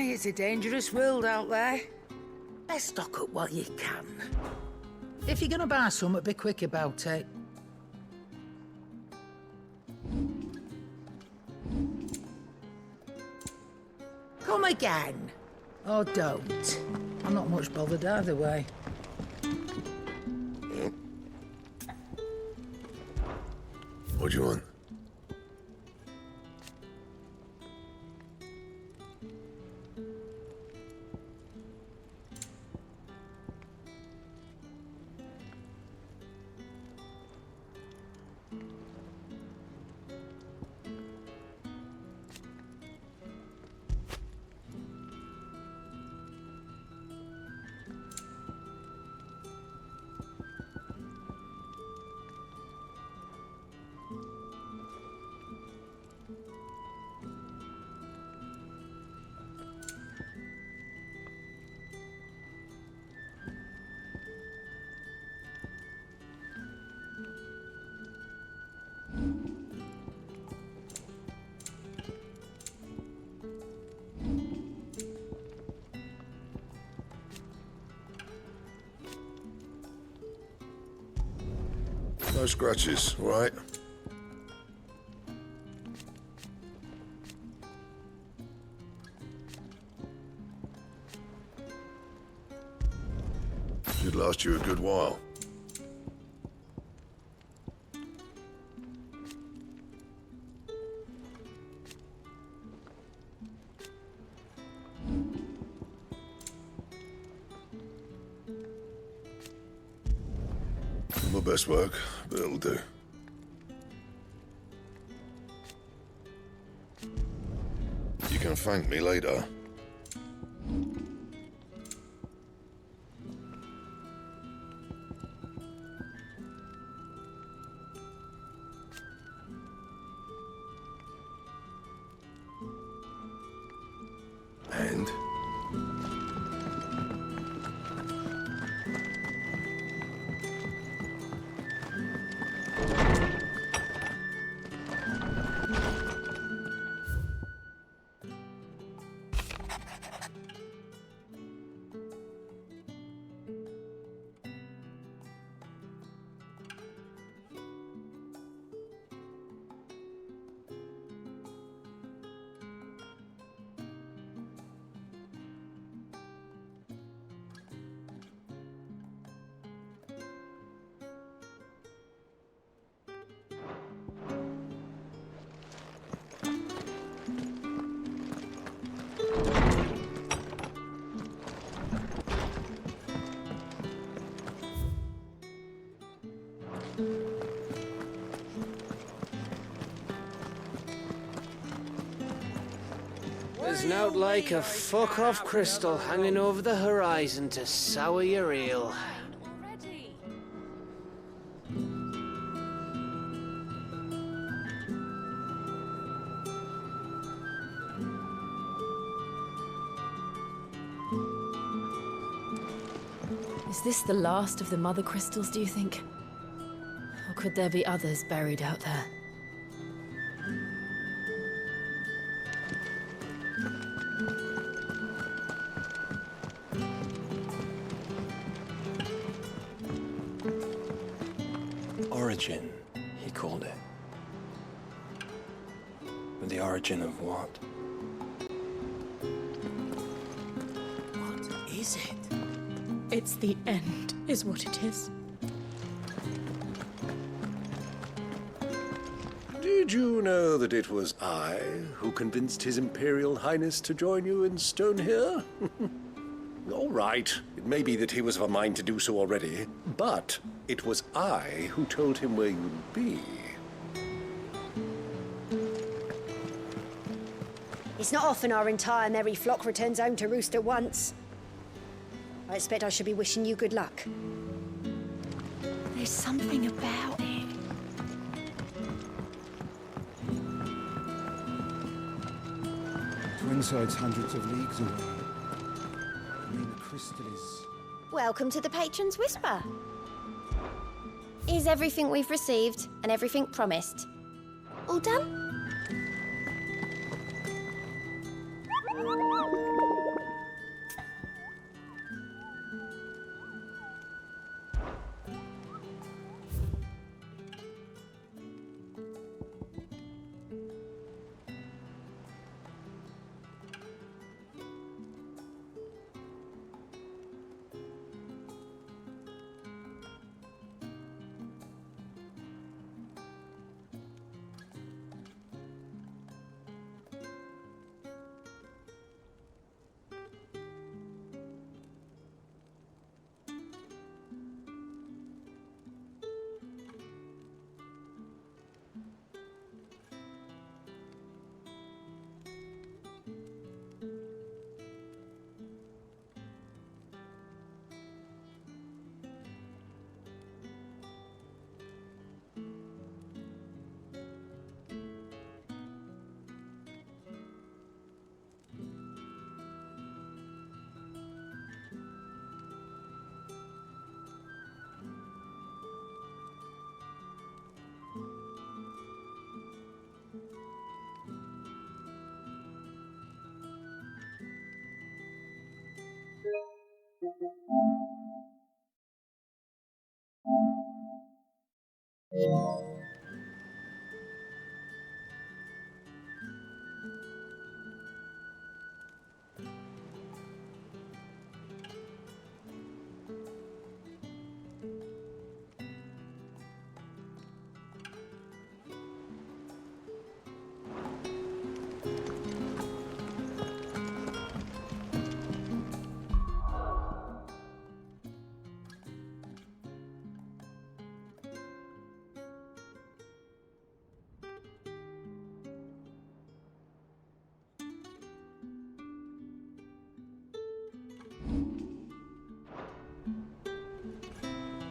Aye, it's a dangerous world out there. Let's stock up while you can. If you're gonna buy something, be quick about it. Come again. Or don't. I'm not much bothered either way. What do you want? No scratches, all right? Should last you a good while. My best work, but it'll do. You can thank me later. And? There's nowt like a fuck-off crystal hanging over the horizon to sour your ale. Is this the last of the mother crystals, do you think? Or could there be others buried out there? Origin, he called it. But the origin of what? What is it? It's the end, is what it is. Did you know that it was I who convinced His Imperial Highness to join you in Stone here? All right, it may be that he was of a mind to do so already, but it was I who told him where you'd be. It's not often our entire merry flock returns home to roost at once. I expect I should be wishing you good luck. There's something about it. Twinside's hundreds of leagues away. I mean, the crystal is... Welcome to the Patron's Whisper. Is everything we've received and everything promised all done?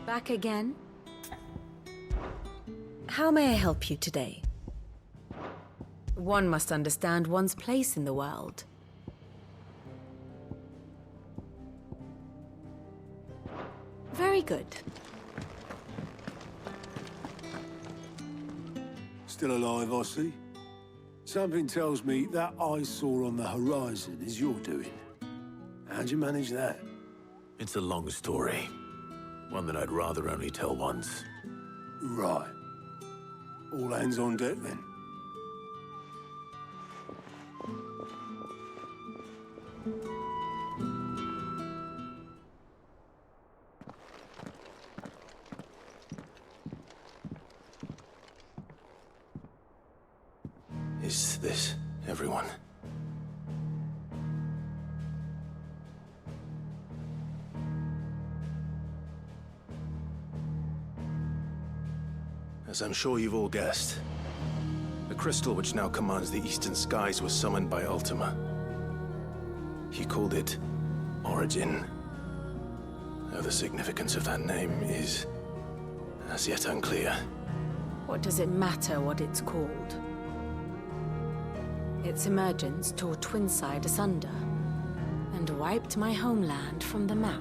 Back again? How may I help you today? One must understand one's place in the world. Very good. Still alive, I see. Something tells me that eyesore on the horizon is your doing. How'd you manage that? It's a long story. One that I'd rather only tell once. Right. All hands on deck, then. Is this everyone? As I'm sure you've all guessed, the crystal which now commands the eastern skies was summoned by Ultima. He called it Origin. Though the significance of that name is as yet unclear. What does it matter what it's called? Its emergence tore Twinside asunder and wiped my homeland from the map.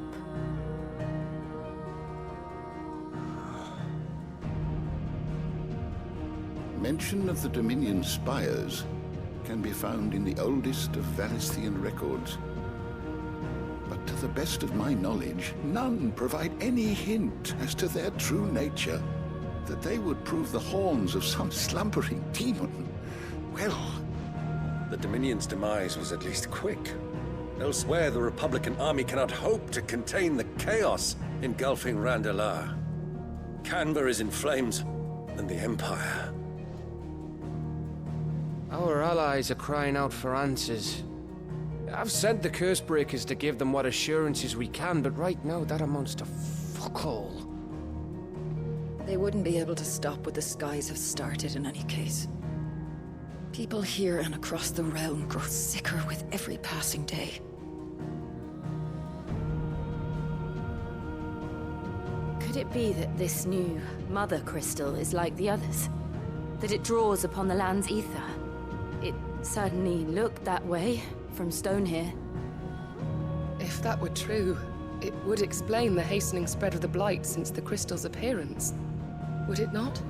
Mention of the Dominion spires can be found in the oldest of Valisthian records. But to the best of my knowledge, none provide any hint as to their true nature. That they would prove the horns of some slumbering demon. Well... The Dominion's demise was at least quick. Elsewhere, the Republican army cannot hope to contain the chaos engulfing Randalar. Canberra is in flames, and the Empire... Our allies are crying out for answers. I've sent the Cursebreakers to give them what assurances we can, but right now that amounts to fuck all. They wouldn't be able to stop what the skies have started in any case. People here and across the realm grow sicker with every passing day. Could it be that this new Mother Crystal is like the others? That it draws upon the land's ether? It certainly looked that way from stone here. If that were true, it would explain the hastening spread of the Blight since the crystal's appearance. Would it not?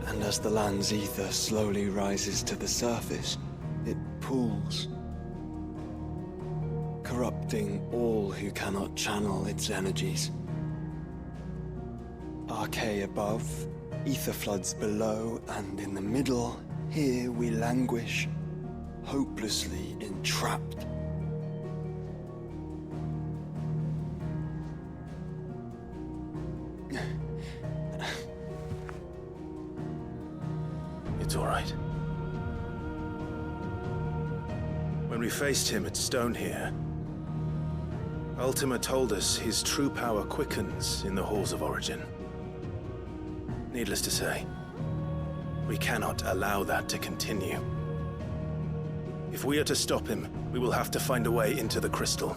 And as the land's ether slowly rises to the surface, it pools, corrupting all who cannot channel its energies. Archay above, ether floods below, and in the middle, here we languish, hopelessly entrapped. It's all right. When we faced him at Stone here, Ultima told us his true power quickens in the halls of Origin. Needless to say, we cannot allow that to continue. If we are to stop him, we will have to find a way into the crystal.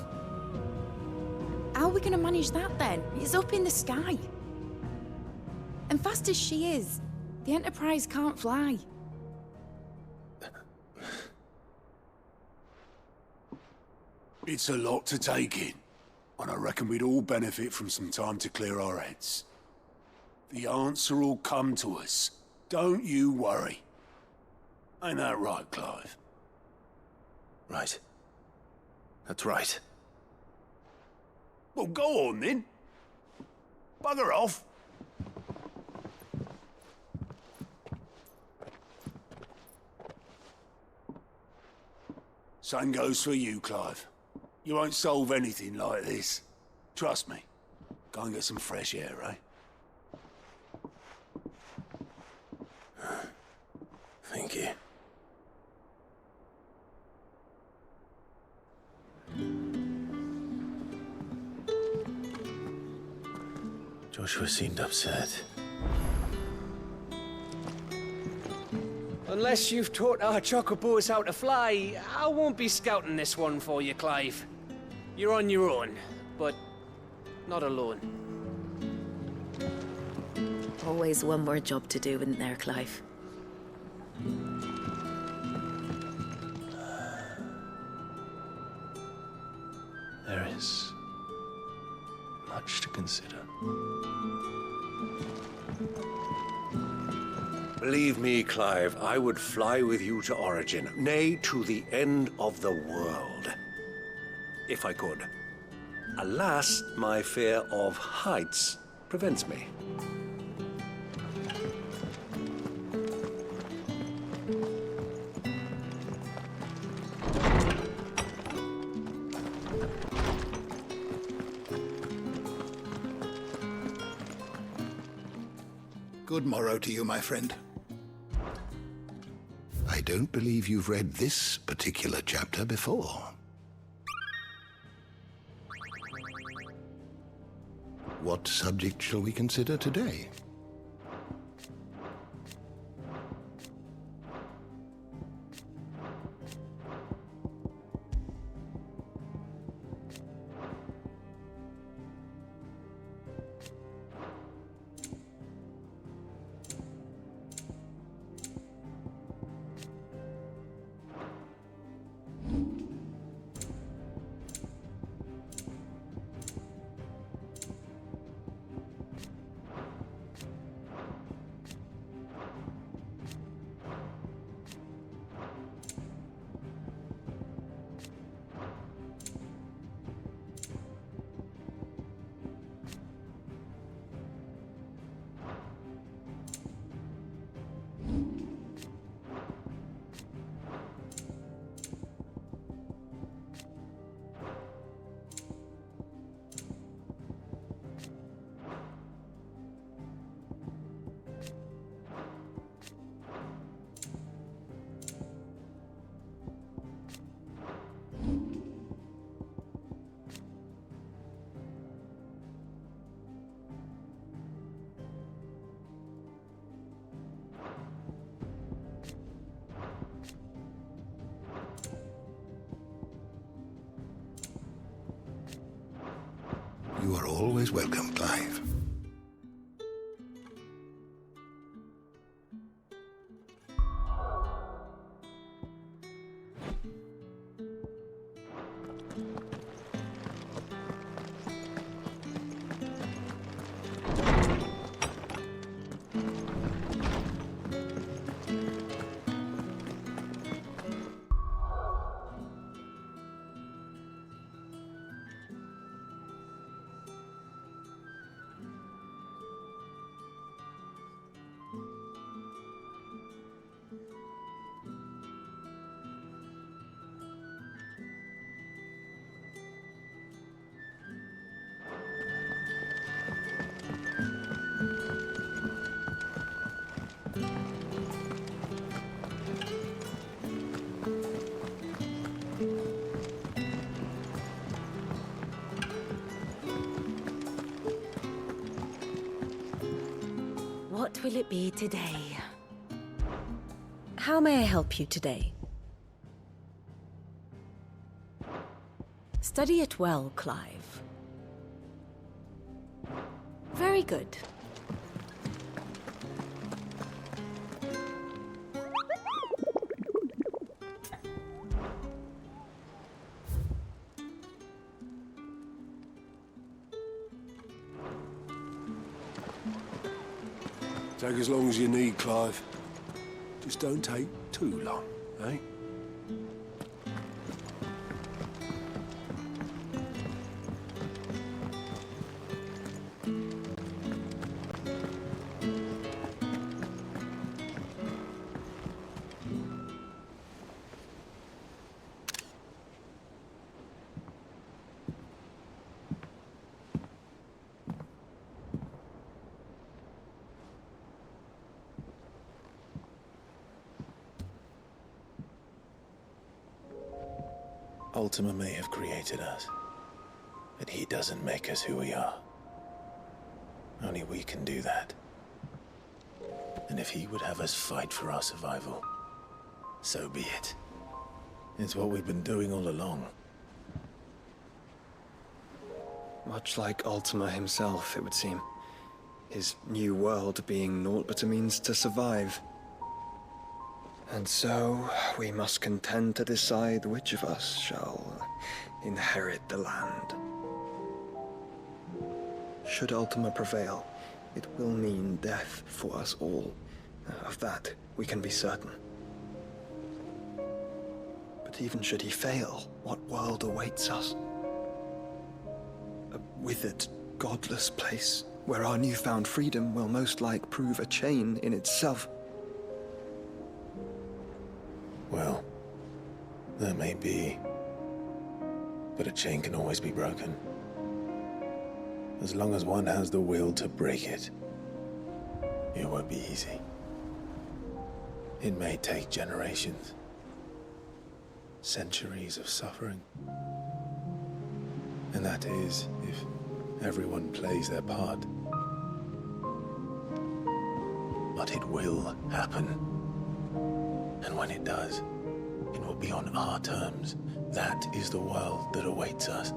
How are we going to manage that then? It's up in the sky. And fast as she is, the Enterprise can't fly. It's a lot to take in, and I reckon we'd all benefit from some time to clear our heads. The answer will come to us. Don't you worry. Ain't that right, Clive? Right. That's right. Well, go on then. Bugger off. Same goes for you, Clive. You won't solve anything like this. Trust me. Go and get some fresh air, eh? Thank you. Joshua seemed upset. Unless you've taught our chocobos how to fly, I won't be scouting this one for you, Clive. You're on your own, but Not alone. Always one more job to do, isn't there, Clive? There is much to consider. Believe me, Clive, I would fly with you to Origin, nay, to the end of the world, if I could. Alas, my fear of heights prevents me. Good morrow to you, my friend. I don't believe you've read this particular chapter before. What subject shall we consider today? You are always welcome, Clive. What will it be today? How may I help you today? Study it well, Clive. Very good. Take as long as you need, Clive. Just don't take too long, eh? Ultima may have created us, but he doesn't make us who we are. Only we can do that. And if he would have us fight for our survival, so be it. It's what we've been doing all along. Much like Ultima himself, it would seem. His new world being naught but a means to survive. And so, we must contend to decide which of us shall inherit the land. Should Ultima prevail, it will mean death for us all. Of that, we can be certain. But even should he fail, what world awaits us? A withered, godless place, where our newfound freedom will most like prove a chain in itself. Well, that may be. But a chain can always be broken. As long as one has the will to break it. It won't be easy. It may take generations. Centuries of suffering. And that is, if everyone plays their part. But it will happen. And when it does, it will be on our terms. That is the world that awaits us.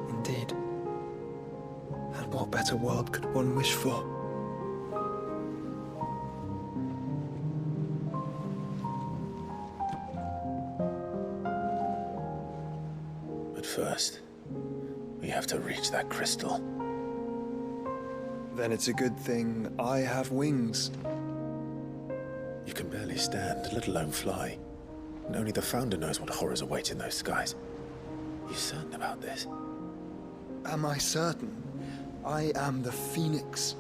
Indeed. And what better world could one wish for? But first, we have to reach that crystal. Then it's a good thing I have wings. You can barely stand, let alone fly. And only the Founder knows what horrors await in those skies. You certain about this? Am I certain? I am the Phoenix.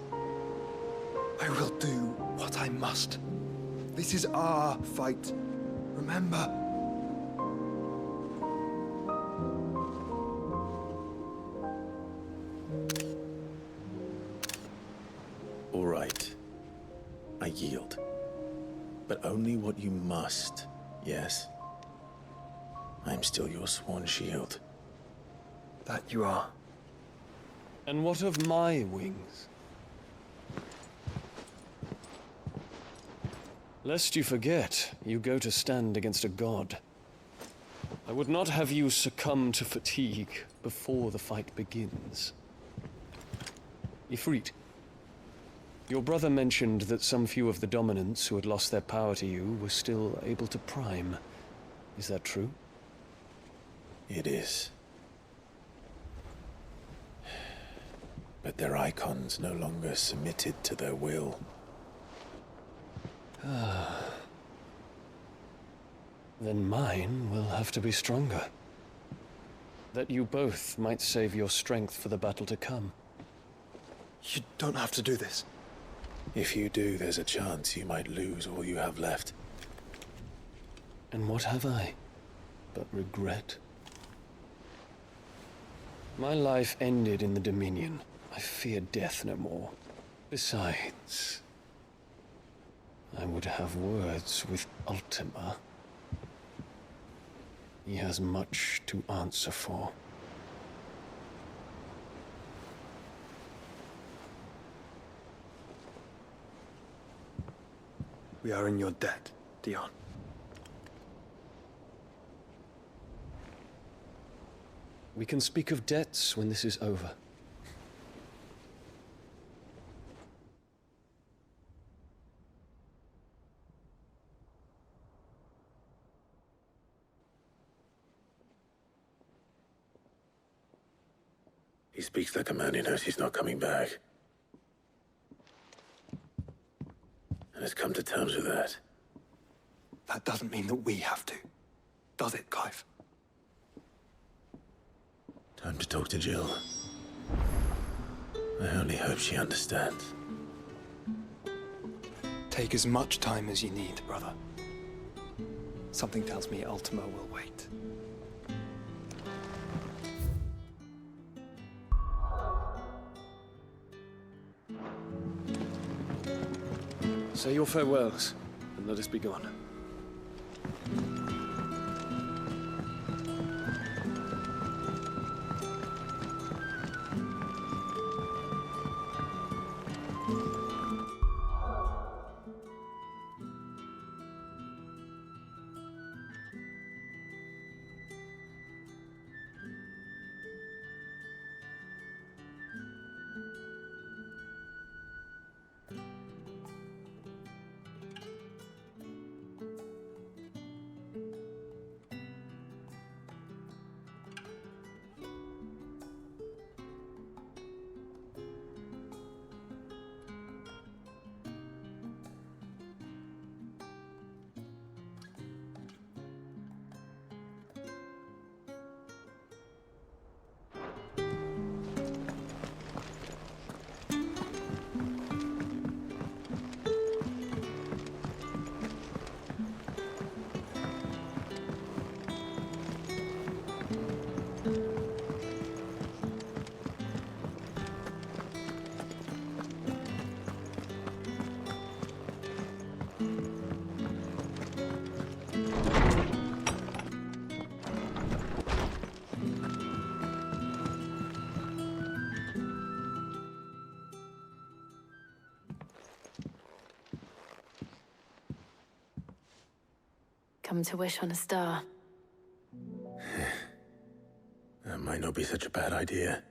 I will do what I must. This is our fight. Remember? All right. I yield. But only what you must, yes? I'm still your sworn shield. That you are. And what of my wings? Lest you forget, you go to stand against a god. I would not have you succumb to fatigue before the fight begins. Ifrit, your brother mentioned that some few of the dominants who had lost their power to you were still able to prime. Is that true? It is. But their icons no longer submitted to their will. Then mine will have to be stronger. That you both might save your strength for the battle to come. You don't have to do this. If you do, there's a chance you might lose all you have left. And what have I but regret? My life ended in the Dominion. I fear death no more. Besides, I would have words with Ultima. He has much to answer for. We are in your debt, Dion. We can speak of debts when this is over. He speaks like a man who knows he's not coming back. And has come to terms with that. That doesn't mean that we have to, does it, Clive? Time to talk to Jill. I only hope she understands. Take as much time as you need, brother. Something tells me Ultima will wait. Say your farewells, and let us be gone. come to wish on a star. That might not be such a bad idea.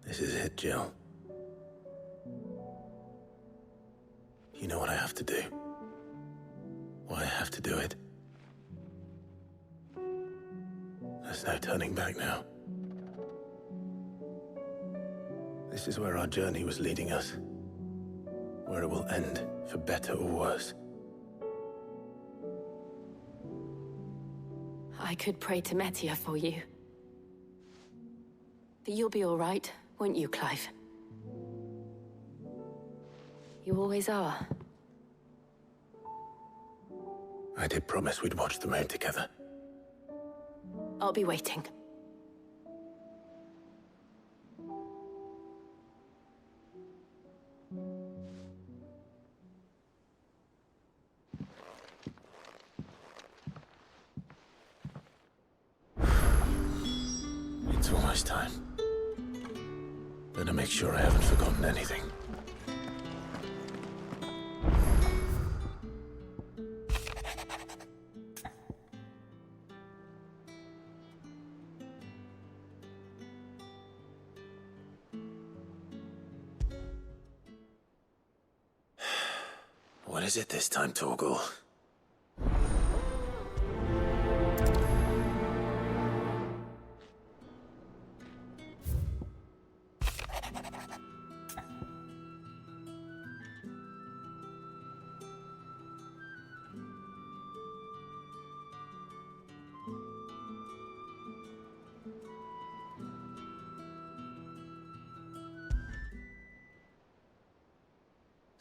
This is it, Jill. You know what I have to do. Why I have to do it. There's no turning back now. This is where our journey was leading us. Where it will end, for better or worse. I could pray to Metia for you. But you'll be all right, won't you, Clive? You always are. I did promise we'd watch the moon together. I'll be waiting. It's almost time. Better make sure I haven't forgotten anything. What is it this time, Torgal?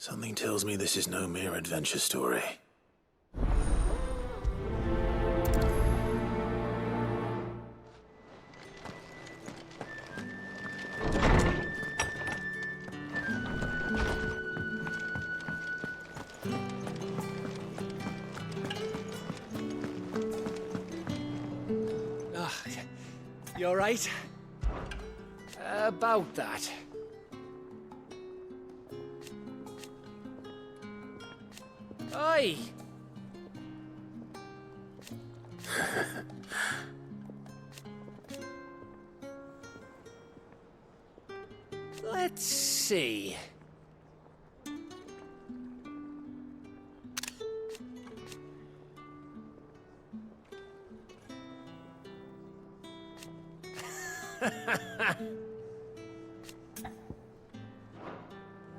Something tells me this is no mere adventure story. You all right? About that. Oi! Let's see.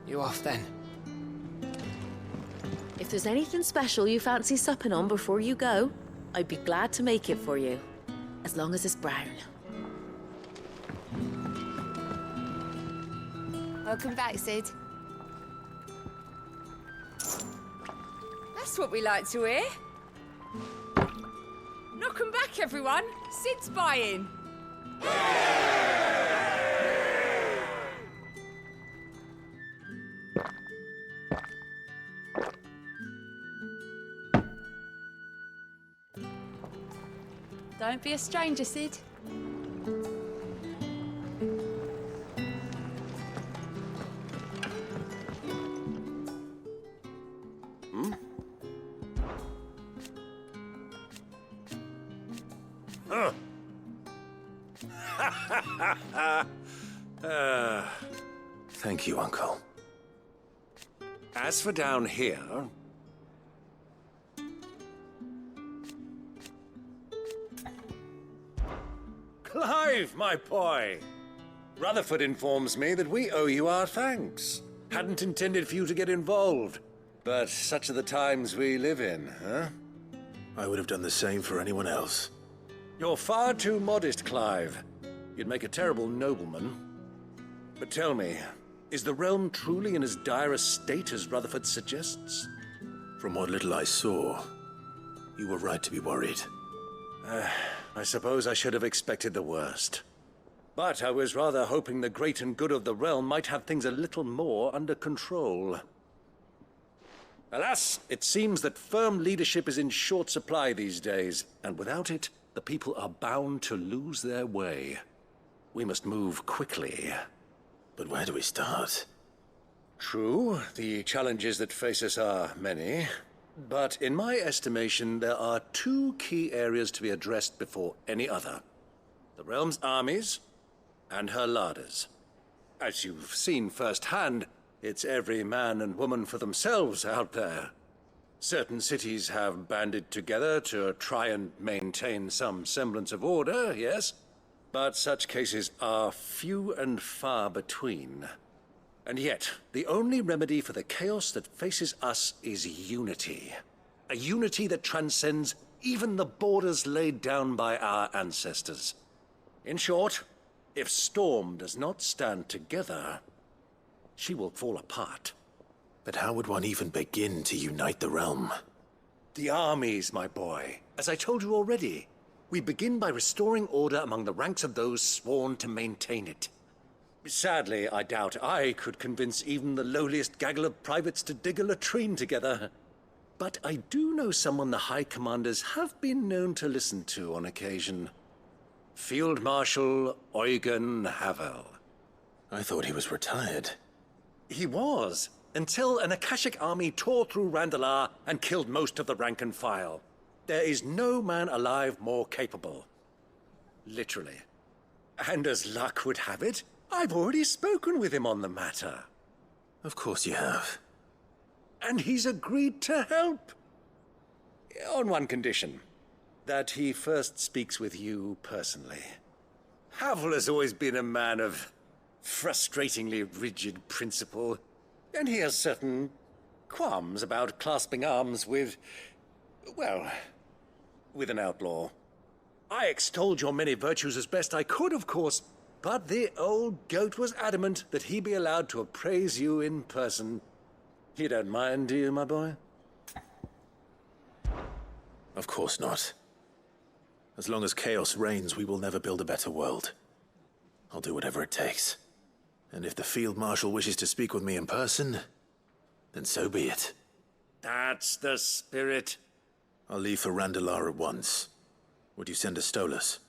You off then? If there's anything special you fancy supping on before you go, I'd be glad to make it for you. As long as it's brown. Welcome back, Sid. That's what we like to hear. Knock 'em back, everyone. Sid's buying. Don't be a stranger, Sid. Thank you, Uncle. As for down here... Clive, my boy! Rutherford informs me that we owe you our thanks. Hadn't intended for you to get involved, but such are the times we live in, huh? I would have done the same for anyone else. You're far too modest, Clive. You'd make a terrible nobleman. But tell me, is the realm truly in as dire a state as Rutherford suggests? From what little I saw, you were right to be worried. I suppose I should have expected the worst. But I was rather hoping the great and good of the realm might have things a little more under control. Alas, it seems that firm leadership is in short supply these days, and without it, the people are bound to lose their way. We must move quickly. But where do we start? True, the challenges that face us are many, but in my estimation, there are two key areas to be addressed before any other. The realm's armies and her larders. As you've seen firsthand, it's every man and woman for themselves out there. Certain cities have banded together to try and maintain some semblance of order, yes, but such cases are few and far between. And yet, the only remedy for the chaos that faces us is unity. A unity that transcends even the borders laid down by our ancestors. In short, if Storm does not stand together, she will fall apart. But how would one even begin to unite the realm? The armies, my boy. As I told you already, we begin by restoring order among the ranks of those sworn to maintain it. Sadly, I doubt I could convince even the lowliest gaggle of privates to dig a latrine together. But I do know someone the High Commanders have been known to listen to on occasion. Field Marshal Eugen Havel. I thought he was retired. He was, until an Akashic army tore through Randalar and killed most of the rank and file. There is no man alive more capable. Literally. And as luck would have it, I've already spoken with him on the matter. Of course you have. And he's agreed to help. On one condition. That he first speaks with you personally. Havel has always been a man of frustratingly rigid principle, and he has certain qualms about clasping arms with, well, with an outlaw. I extolled your many virtues as best I could, of course, but the old goat was adamant that he be allowed to appraise you in person. You don't mind, do you, my boy? Of course not. As long as chaos reigns, we will never build a better world. I'll do whatever it takes. And if the Field Marshal wishes to speak with me in person, then so be it. That's the spirit. I'll leave for Randalar at once. Would you send a Stolas?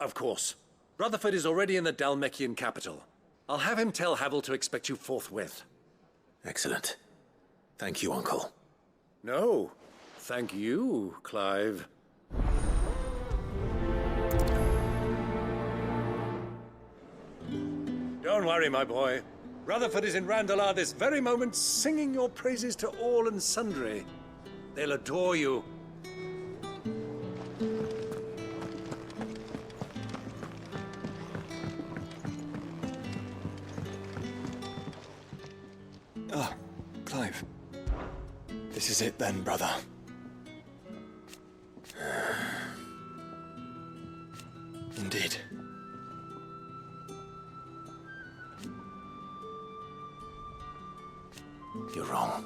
Of course. Rutherford is already in the Dalmekian capital. I'll have him tell Havel to expect you forthwith. Excellent. Thank you, Uncle. No, thank you, Clive. Don't worry, my boy. Rutherford is in Randalar this very moment, singing your praises to all and sundry. They'll adore you. Ah, Clive. This is it then, brother. Indeed. You're wrong.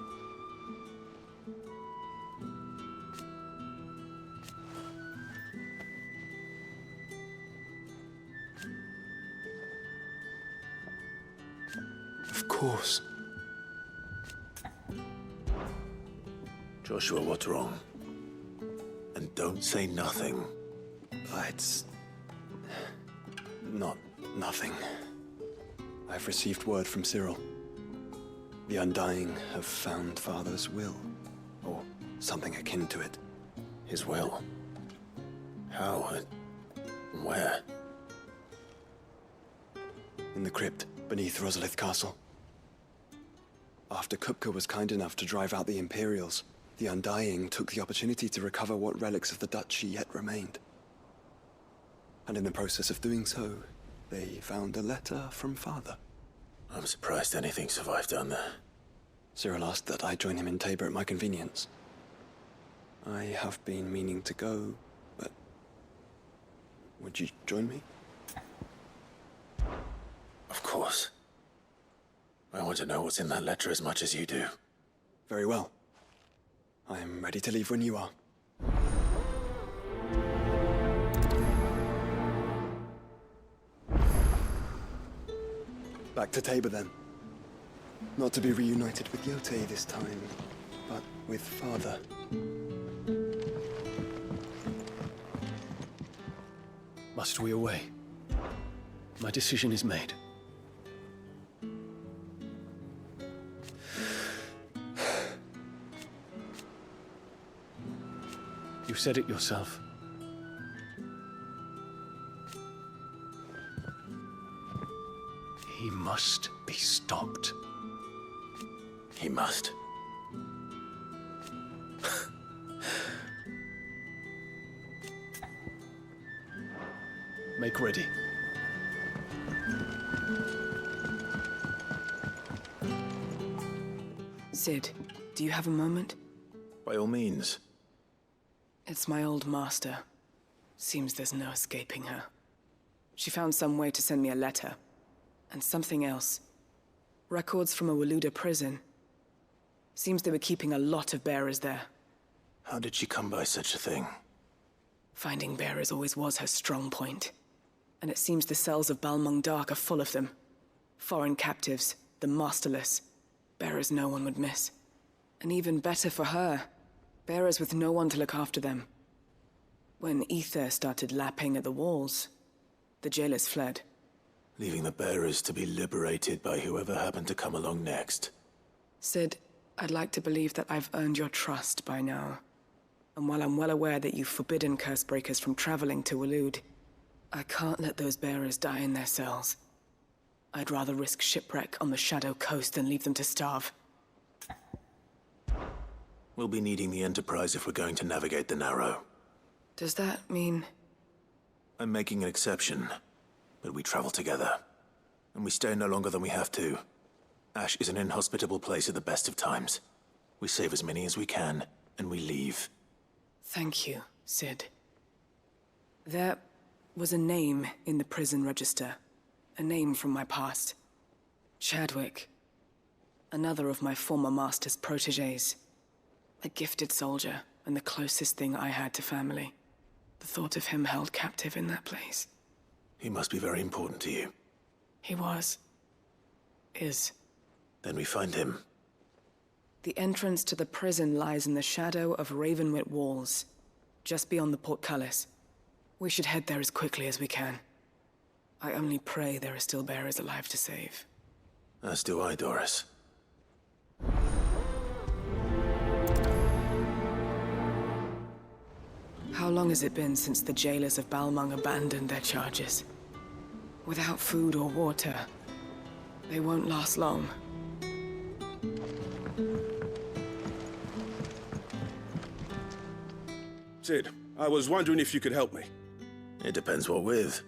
Of course. Joshua, what's wrong? And don't say nothing. It's not nothing. I've received word from Cyril. The Undying have found Father's will, or something akin to it. His will? How? Where? In the crypt beneath Rosalith Castle. After Kupka was kind enough to drive out the Imperials, the Undying took the opportunity to recover what relics of the Duchy yet remained. And in the process of doing so, they found a letter from Father. I'm surprised anything survived down there. Cyril asked that I join him in Tabor at my convenience. I have been meaning to go, but... would you join me? Of course. I want to know what's in that letter as much as you do. Very well. I am ready to leave when you are. Back to Tabor, then. Not to be reunited with Yotei this time, but with Father. Must we away? My decision is made. You said it yourself. He must be stopped. He must. Make ready. Sid, do you have a moment? By all means. It's my old master. Seems there's no escaping her. She found some way to send me a letter. And something else. Records from a Waluda prison. Seems they were keeping a lot of bearers there. How did she come by such a thing? Finding bearers always was her strong point. And it seems the cells of Balmung Dark are full of them. Foreign captives, the masterless. Bearers no one would miss. And even better for her, bearers with no one to look after them. When ether started lapping at the walls, the jailers fled. Leaving the bearers to be liberated by whoever happened to come along next. Sid, I'd like to believe that I've earned your trust by now. And while I'm well aware that you've forbidden Cursebreakers from traveling to Waloed, I can't let those bearers die in their cells. I'd rather risk shipwreck on the Shadow Coast than leave them to starve. We'll be needing the Enterprise if we're going to navigate the Narrow. Does that mean... I'm making an exception, but we travel together. And we stay no longer than we have to. Ash is an inhospitable place at the best of times. We save as many as we can, and we leave. Thank you, Sid. There was a name in the prison register. A name from my past. Chadwick. Another of my former master's protégés. A gifted soldier, and the closest thing I had to family. The thought of him held captive in that place. He must be very important to you. He was. Is. Then we find him. The entrance to the prison lies in the shadow of Ravenwit Walls, just beyond the portcullis. We should head there as quickly as we can. I only pray there are still bearers alive to save. As do I, Doris. How long has it been since the jailers of Balmung abandoned their charges? Without food or water, they won't last long. Sid, I was wondering if you could help me. It depends what with.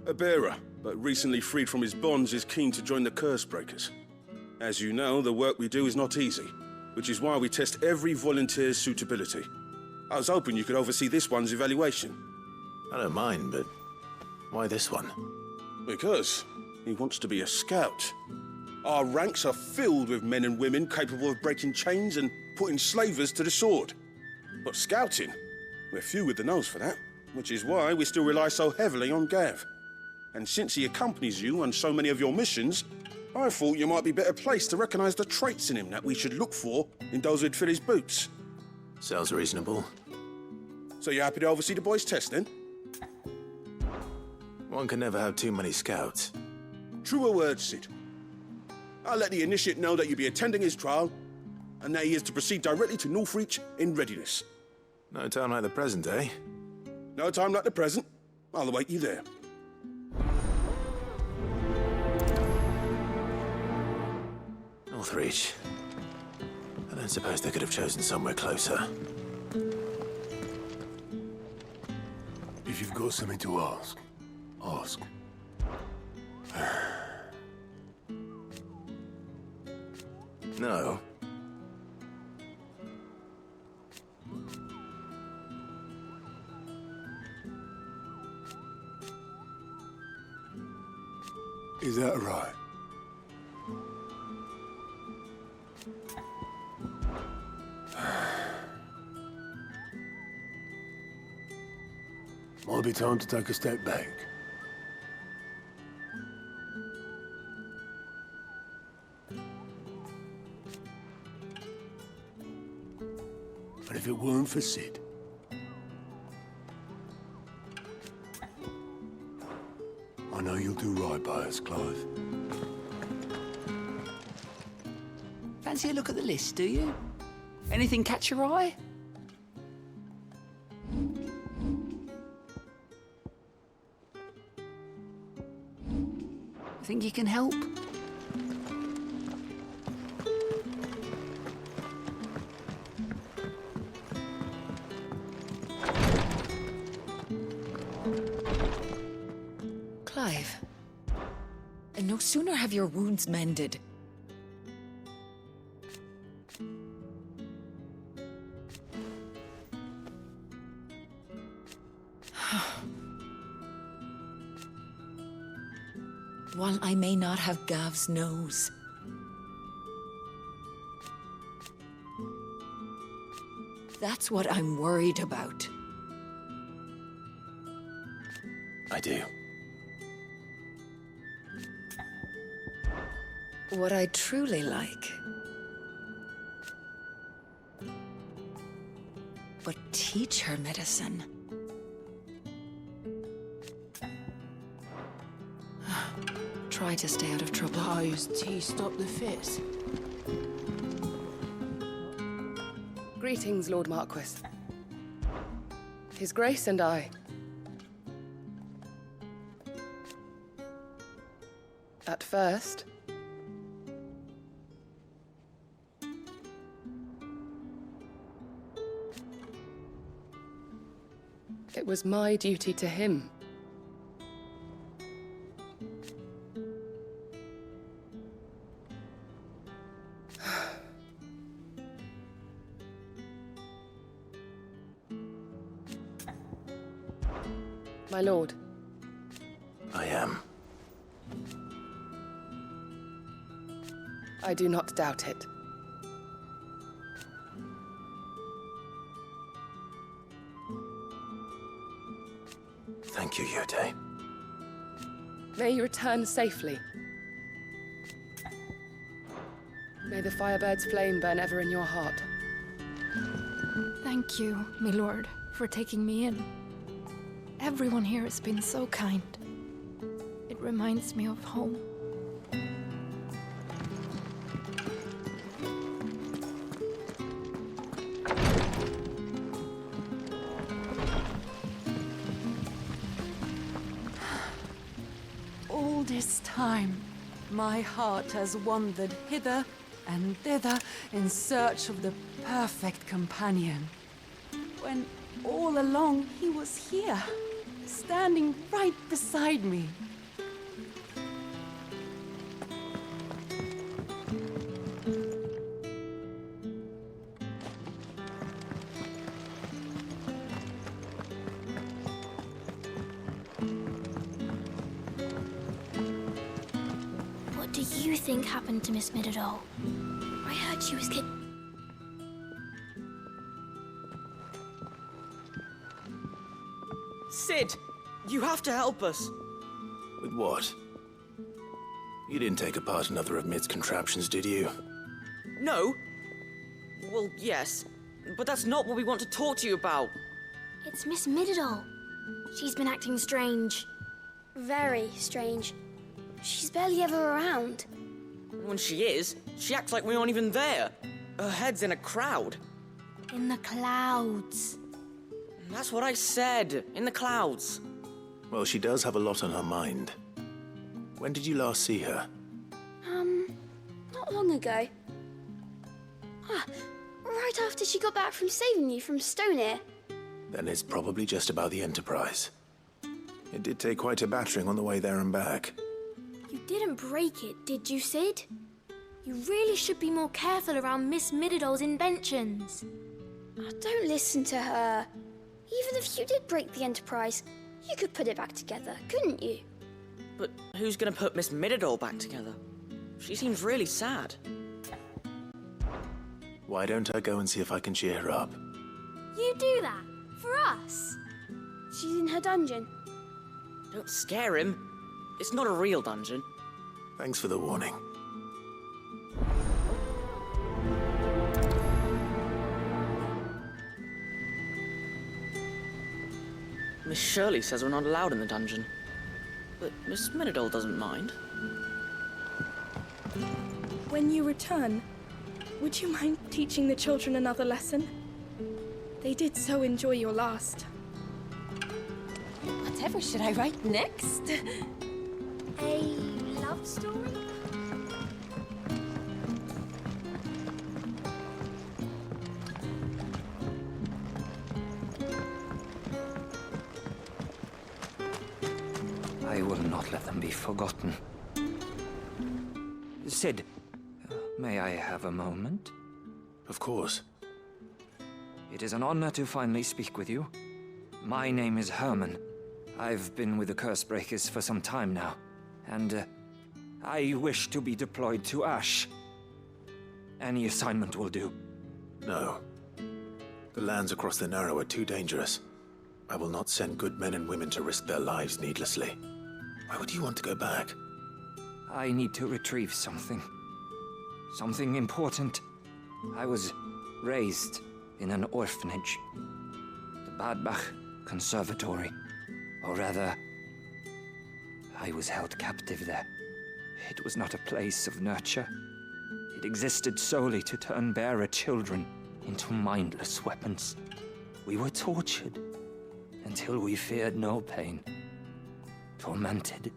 A bearer, but recently freed from his bonds, is keen to join the Cursebreakers. As you know, the work we do is not easy, which is why we test every volunteer's suitability. I was hoping you could oversee this one's evaluation. I don't mind, but why this one? Because he wants to be a scout. Our ranks are filled with men and women capable of breaking chains and putting slavers to the sword. But scouting, we're few with the nose for that, which is why we still rely so heavily on Gav. And since he accompanies you on so many of your missions, I thought you might be better placed to recognize the traits in him that we should look for in those who'd fill his boots. Sounds reasonable. So you're happy to oversee the boys' test, then? One can never have too many scouts. Truer words, Sid. I'll let the initiate know that you'll be attending his trial, and that he is to proceed directly to Northreach in readiness. No time like the present, eh? No time like the present. I'll await you there. Northreach. I don't suppose they could have chosen somewhere closer. If you've got something to ask, ask. No. Is that right? Might be time to take a step back. And if it weren't for Sid, I know you'll do right by us, Clive. Fancy a look at the list, do you? Anything catch your eye? Think you can help? Clive, and no sooner have your wounds mended. While I may not have Gav's nose, that's what I'm worried about. I do. What I truly like. But teach her medicine. Try to stay out of trouble. His tea stop the fits. Greetings, Lord Marquis. His Grace and I. At first, it was my duty to him. My lord. I am. I do not doubt it. Thank you, Yode. May you return safely. May the Firebird's flame burn ever in your heart. Thank you, my lord, for taking me in. Everyone here has been so kind. It reminds me of home. All this time, my heart has wandered hither and thither in search of the perfect companion. When all along he was here, standing right beside me. What do you think happened to Miss Middledore? I heard she was kicked. Sid, you have to help us. With what? You didn't take apart another of Mid's contraptions, did you? No. Well, yes, but that's not what we want to talk to you about. It's Miss Middledore. She's been acting strange. Very strange. She's barely ever around. When she is, she acts like we aren't even there. Her head's in a crowd. In the clouds. That's what I said. In the clouds. Well, she does have a lot on her mind. When did you last see her? Not long ago. Right after she got back from saving you from Stoneir. Then it's probably just about the Enterprise. It did take quite a battering on the way there and back. You didn't break it, did you, Sid? You really should be more careful around Miss Middeldore's inventions. Don't listen to her. Even if you did break the Enterprise, you could put it back together, couldn't you? But who's gonna put Miss Middledore back together? She seems really sad. Why don't I go and see if I can cheer her up? You do that? For us? She's in her dungeon. Don't scare him. It's not a real dungeon. Thanks for the warning. Miss Shirley says we're not allowed in the dungeon. But Miss Middledore doesn't mind. When you return, would you mind teaching the children another lesson? They did so enjoy your last. Whatever should I write next? A love love story? I will not let them be forgotten. Sid, may I have a moment? Of course. It is an honor to finally speak with you. My name is Herman. I've been with the Cursebreakers for some time now, and I wish to be deployed to Ash. Any assignment will do. No. The lands across the Narrow are too dangerous. I will not send good men and women to risk their lives needlessly. Why would you want to go back? I need to retrieve something. Something important. I was raised in an orphanage. The Badbach Conservatory. Or rather, I was held captive there. It was not a place of nurture. It existed solely to turn bearer children into mindless weapons. We were tortured until we feared no pain. Tormented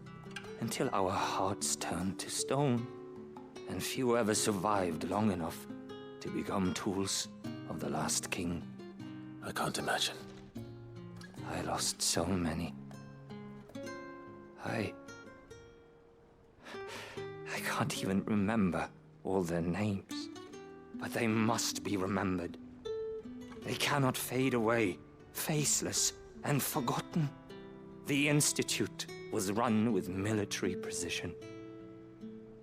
until our hearts turned to stone. And few ever survived long enough to become tools of the last king. I can't imagine. I lost so many. I can't even remember all their names. But they must be remembered. They cannot fade away, faceless and forgotten. The Institute was run with military precision.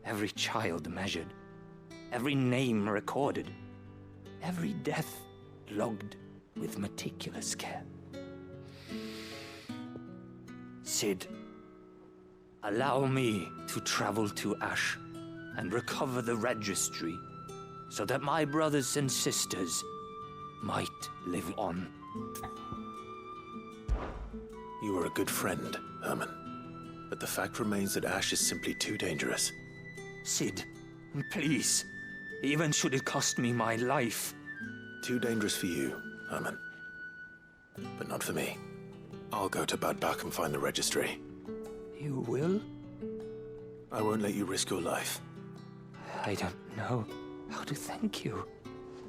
Every child measured, every name recorded, every death logged with meticulous care. Sid, allow me to travel to Ash and recover the registry so that my brothers and sisters might live on. You are a good friend, Herman. But the fact remains that Ash is simply too dangerous. Sid, please. Even should it cost me my life. Too dangerous for you, Herman. But not for me. I'll go to Badbach and find the registry. You will? I won't let you risk your life. I don't know how to thank you.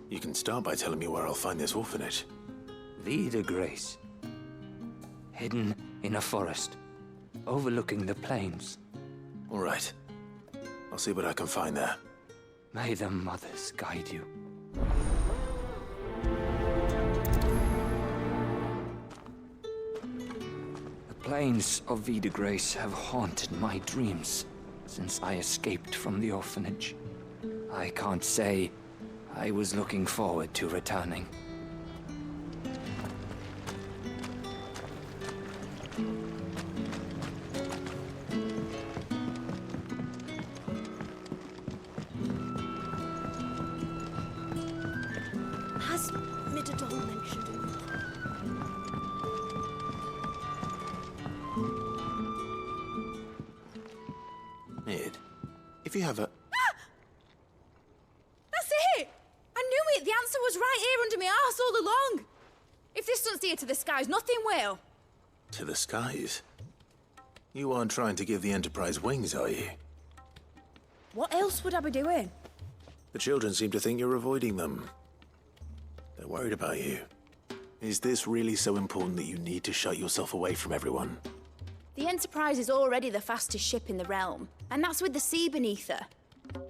You can start by telling me where I'll find this orphanage. Vida Grace. Hidden in a forest, overlooking the plains. All right. I'll see what I can find there. May the mothers guide you. The plains of Vida Grace have haunted my dreams since I escaped from the orphanage. I can't say I was looking forward to returning. Has Midadol mentioned it? Mid, if you have a... That's it! I knew it! The answer was right here under my arse all along! If this doesn't steer to the skies, nothing will! To the skies? You aren't trying to give the Enterprise wings, are you? What else would I be doing? The children seem to think you're avoiding them. They're worried about you. Is this really so important that you need to shut yourself away from everyone? The Enterprise is already the fastest ship in the realm, and that's with the sea beneath her.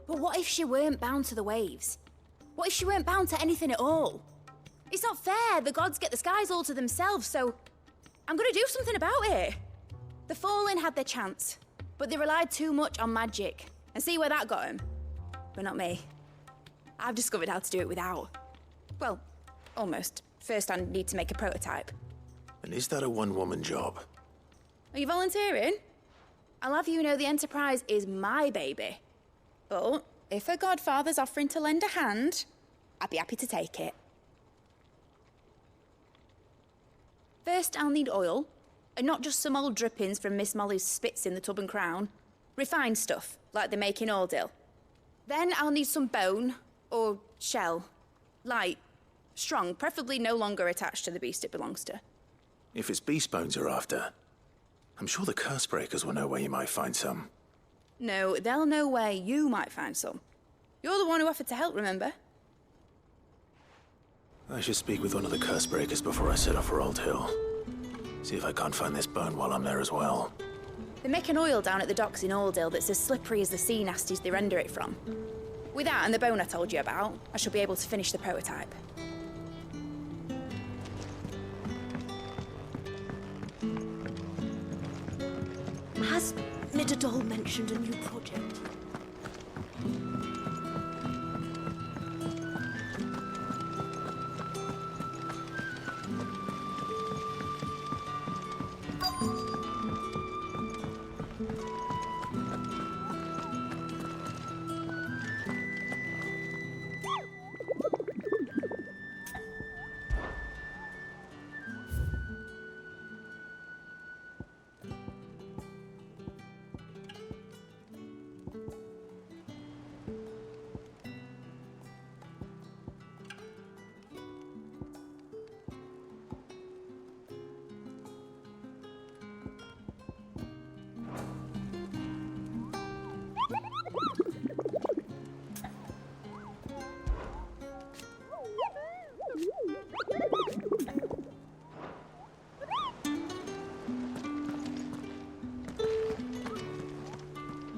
But what if she weren't bound to the waves? What if she weren't bound to anything at all? It's not fair. The gods get the skies all to themselves, so I'm gonna do something about it. The Fallen had their chance, but they relied too much on magic. And see where that got them? But not me. I've discovered how to do it without. Well, almost. First I need to make a prototype. And is that a one-woman job? Are you volunteering? I'll have you know the Enterprise is my baby. But if a godfather's offering to lend a hand, I'd be happy to take it. First, I'll need oil, and not just some old drippings from Miss Molly's spits in the Tub and Crown. Refined stuff, like they make in Ordil. Then I'll need some bone, or shell. Light, strong, preferably no longer attached to the beast it belongs to. If it's beast bones you're after, I'm sure the Cursebreakers will know where you might find some. No, they'll know where you might find some. You're the one who offered to help, remember? I should speak with one of the curse breakers before I set off for Old Hill. See if I can't find this bone while I'm there as well. They make an oil down at the docks in Oldhill that's as slippery as the sea nasties they render it from. With that and the bone I told you about, I shall be able to finish the prototype. Has Midadol mentioned a new project?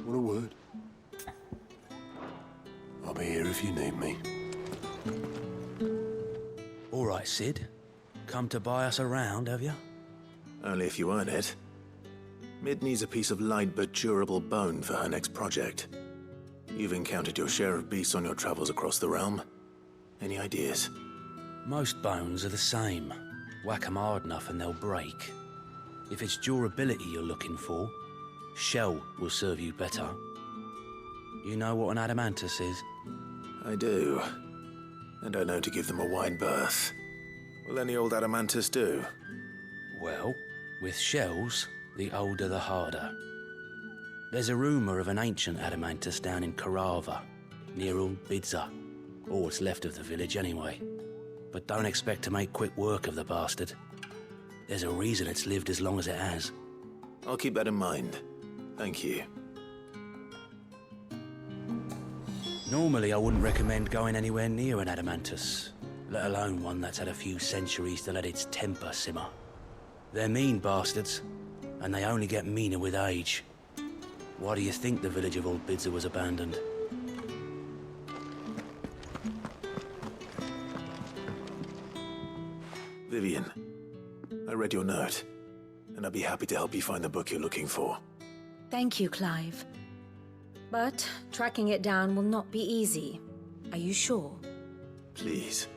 What a word. I'll be here if you need me. All right, Sid. Come to buy us around, have you? Only if you earn it. Mid needs a piece of light but durable bone for her next project. You've encountered your share of beasts on your travels across the realm. Any ideas? Most bones are the same. Whack 'em hard enough and they'll break. If it's durability you're looking for, shell will serve you better. You know what an adamantus is? I do. And I know to give them a wide berth. Will any old adamantus do? Well, with shells, the older the harder. There's a rumour of an ancient adamantus down in Karava, near Bidza, or what's left of the village anyway. But don't expect to make quick work of the bastard. There's a reason it's lived as long as it has. I'll keep that in mind. Thank you. Normally I wouldn't recommend going anywhere near an adamantus, let alone one that's had a few centuries to let its temper simmer. They're mean bastards, and they only get meaner with age. Why do you think the village of Old Bidza was abandoned? Vivian, I read your note, and I'd be happy to help you find the book you're looking for. Thank you, Clive. But tracking it down will not be easy. Are you sure? Please.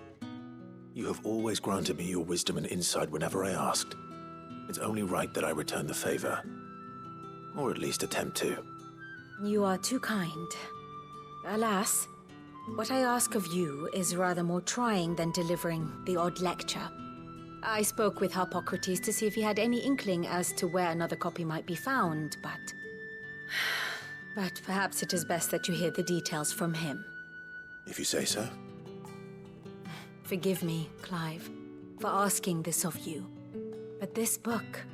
You have always granted me your wisdom and insight whenever I asked. It's only right that I return the favor. Or at least attempt to. You are too kind. Alas, what I ask of you is rather more trying than delivering the odd lecture. I spoke with Harpocrates to see if he had any inkling as to where another copy might be found, but perhaps it is best that you hear the details from him. If you say so. Forgive me, Clive, for asking this of you. But this book,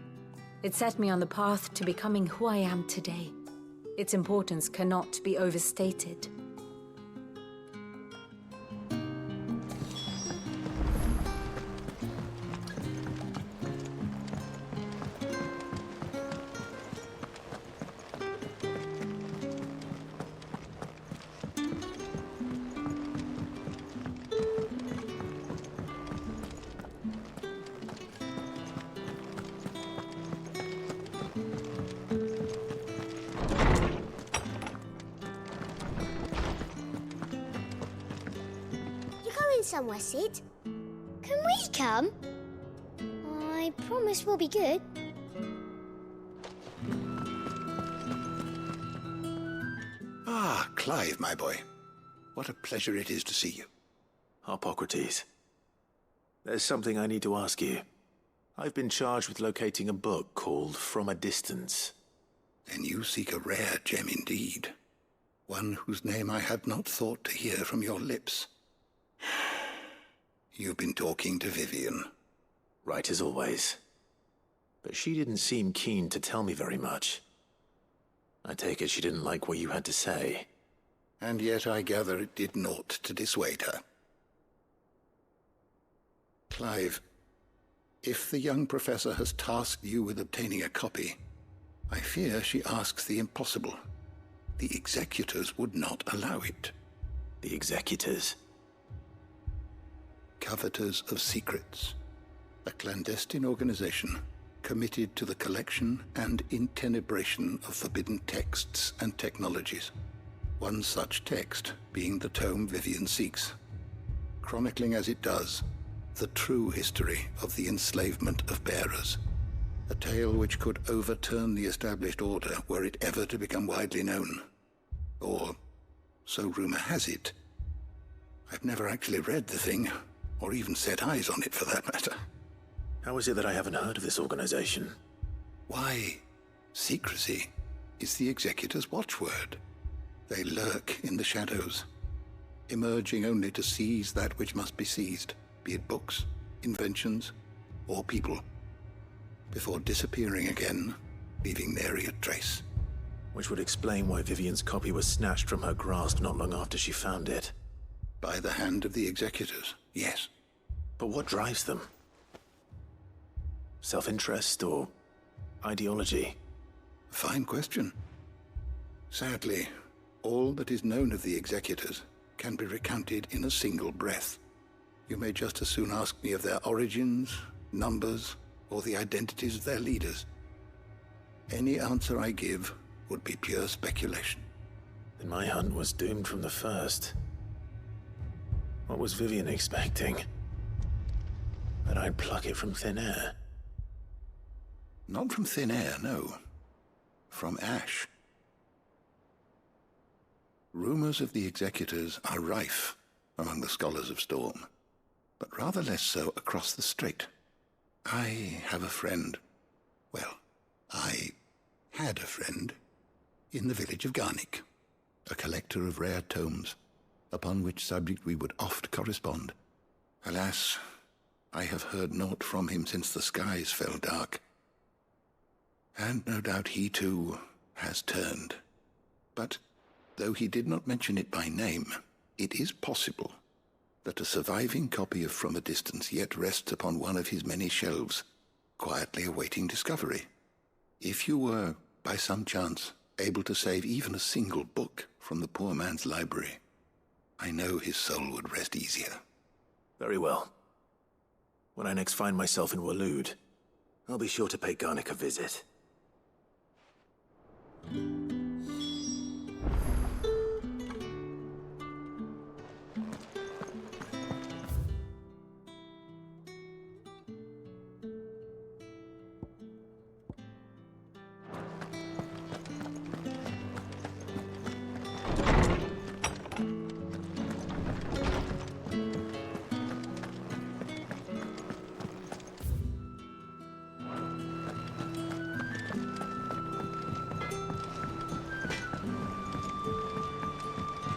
it set me on the path to becoming who I am today. Its importance cannot be overstated. Somewhere, Sid. Can we come? I promise we'll be good. Ah, Clive, my boy. What a pleasure it is to see you. Harpocrates. There's something I need to ask you. I've been charged with locating a book called From a Distance. Then you seek a rare gem indeed. One whose name I had not thought to hear from your lips. You've been talking to Vivian. Right as always. But she didn't seem keen to tell me very much. I take it she didn't like what you had to say. And yet I gather it did naught to dissuade her. Clive, if the young professor has tasked you with obtaining a copy, I fear she asks the impossible. The executors would not allow it. The executors? Coveters of Secrets. A clandestine organization committed to the collection and intenebration of forbidden texts and technologies. One such text being the tome Vivian seeks, chronicling as it does the true history of the enslavement of bearers. A tale which could overturn the established order were it ever to become widely known. Or, so rumor has it. I've never actually read the thing, or even set eyes on it for that matter. How is it that I haven't heard of this organization? Why, secrecy is the executor's watchword. They lurk in the shadows, emerging only to seize that which must be seized, be it books, inventions, or people, before disappearing again, leaving nary a trace. Which would explain why Vivian's copy was snatched from her grasp not long after she found it. By the hand of the executors, yes. But what drives them? Self-interest or ideology? Fine question. Sadly, all that is known of the executors can be recounted in a single breath. You may just as soon ask me of their origins, numbers, or the identities of their leaders. Any answer I give would be pure speculation. Then my hunt was doomed from the first. What was Vivian expecting? That I'd pluck it from thin air? Not from thin air, no. From ash. Rumors of the executors are rife among the scholars of Storm, but rather less so across the strait. I have a friend. Well, I had a friend in the village of Garnick, a collector of rare tomes, upon which subject we would oft correspond. Alas, I have heard naught from him since the skies fell dark. And no doubt he too has turned. But though he did not mention it by name, it is possible that a surviving copy of From a Distance yet rests upon one of his many shelves, quietly awaiting discovery. If you were, by some chance, able to save even a single book from the poor man's library, I know his soul would rest easier. Very well. When I next find myself in Waloed, I'll be sure to pay Garnick a visit.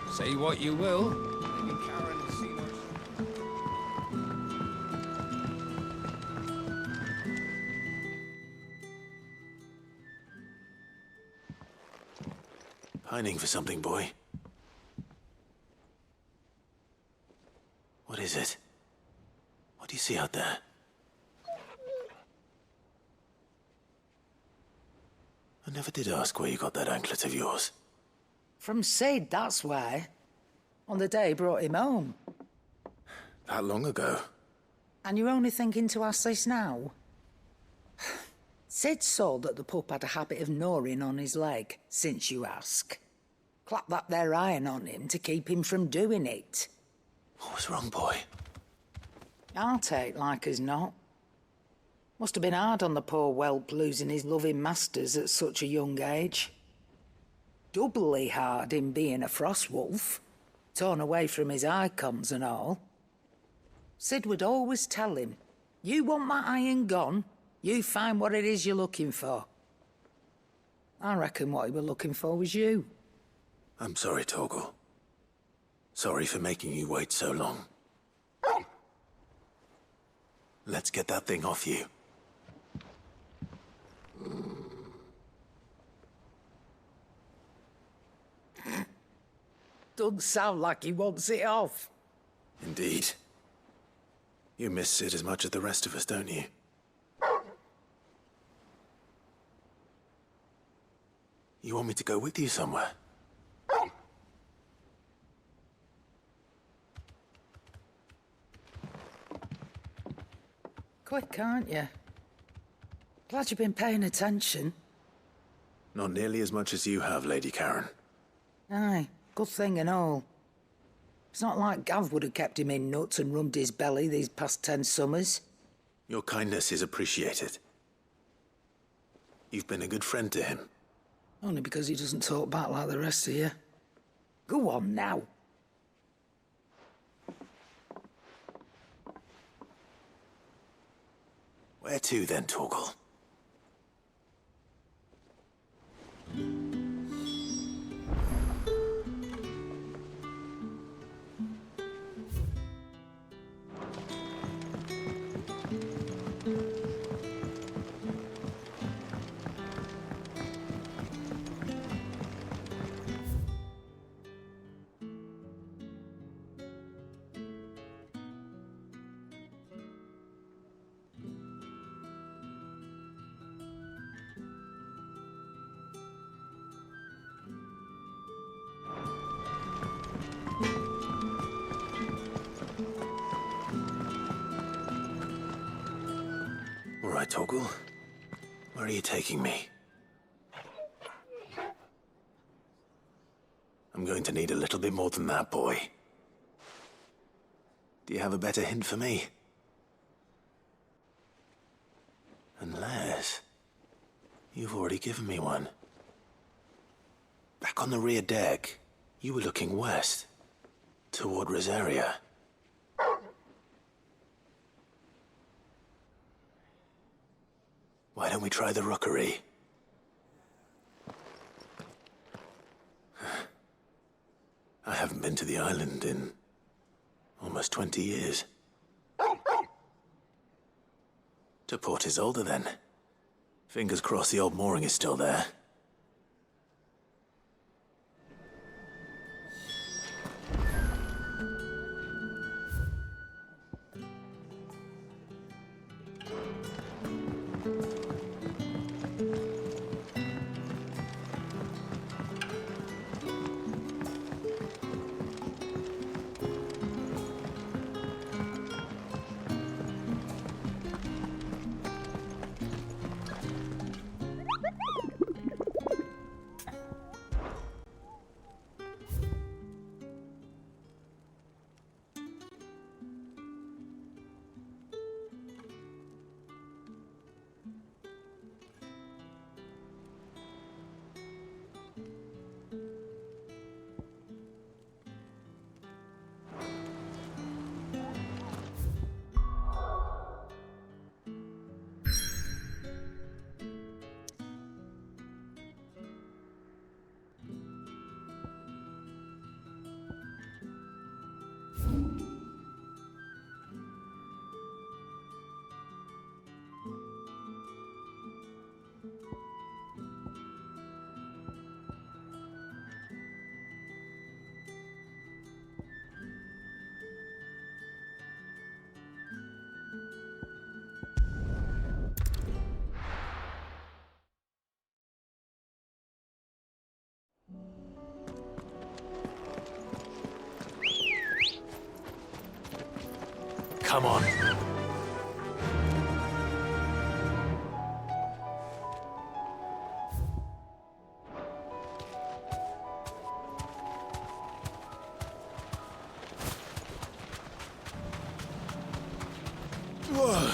Say what you will. Maybe Karen has seen us. Pining for something, boy. What is it? What do you see out there? I never did ask where you got that anklet of yours. From Sid, that's why. On the day he brought him home. That long ago? And you're only thinking to ask this now? Sid saw that the pup had a habit of gnawing on his leg, since you ask. Clap that there iron on him to keep him from doing it. What was wrong, boy? I'll take like as not. Must have been hard on the poor whelp losing his loving masters at such a young age. Doubly hard in being a frost wolf, torn away from his icons and all. Sid would always tell him, you want that iron gone, you find what it is you're looking for. I reckon what he were looking for was you. I'm sorry, Torgal. Sorry for making you wait so long. Let's get that thing off you. Doesn't sound like he wants it off. Indeed. You miss Sid as much as the rest of us, don't you? You want me to go with you somewhere? Quick, aren't you? Glad you've been paying attention. Not nearly as much as you have, Lady Karen. Aye, good thing and all. It's not like Gav would have kept him in nuts and rubbed his belly these past 10 summers. Your kindness is appreciated. You've been a good friend to him. Only because he doesn't talk back like the rest of you. Go on now. Where to then, Torgal? All right, Torgal. Where are you taking me? I'm going to need a little bit more than that, boy. Do you have a better hint for me? Unless... you've already given me one. Back on the rear deck, you were looking west, toward Rosaria. Why don't we try the rookery? I haven't been to the island in almost 20 years. To Port Isolde, then. Fingers crossed the old mooring is still there. Come on. Whoa.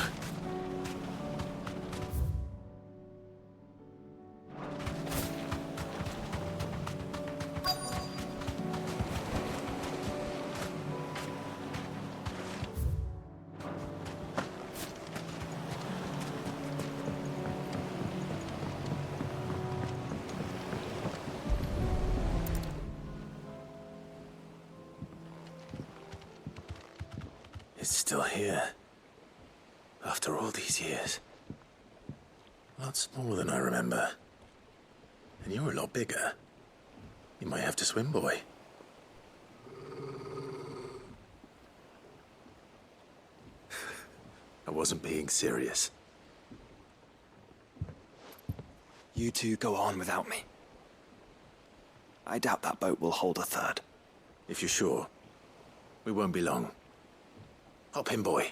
It's still here. After all these years. A lot smaller than I remember. And you're a lot bigger. You might have to swim, boy. wasn't being serious. You two go on without me. I doubt that boat will hold a third. If you're sure, we won't be long. Hop in, boy.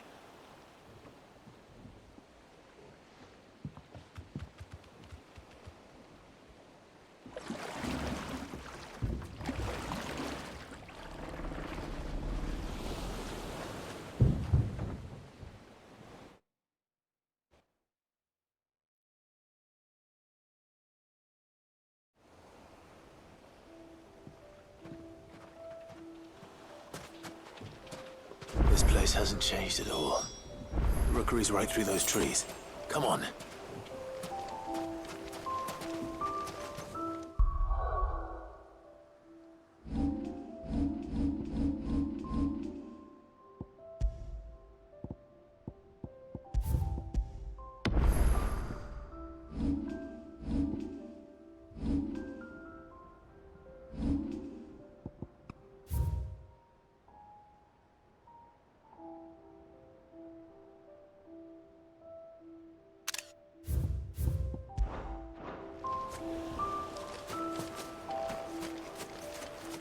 This place hasn't changed at all. The rookery's right through those trees. Come on.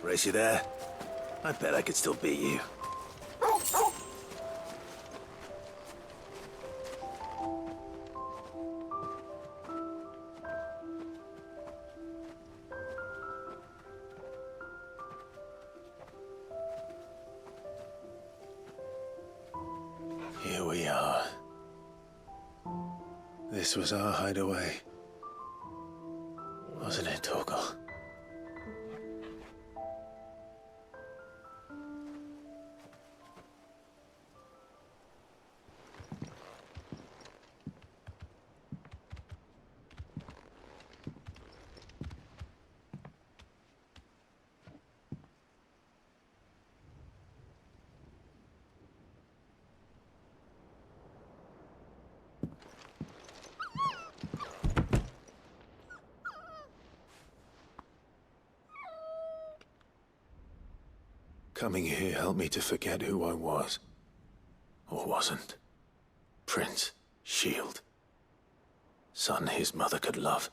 Race you there? I bet I could still beat you. Here we are. This was our hideaway. Wasn't it, Torgal? Coming here helped me to forget who I was. Or wasn't. Prince, shield. Son his mother could love.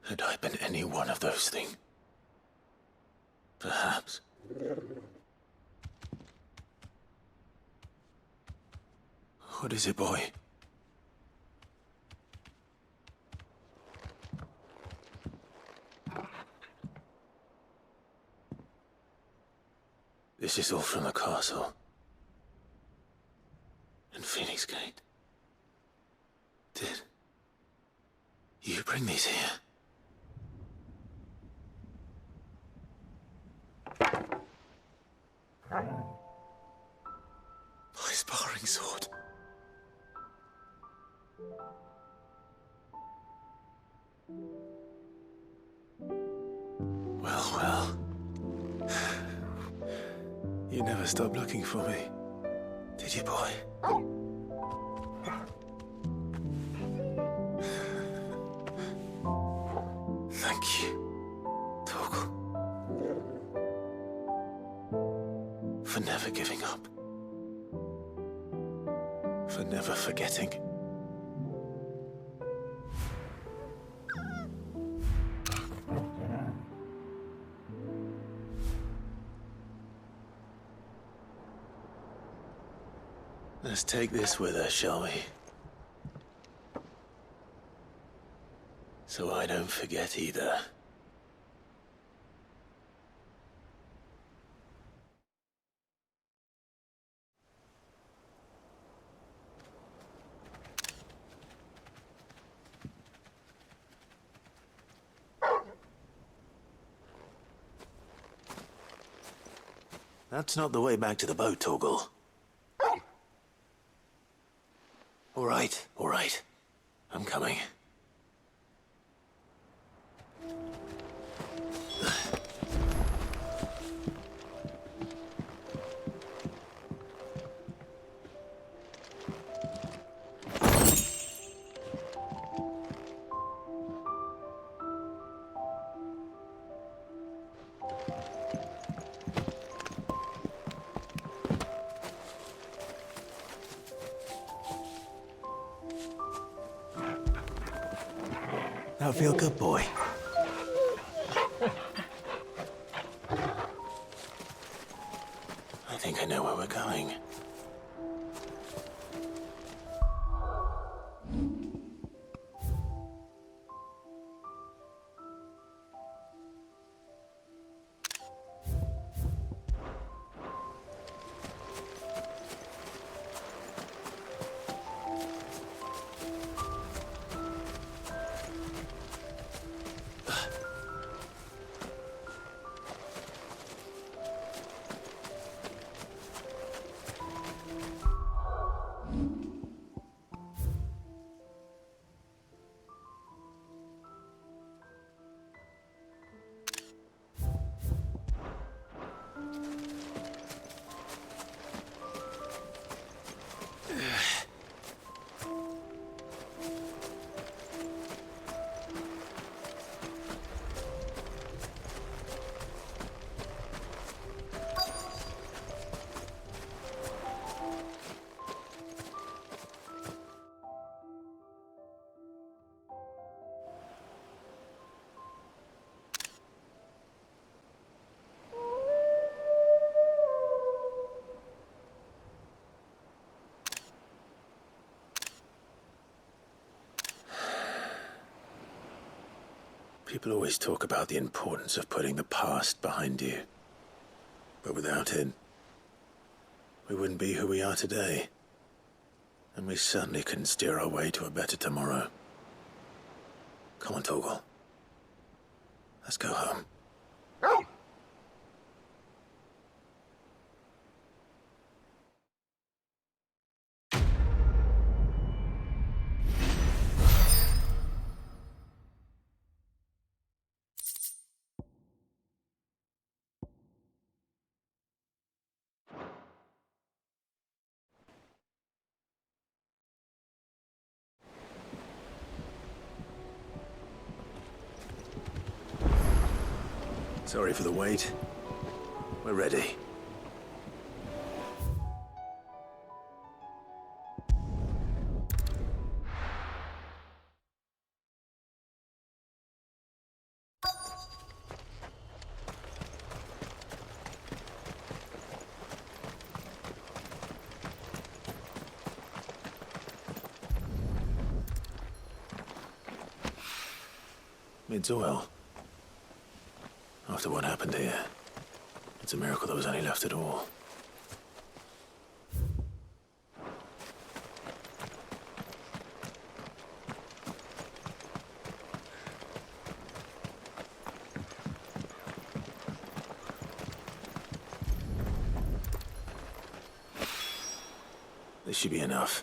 Had I been any one of those things? Perhaps. What is it, boy? This is all from the castle. And Phoenix Gate. Did you bring these here? My sparring sword. Well, well. You never stopped looking for me, did you, boy? Thank you, Torgal. For never giving up. For never forgetting. Let's take this with us, shall we? So I don't forget either. That's not the way back to the boat, Torgal. All right. I'm coming. That feel good, boy. I think I know where we're going. People always talk about the importance of putting the past behind you. But without it, we wouldn't be who we are today. And we certainly couldn't steer our way to a better tomorrow. Come on, Torgal. Let's go home. Sorry for the wait. We're ready. It's oil. After what happened here, it's a miracle there was any left at all. This should be enough.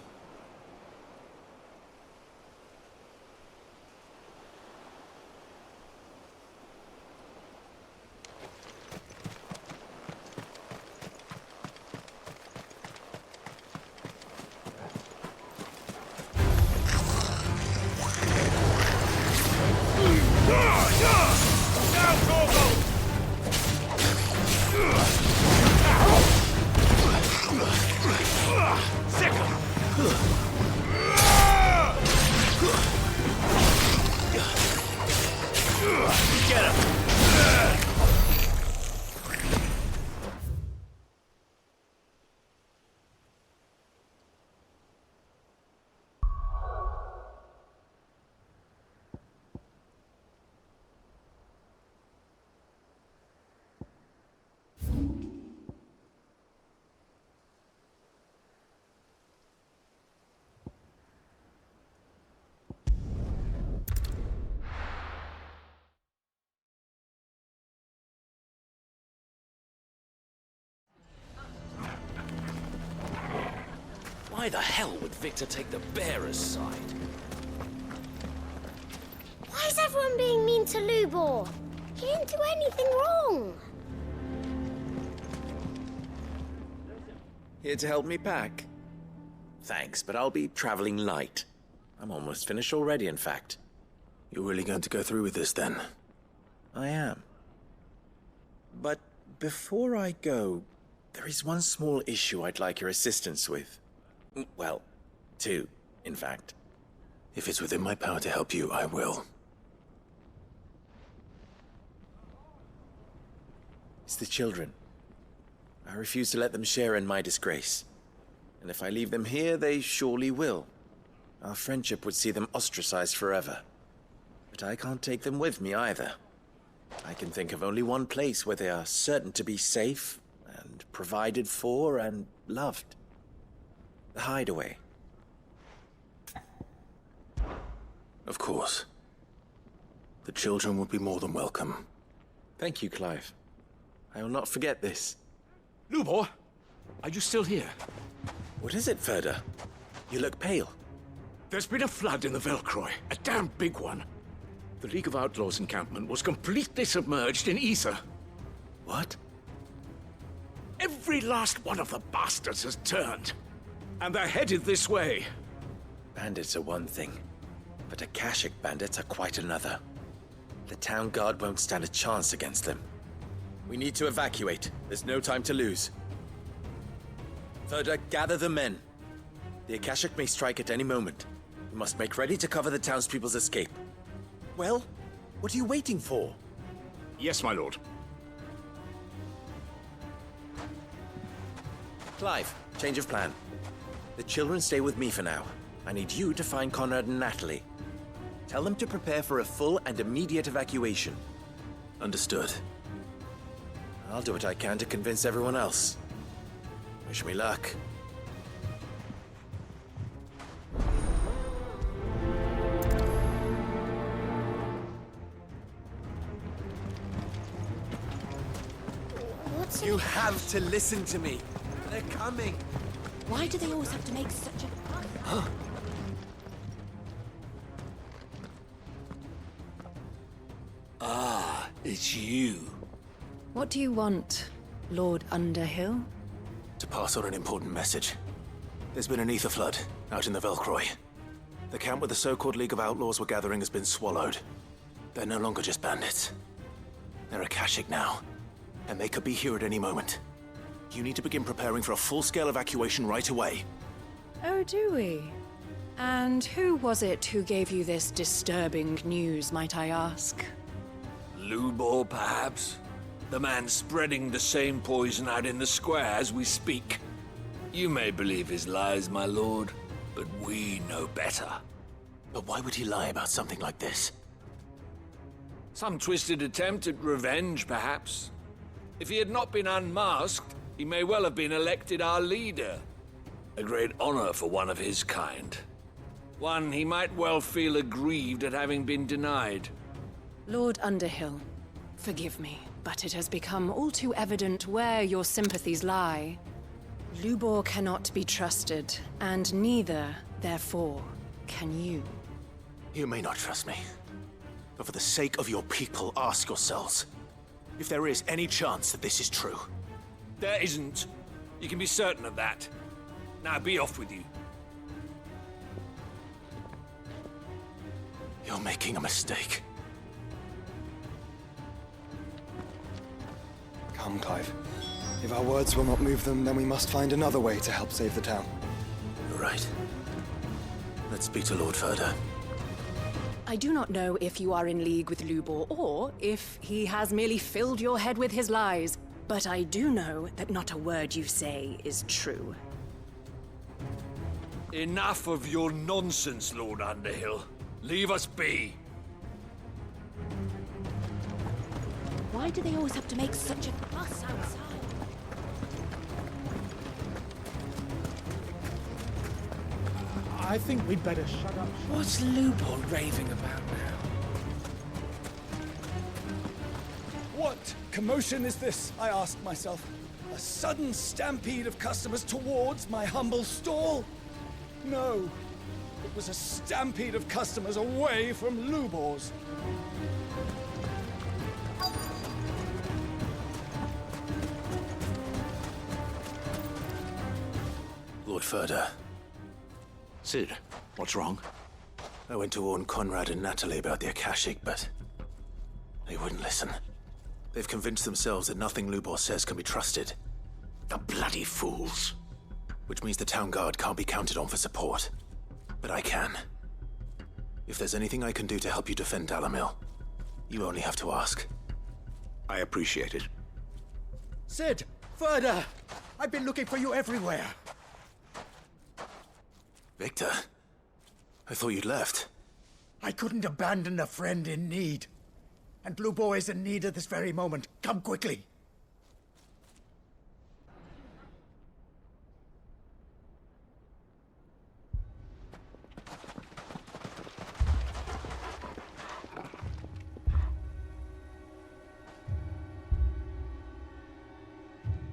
Why the hell would Victor take the bearer's side? Why is everyone being mean to Lubor? He didn't do anything wrong. Here to help me pack? Thanks, but I'll be traveling light. I'm almost finished already, in fact. You're really going to go through with this, then? I am. But before I go, there is one small issue I'd like your assistance with. Well, two, in fact. If it's within my power to help you, I will. It's the children. I refuse to let them share in my disgrace. And if I leave them here, they surely will. Our friendship would see them ostracized forever. But I can't take them with me either. I can think of only one place where they are certain to be safe, and provided for, and loved. The Hideaway. Of course. The children would be more than welcome. Thank you, Clive. I will not forget this. Lubor, are you still here? What is it, Ferda? You look pale. There's been a flood in the Velcroy, a damn big one. The League of Outlaws encampment was completely submerged in ether. What? Every last one of the bastards has turned, and they're headed this way. Bandits are one thing, but Akashic bandits are quite another. The town guard won't stand a chance against them. We need to evacuate. There's no time to lose. Ferda, gather the men. The Akashic may strike at any moment. We must make ready to cover the townspeople's escape. Well, what are you waiting for? Yes, my lord. Clive, change of plan. The children stay with me for now. I need you to find Conrad and Natalie. Tell them to prepare for a full and immediate evacuation. Understood. I'll do what I can to convince everyone else. Wish me luck. You have to listen to me. They're coming. Why do they always have to make such a... Ah, it's you. What do you want, Lord Underhill? To pass on an important message. There's been an ether flood out in the Velcroy. The camp where the so-called League of Outlaws were gathering has been swallowed. They're no longer just bandits. They're Akashic now, and they could be here at any moment. You need to begin preparing for a full-scale evacuation right away. Oh, do we? And who was it who gave you this disturbing news, might I ask? Lubor, perhaps? The man spreading the same poison out in the square as we speak. You may believe his lies, my lord, but we know better. But why would he lie about something like this? Some twisted attempt at revenge, perhaps. If he had not been unmasked, he may well have been elected our leader. A great honor for one of his kind. One he might well feel aggrieved at having been denied. Lord Underhill, forgive me, but it has become all too evident where your sympathies lie. Lubor cannot be trusted, and neither, therefore, can you. You may not trust me, but for the sake of your people, ask yourselves if there is any chance that this is true. There isn't. You can be certain of that. Now be off with you. You're making a mistake. Come, Clive. If our words will not move them, then we must find another way to help save the town. You're right. Let's speak to Lord Ferda. I do not know if you are in league with Lubor, or if he has merely filled your head with his lies, but I do know that not a word you say is true. Enough of your nonsense, Lord Underhill. Leave us be. Why do they always have to make such a fuss outside? I think we'd better shut up. What's Lubor raving about now? What commotion is this, I asked myself? A sudden stampede of customers towards my humble stall? No, it was a stampede of customers away from Lubor's. Lord Ferda. Sid, what's wrong? I went to warn Conrad and Natalie about the Akashic, but they wouldn't listen. They've convinced themselves that nothing Lubor says can be trusted. The bloody fools. Which means the town guard can't be counted on for support. But I can. If there's anything I can do to help you defend Dalamil, you only have to ask. I appreciate it. Sid! Further! I've been looking for you everywhere! Victor? I thought you'd left. I couldn't abandon a friend in need. And Blue Boy is in need at this very moment. Come quickly!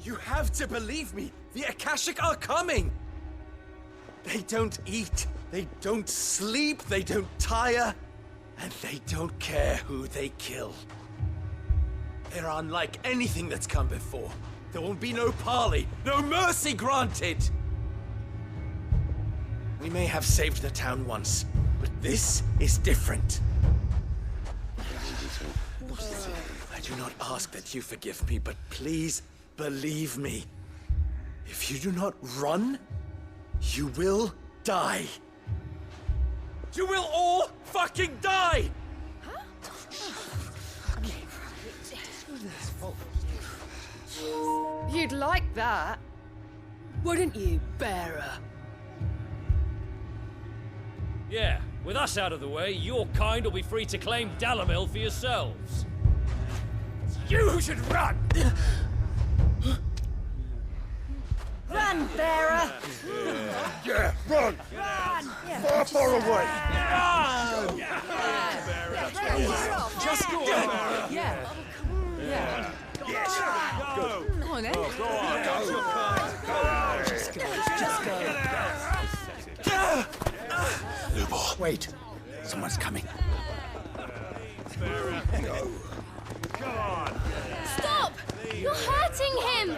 You have to believe me! The Akashic are coming! They don't eat, they don't sleep, they don't tire, and they don't care who they kill. They're unlike anything that's come before. There won't be no parley, no mercy granted! We may have saved the town once, but this is different. I do not ask that you forgive me, but please believe me. If you do not run, you will die. You will all fucking die! You'd like that, wouldn't you, bearer? Yeah, with us out of the way, your kind will be free to claim Dalamil for yourselves. You should run! Run, bearer! Yeah, run! Run! Far, far away! Run! Just go on! Yeah. Yeah. Yes! Go! Come on, then. Go on! Go! Just go. Just go. Lubor. Wait. Someone's coming. Go. Come on. Stop! You're hurting him!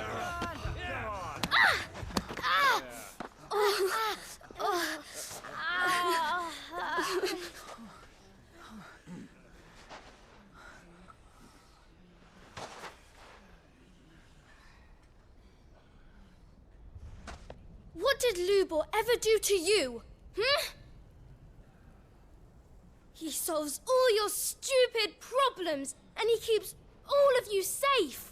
What did Lubor ever do to you? He solves all your stupid problems, and he keeps all of you safe.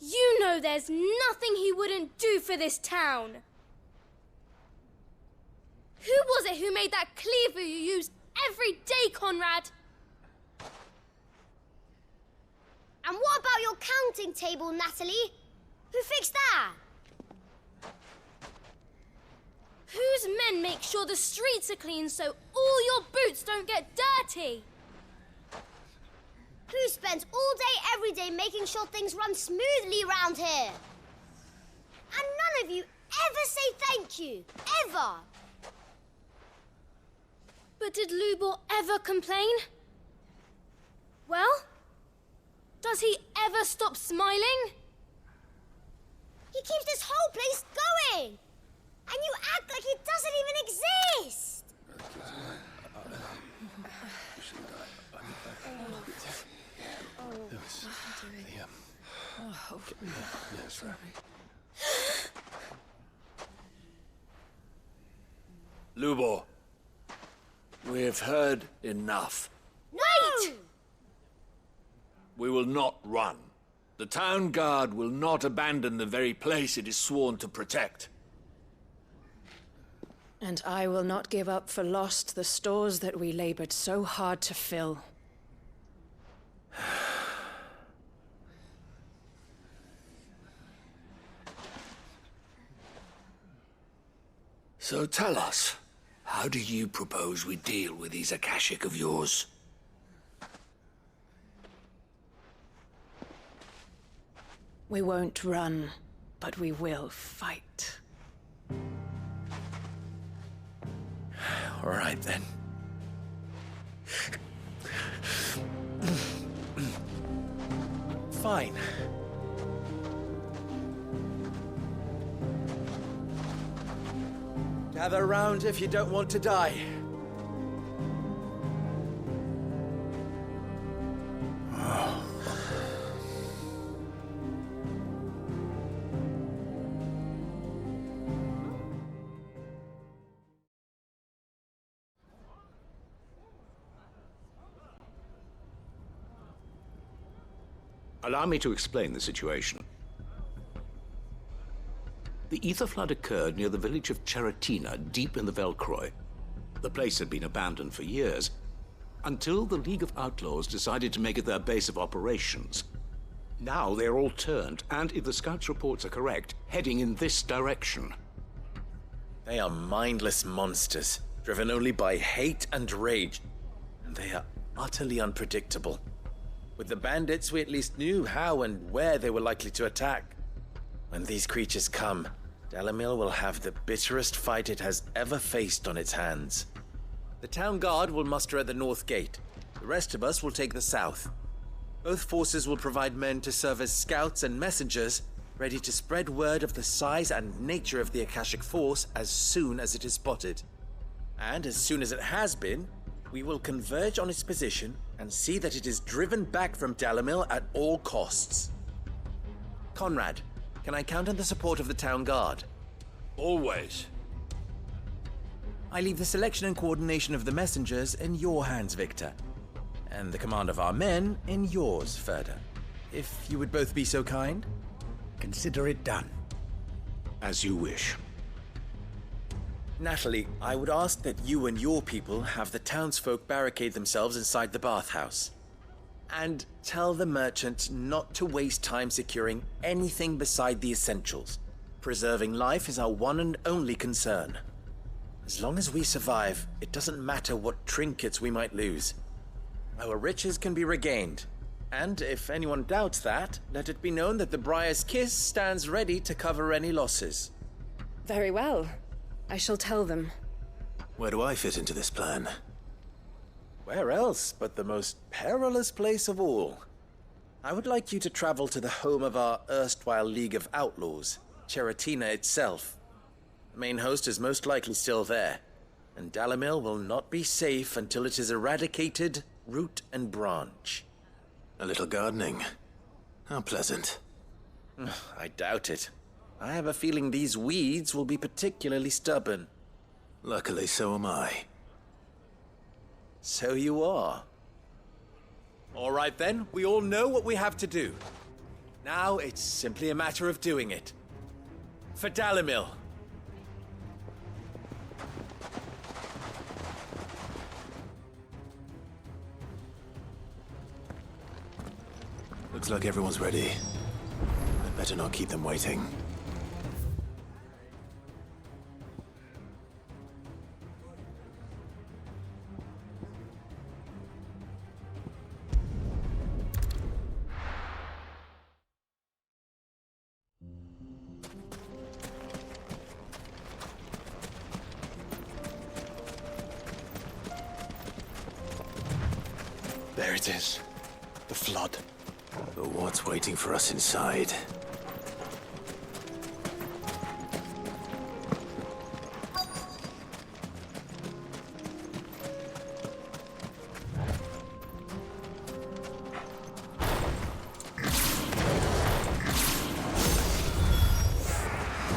You know there's nothing he wouldn't do for this town. Who was it who made that cleaver you use every day, Conrad? And what about your counting table, Natalie? Who fixed that? Whose men make sure the streets are clean so all your boots don't get dirty? Who spends all day, every day making sure things run smoothly round here? And none of you ever say thank you. Ever. But did Lubor ever complain? Well, does he ever stop smiling? He keeps this whole place going. And you act like it doesn't even exist. Lubor, we've heard enough. Wait! We will not run. The town guard will not abandon the very place it is sworn to protect. And I will not give up for lost the stores that we labored so hard to fill. So tell us, how do you propose we deal with these Akashic of yours? We won't run, but we will fight. All right, then. Fine. Gather round if you don't want to die. Allow me to explain the situation. The ether flood occurred near the village of Cheratina, deep in the Velcroy. The place had been abandoned for years, until the League of Outlaws decided to make it their base of operations. Now they're all turned, and if the scouts' reports are correct, heading in this direction. They are mindless monsters, driven only by hate and rage, and they are utterly unpredictable. With the bandits, we at least knew how and where they were likely to attack. When these creatures come, Dalamil will have the bitterest fight it has ever faced on its hands. The town guard will muster at the north gate. The rest of us will take the south. Both forces will provide men to serve as scouts and messengers, ready to spread word of the size and nature of the Akashic Force as soon as it is spotted. And as soon as it has been, we will converge on its position and see that it is driven back from Dalamil at all costs. Conrad, can I count on the support of the town guard? Always. I leave the selection and coordination of the messengers in your hands, Victor. And the command of our men in yours, Ferda. If you would both be so kind. Consider it done. As you wish. Natalie, I would ask that you and your people have the townsfolk barricade themselves inside the bathhouse. And tell the merchant not to waste time securing anything beside the essentials. Preserving life is our one and only concern. As long as we survive, it doesn't matter what trinkets we might lose. Our riches can be regained. And if anyone doubts that, let it be known that the Briar's Kiss stands ready to cover any losses. Very well. I shall tell them. Where do I fit into this plan? Where else but the most perilous place of all? I would like you to travel to the home of our erstwhile League of Outlaws, Cheratina itself. The main host is most likely still there, and Dalamil will not be safe until it is eradicated, root and branch. A little gardening. How pleasant. I doubt it. I have a feeling these weeds will be particularly stubborn. Luckily, so am I. So you are. All right then, we all know what we have to do. Now it's simply a matter of doing it. For Dalamil. Looks like everyone's ready. I'd better not keep them waiting. There it is. The flood. But what's waiting for us inside?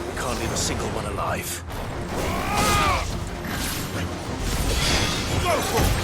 We can't leave a single one alive. Go for it!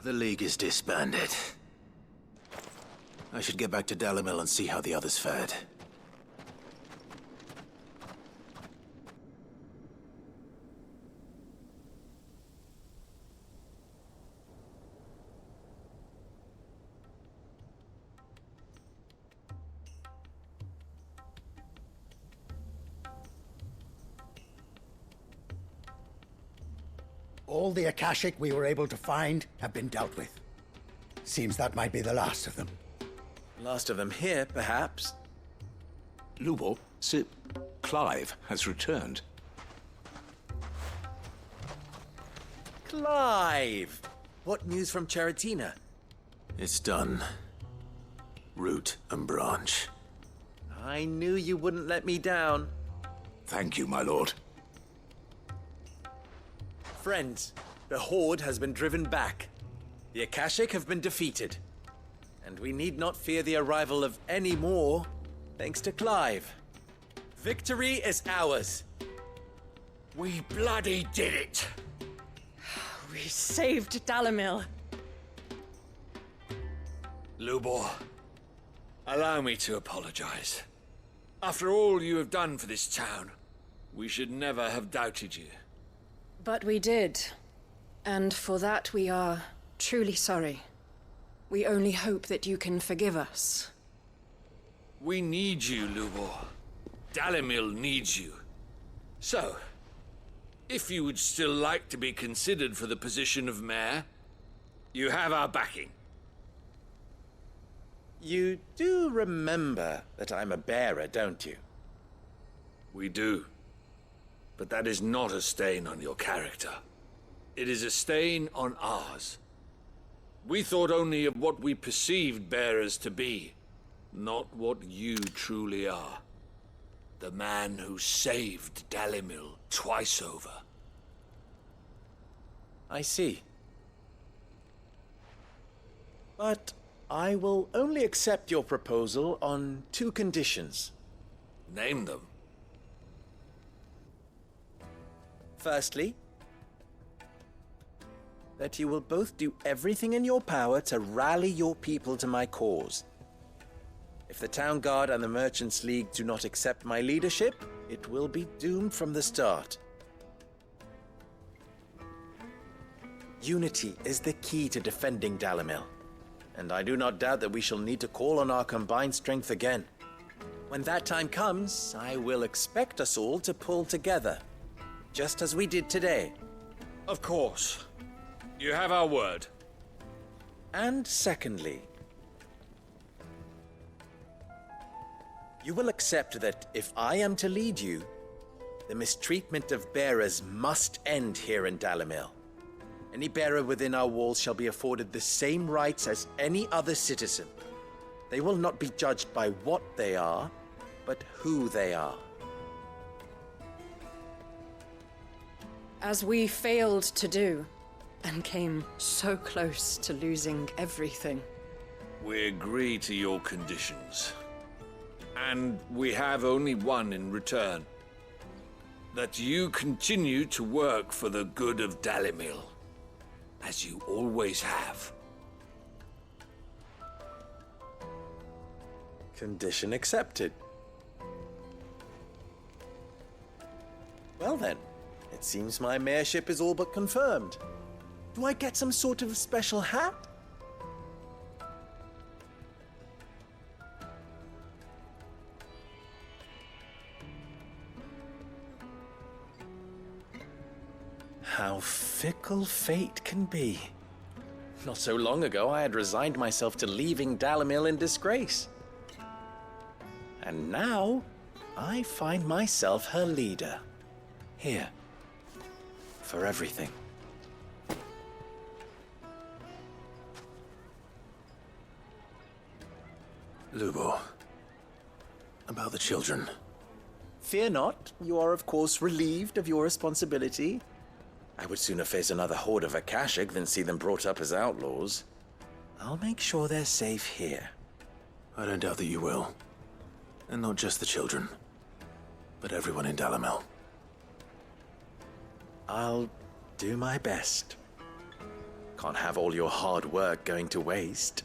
The League is disbanded. I should get back to Dalimil and see how the others fared. All the Akashic we were able to find have been dealt with. Seems that might be the last of them. Last of them here, perhaps. Lubor, Clive has returned. Clive! What news from Charatina? It's done. Root and branch. I knew you wouldn't let me down. Thank you, my lord. Friends, the Horde has been driven back. The Akashic have been defeated. And we need not fear the arrival of any more, thanks to Clive. Victory is ours. We bloody did it! We saved Dalimil. Lubor, allow me to apologize. After all you have done for this town, we should never have doubted you. But we did. And for that we are truly sorry. We only hope that you can forgive us. We need you, Lubor. Dalimil needs you. So, if you would still like to be considered for the position of mayor, you have our backing. You do remember that I'm a bearer, don't you? We do. But that is not a stain on your character. It is a stain on ours. We thought only of what we perceived bearers to be, not what you truly are. The man who saved Dalimil twice over. I see. But I will only accept your proposal on 2 conditions. Name them. Firstly, that you will both do everything in your power to rally your people to my cause. If the Town Guard and the Merchants League do not accept my leadership, it will be doomed from the start. Unity is the key to defending Dalimil, and I do not doubt that we shall need to call on our combined strength again. When that time comes, I will expect us all to pull together, just as we did today. Of course. You have our word. And secondly, You will accept that if I am to lead you, the mistreatment of bearers must end here in Dalimil. Any bearer within our walls shall be afforded the same rights as any other citizen. They will not be judged by what they are, but who they are. As we failed to do, and came so close to losing everything. We agree to your conditions. And we have only one in return. That you continue to work for the good of Dalimil, as you always have. Condition accepted. Well then, it seems my mayorship is all but confirmed. Do I get some sort of special hat? How fickle fate can be. Not so long ago, I had resigned myself to leaving Dalimil in disgrace. And now, I find myself her leader. Here. For everything. Lubo, about the children. Fear not, you are of course relieved of your responsibility. I would sooner face another horde of Akashic than see them brought up as outlaws. I'll make sure they're safe here. I don't doubt that you will. And not just the children, but everyone in Dalimil. I'll do my best. Can't have all your hard work going to waste.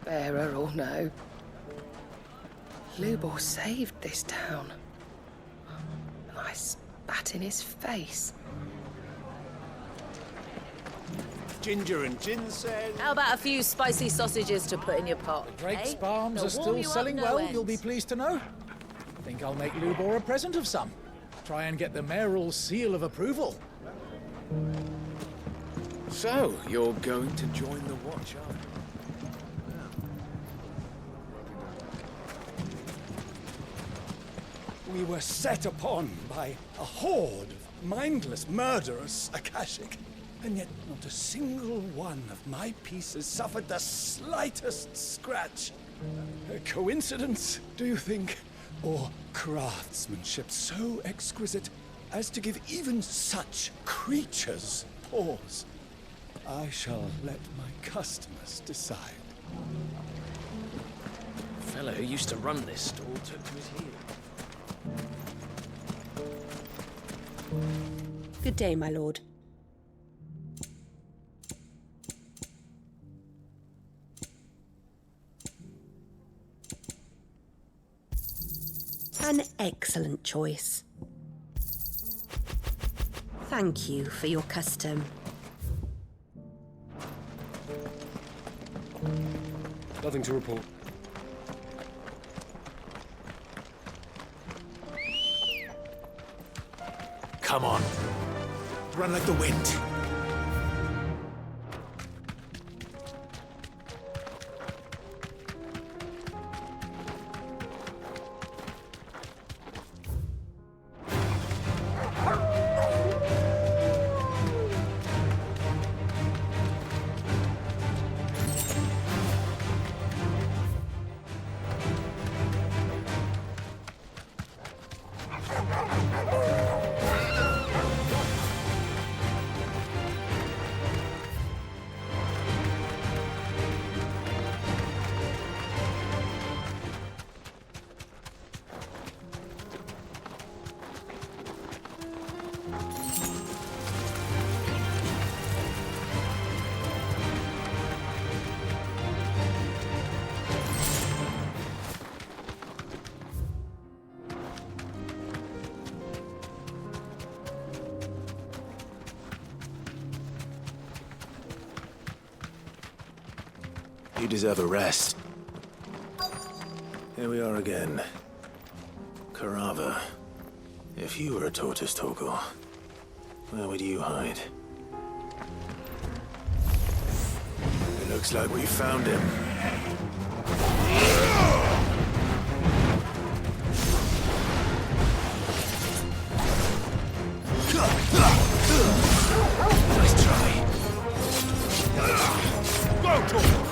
Bearer or no, Lubor saved this town. And I spat in his face. Ginger and ginseng. How about a few spicy sausages to put in your pot? Drake's eh? Farms They'll are warm still you up selling no well, end. you'll be pleased to know. Think I'll make Lubor a present of some. Try and get the mayoral seal of approval. So, you're going to join the Watch, aren't you? We were set upon by a horde of mindless, murderous Akashic, and yet not a single one of my pieces suffered the slightest scratch. A coincidence, do you think? Or craftsmanship so exquisite as to give even such creatures pause? I shall let my customers decide. The fellow who used to run this stall took to his heels. Good day, my lord. An excellent choice. Thank you for your custom. Nothing to report. Come on. Run like the wind. You deserve a rest. Here we are again. Carava. If you were a tortoise, Torgal, where would you hide? It looks like we found him. Nice try. Go, Torgal!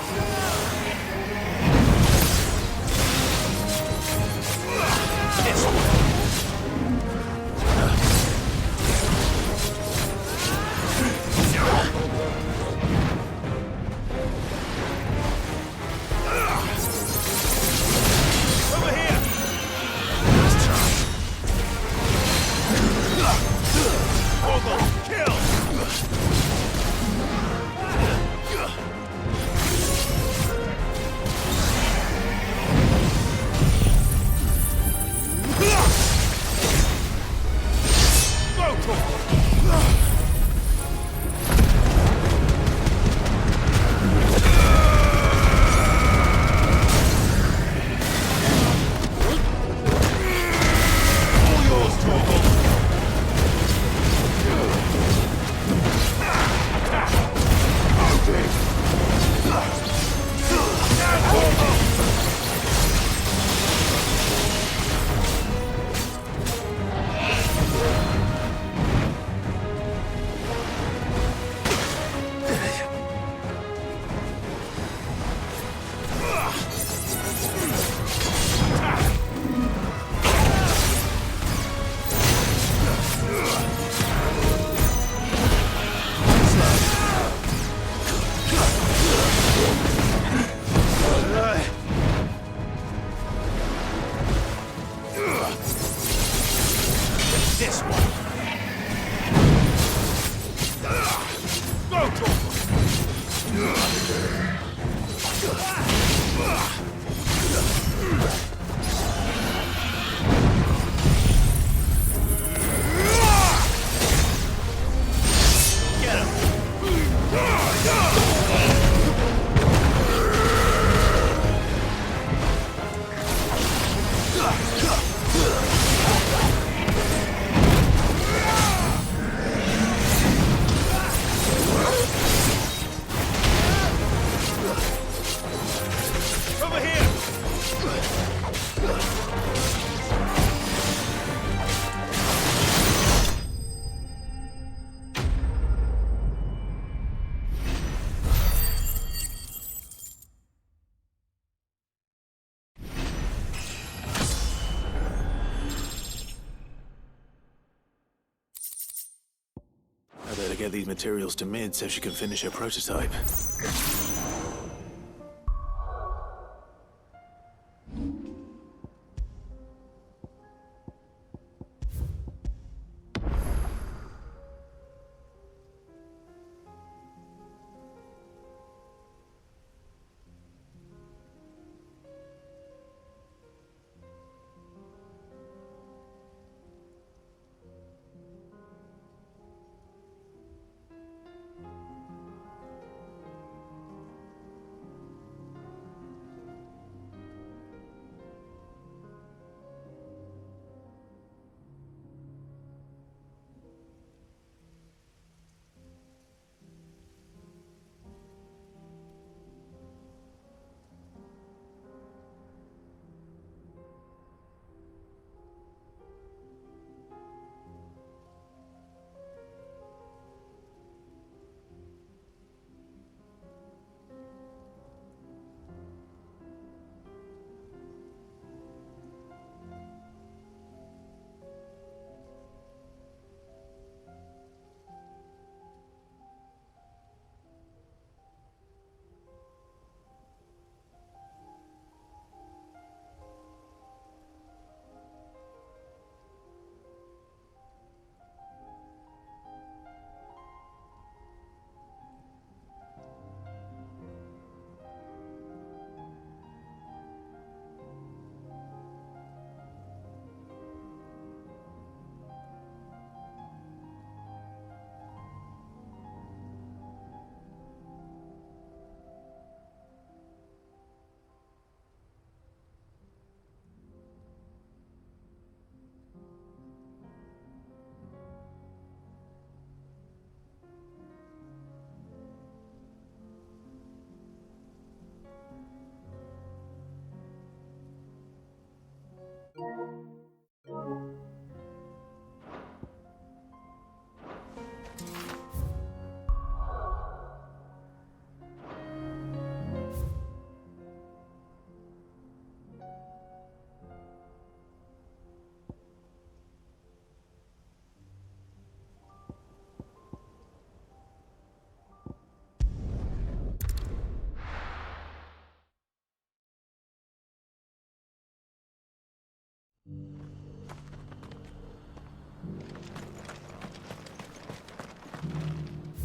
I better get these materials to Mid so she can finish her prototype.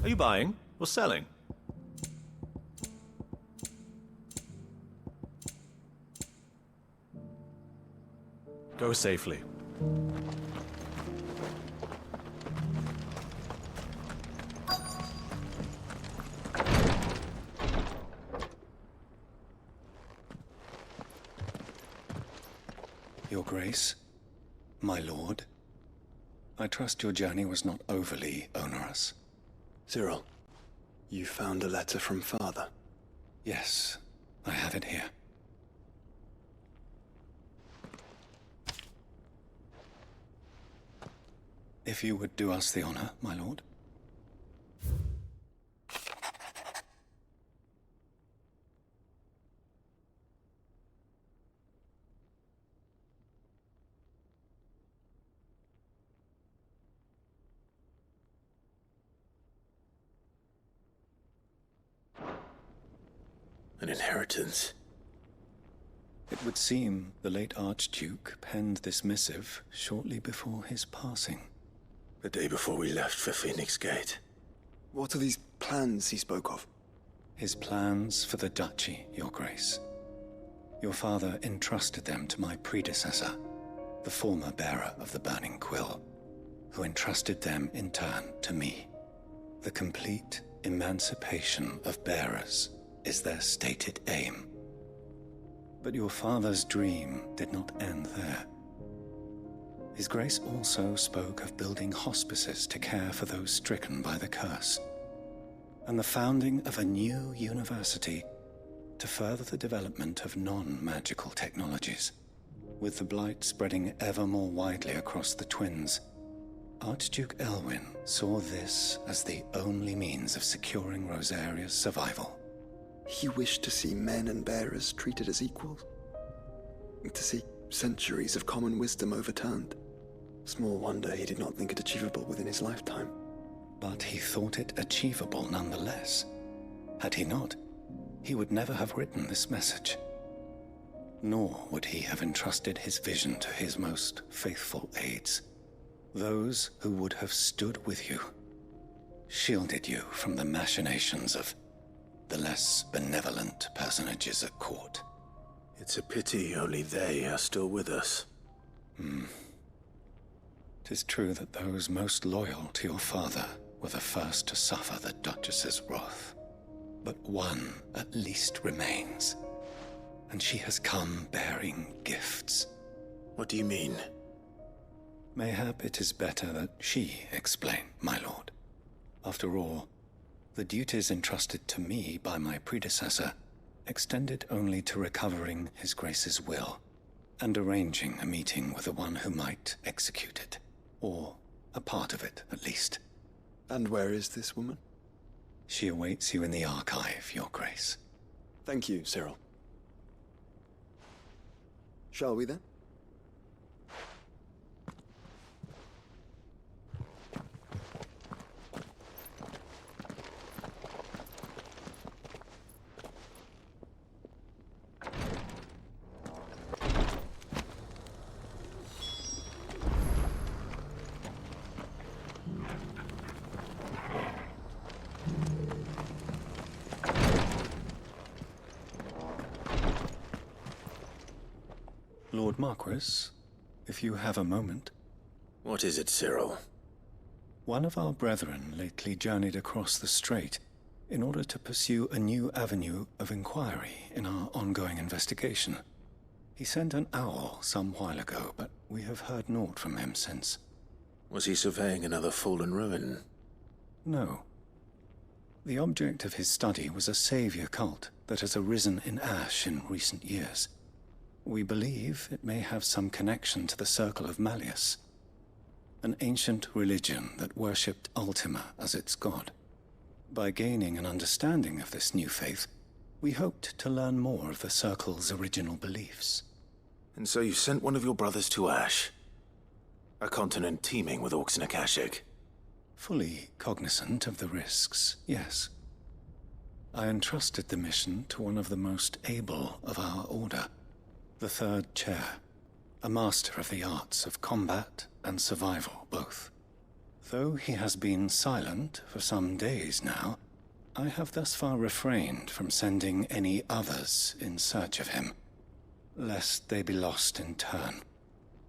Are you buying or selling? Go safely. Your Grace, my lord, I trust your journey was not overly onerous. Cyril, you found a letter from Father? Yes, I have it here. If you would do us the honor, my lord. An inheritance. It would seem the late Archduke penned this missive shortly before his passing. The day before we left for Phoenix Gate. What are these plans he spoke of? His plans for the duchy, Your Grace. Your father entrusted them to my predecessor, the former bearer of the Burning Quill, who entrusted them in turn to me. The complete emancipation of bearers is their stated aim. But your father's dream did not end there. His Grace also spoke of building hospices to care for those stricken by the curse, and the founding of a new university to further the development of non-magical technologies. With the blight spreading ever more widely across the twins, Archduke Elwyn saw this as the only means of securing Rosaria's survival. He wished to see men and bearers treated as equals. To see centuries of common wisdom overturned. Small wonder he did not think it achievable within his lifetime. But he thought it achievable nonetheless. Had he not, he would never have written this message. Nor would he have entrusted his vision to his most faithful aides. Those who would have stood with you, shielded you from the machinations of the less benevolent personages at court. It's a pity only they are still with us. 'Tis true that those most loyal to your father were the first to suffer the Duchess's wrath. But one at least remains, and she has come bearing gifts. What do you mean? Mayhap it is better that she explain, my lord. After all, the duties entrusted to me by my predecessor extended only to recovering His Grace's will and arranging a meeting with the one who might execute it, or a part of it at least. And where is this woman? She awaits you in the archive, Your Grace. Thank you, Cyril. Shall we then? Lord Marquis, if you have a moment. What is it, Cyril? One of our brethren lately journeyed across the strait in order to pursue a new avenue of inquiry in our ongoing investigation. He sent an owl some while ago, but we have heard naught from him since. Was he surveying another fallen ruin? No. The object of his study was a savior cult that has arisen in Ash in recent years. We believe it may have some connection to the Circle of Malleus, an ancient religion that worshipped Ultima as its god. By gaining an understanding of this new faith, we hoped to learn more of the Circle's original beliefs. And so you sent one of your brothers to Ash? A continent teeming with orcs and Akashic? Fully cognizant of the risks, yes. I entrusted the mission to one of the most able of our order, the third chair, a master of the arts of combat and survival both. Though he has been silent for some days now, I have thus far refrained from sending any others in search of him, lest they be lost in turn.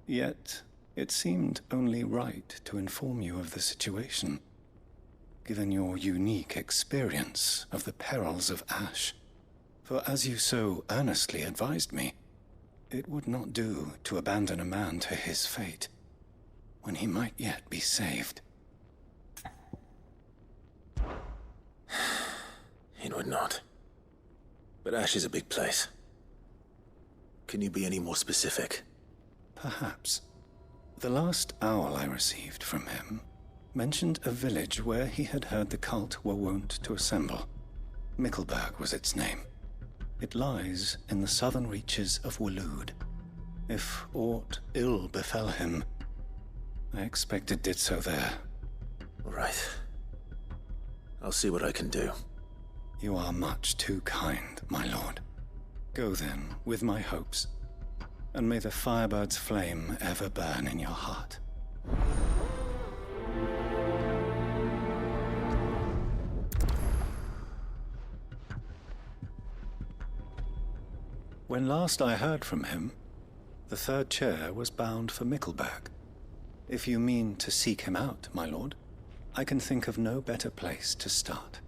Yet, it seemed only right to inform you of the situation, given your unique experience of the perils of Ash. For as you so earnestly advised me, it would not do to abandon a man to his fate, when he might yet be saved. It would not. But Ash is a big place. Can you be any more specific? Perhaps. The last owl I received from him mentioned a village where he had heard the cult were wont to assemble. Mickleburg was its name. It lies in the southern reaches of Waloed. If aught ill befell him, I expect it did so there. All right. I'll see what I can do. You are much too kind, my lord. Go then, with my hopes, and may the Firebird's flame ever burn in your heart. When last I heard from him, the third chair was bound for Mickleburg. If you mean to seek him out, my lord, I can think of no better place to start.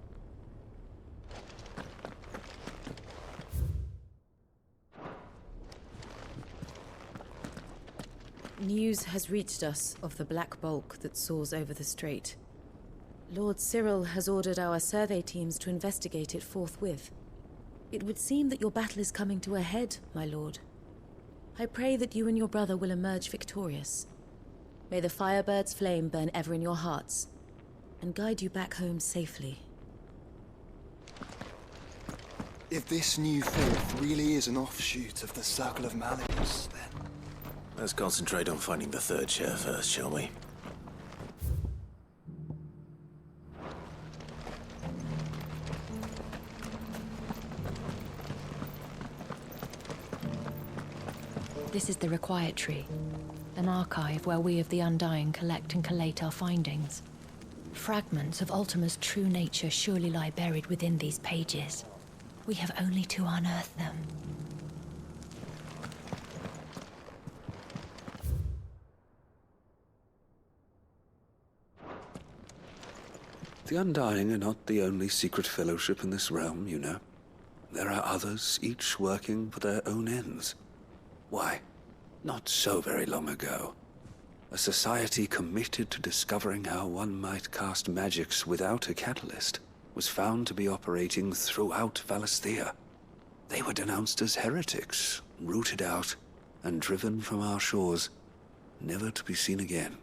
News has reached us of the black bulk that soars over the strait. Lord Cyril has ordered our survey teams to investigate it forthwith. It would seem that your battle is coming to a head, my lord. I pray that you and your brother will emerge victorious. May the Firebird's flame burn ever in your hearts, and guide you back home safely. If this new filth really is an offshoot of the Circle of Malleus, then... Let's concentrate on finding the third chair first, shall we? This is the Required Tree, an archive where we of the Undying collect and collate our findings. Fragments of Ultima's true nature surely lie buried within these pages. We have only to unearth them. The Undying are not the only secret fellowship in this realm, you know. There are others, each working for their own ends. Why, not so very long ago, a society committed to discovering how one might cast magics without a catalyst was found to be operating throughout Valisthea. They were denounced as heretics, rooted out, and driven from our shores, never to be seen again.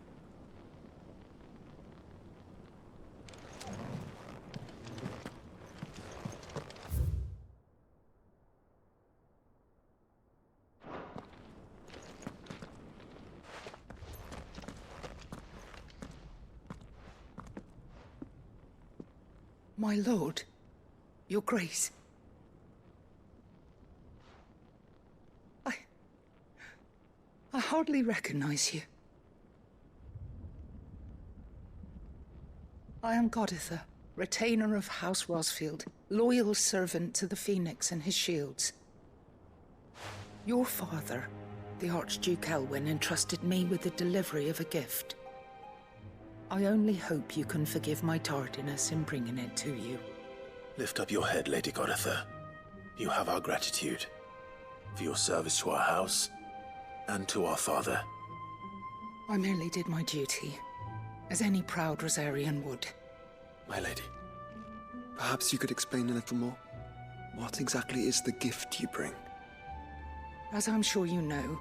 My lord, your grace. I hardly recognize you. I am Goditha, retainer of House Rosfield, loyal servant to the Phoenix and his shields. Your father, the Archduke Elwyn, entrusted me with the delivery of a gift. I only hope you can forgive my tardiness in bringing it to you. Lift up your head, Lady Goditha. You have our gratitude for your service to our house and to our father. I merely did my duty, as any proud Rosarian would. My lady, perhaps you could explain a little more? What exactly is the gift you bring? As I'm sure you know,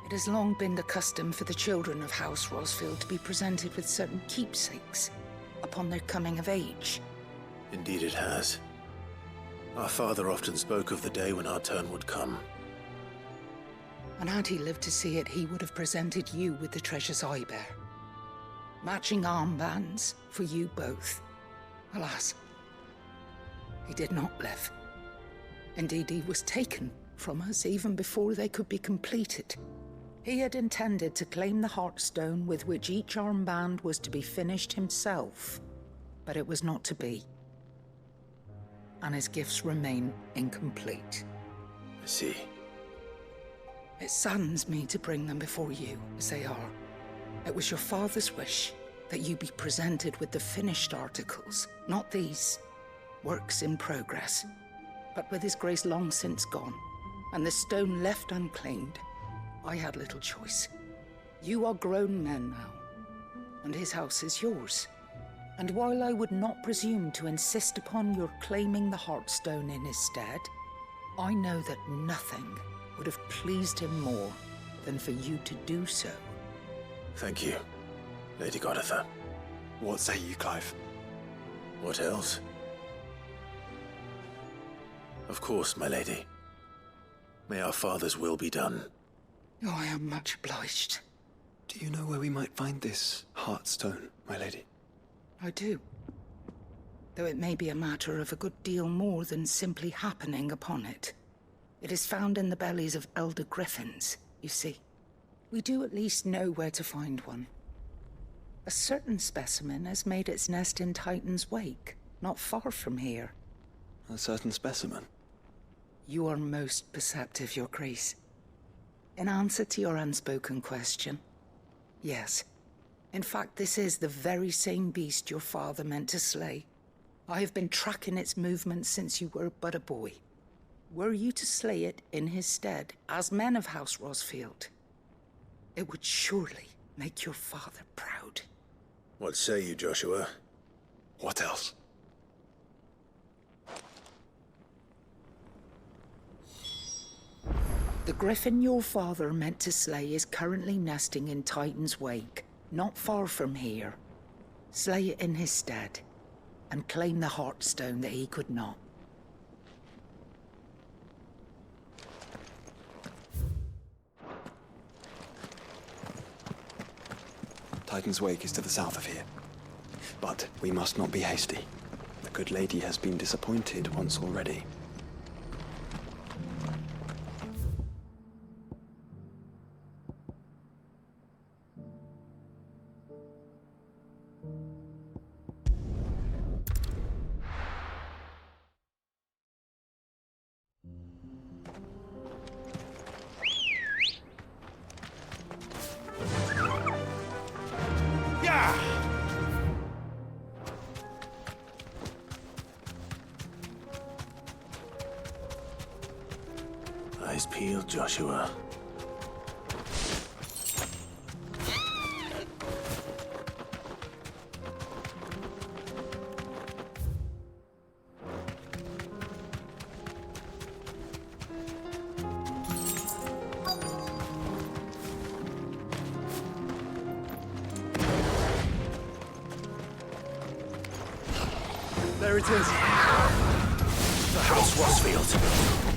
it has long been the custom for the children of House Rosfield to be presented with certain keepsakes upon their coming of age. Indeed it has. Our father often spoke of the day when our turn would come. And had he lived to see it, he would have presented you with the treasures I bear. Matching armbands for you both. Alas, he did not live. Indeed, he was taken from us even before they could be completed. He had intended to claim the Heartstone with which each armband was to be finished himself, but it was not to be. And his gifts remain incomplete. I see. It saddens me to bring them before you, as they are. It was your father's wish that you be presented with the finished articles, not these works in progress. But with his grace long since gone, and the stone left unclaimed, I had little choice. You are grown men now, and his house is yours. And while I would not presume to insist upon your claiming the Heartstone in his stead, I know that nothing would have pleased him more than for you to do so. Thank you, Lady Goditha. What say you, Clive? What else? Of course, my lady. May our father's will be done. Oh, I am much obliged. Do you know where we might find this Heartstone, my lady? I do. Though it may be a matter of a good deal more than simply happening upon it. It is found in the bellies of elder griffins, you see. We do at least know where to find one. A certain specimen has made its nest in Titan's Wake, not far from here. A certain specimen? You are most perceptive, Your Grace. In answer to your unspoken question, yes. In fact, this is the very same beast your father meant to slay. I have been tracking its movements since you were but a boy. Were you to slay it in his stead, as men of House Rosfield, it would surely make your father proud. What say you, Joshua? What else? The griffin your father meant to slay is currently nesting in Titan's Wake, not far from here. Slay it in his stead, and claim the Heartstone that he could not. Titan's Wake is to the south of here. But we must not be hasty. The good lady has been disappointed once already. Eyes peeled, Joshua. There it is. The House Rosfield.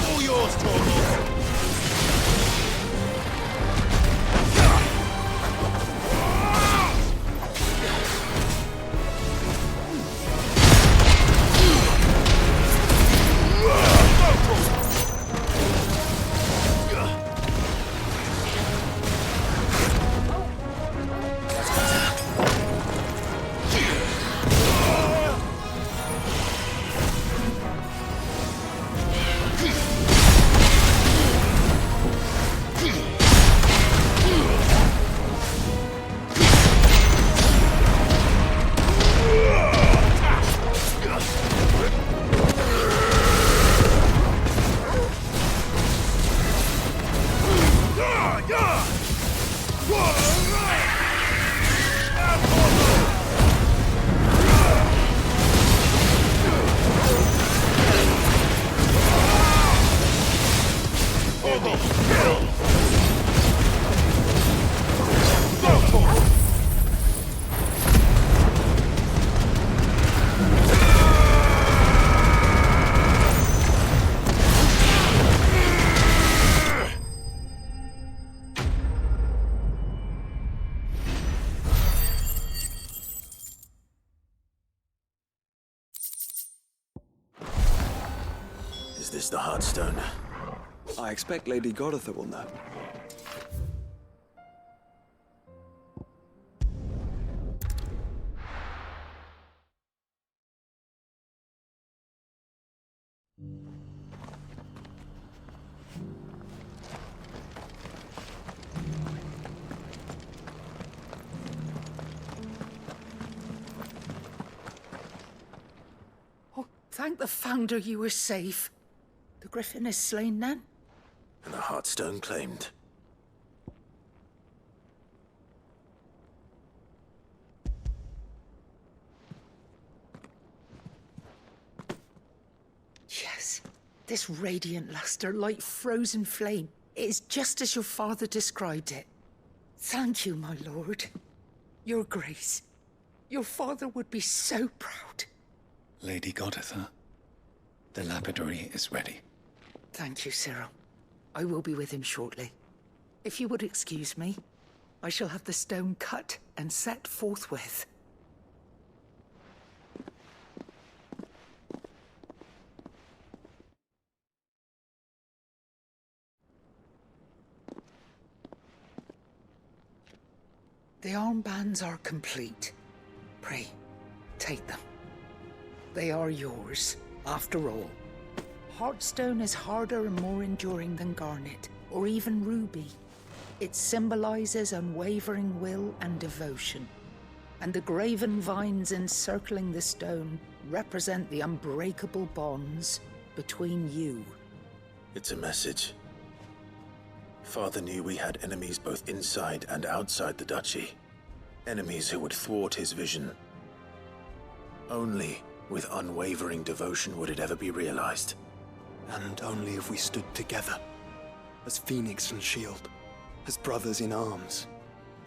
All yours, Torgal! this the Heartstone? I expect Lady Goditha will know. Thank the Founder you were safe. The Griffin is slain then? And the Heartstone claimed. Yes. This radiant luster, like frozen flame. It is just as your father described it. Thank you, my lord. Your Grace. Your father would be so proud. Lady Goditha, the lapidary is ready. Thank you, Cyril. I will be with him shortly. If you would excuse me, I shall have the stone cut and set forthwith. The armbands are complete. Pray, take them. They are yours, after all. Heartstone is harder and more enduring than garnet, or even ruby. It symbolizes unwavering will and devotion. And the graven vines encircling the stone represent the unbreakable bonds between you. It's a message. Father knew we had enemies both inside and outside the duchy. Enemies who would thwart his vision. Only with unwavering devotion would it ever be realized. And only if we stood together, as Phoenix and Shield, as brothers in arms.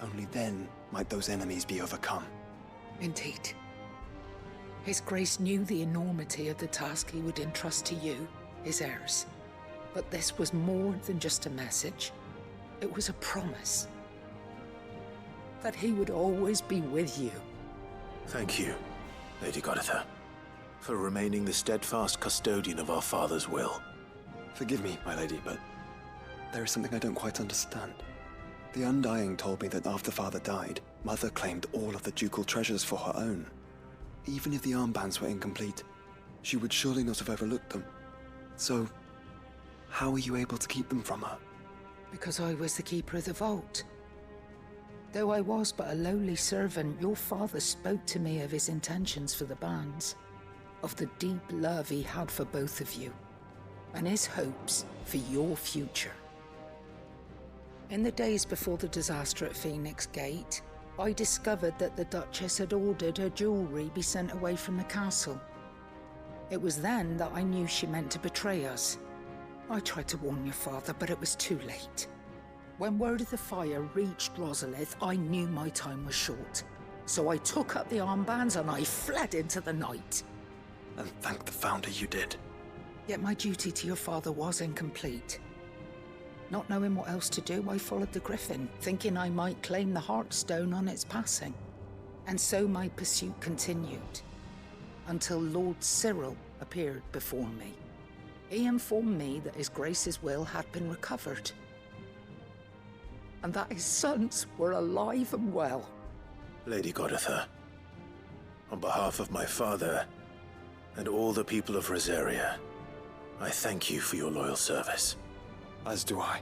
Only then might those enemies be overcome. Indeed. His Grace knew the enormity of the task he would entrust to you, his heirs. But this was more than just a message. It was a promise. That he would always be with you. Thank you, Lady Goditha, for remaining the steadfast custodian of our father's will. Forgive me, my lady, but there is something I don't quite understand. The Undying told me that after Father died, Mother claimed all of the ducal treasures for her own. Even if the armbands were incomplete, she would surely not have overlooked them. So, how were you able to keep them from her? Because I was the keeper of the vault. Though I was but a lowly servant, your father spoke to me of his intentions for the bands, of the deep love he had for both of you, and his hopes for your future. In the days before the disaster at Phoenix Gate, I discovered that the Duchess had ordered her jewelry be sent away from the castle. It was then that I knew she meant to betray us. I tried to warn your father, but it was too late. When word of the fire reached Rosalith, I knew my time was short. So I took up the armbands and I fled into the night. And thank the Founder you did. Yet my duty to your father was incomplete. Not knowing what else to do, I followed the Griffin, thinking I might claim the Heartstone on its passing. And so my pursuit continued, until Lord Cyril appeared before me. He informed me that His Grace's will had been recovered, and that his sons were alive and well. Lady Goditha, on behalf of my father and all the people of Rosaria, I thank you for your loyal service. As do I.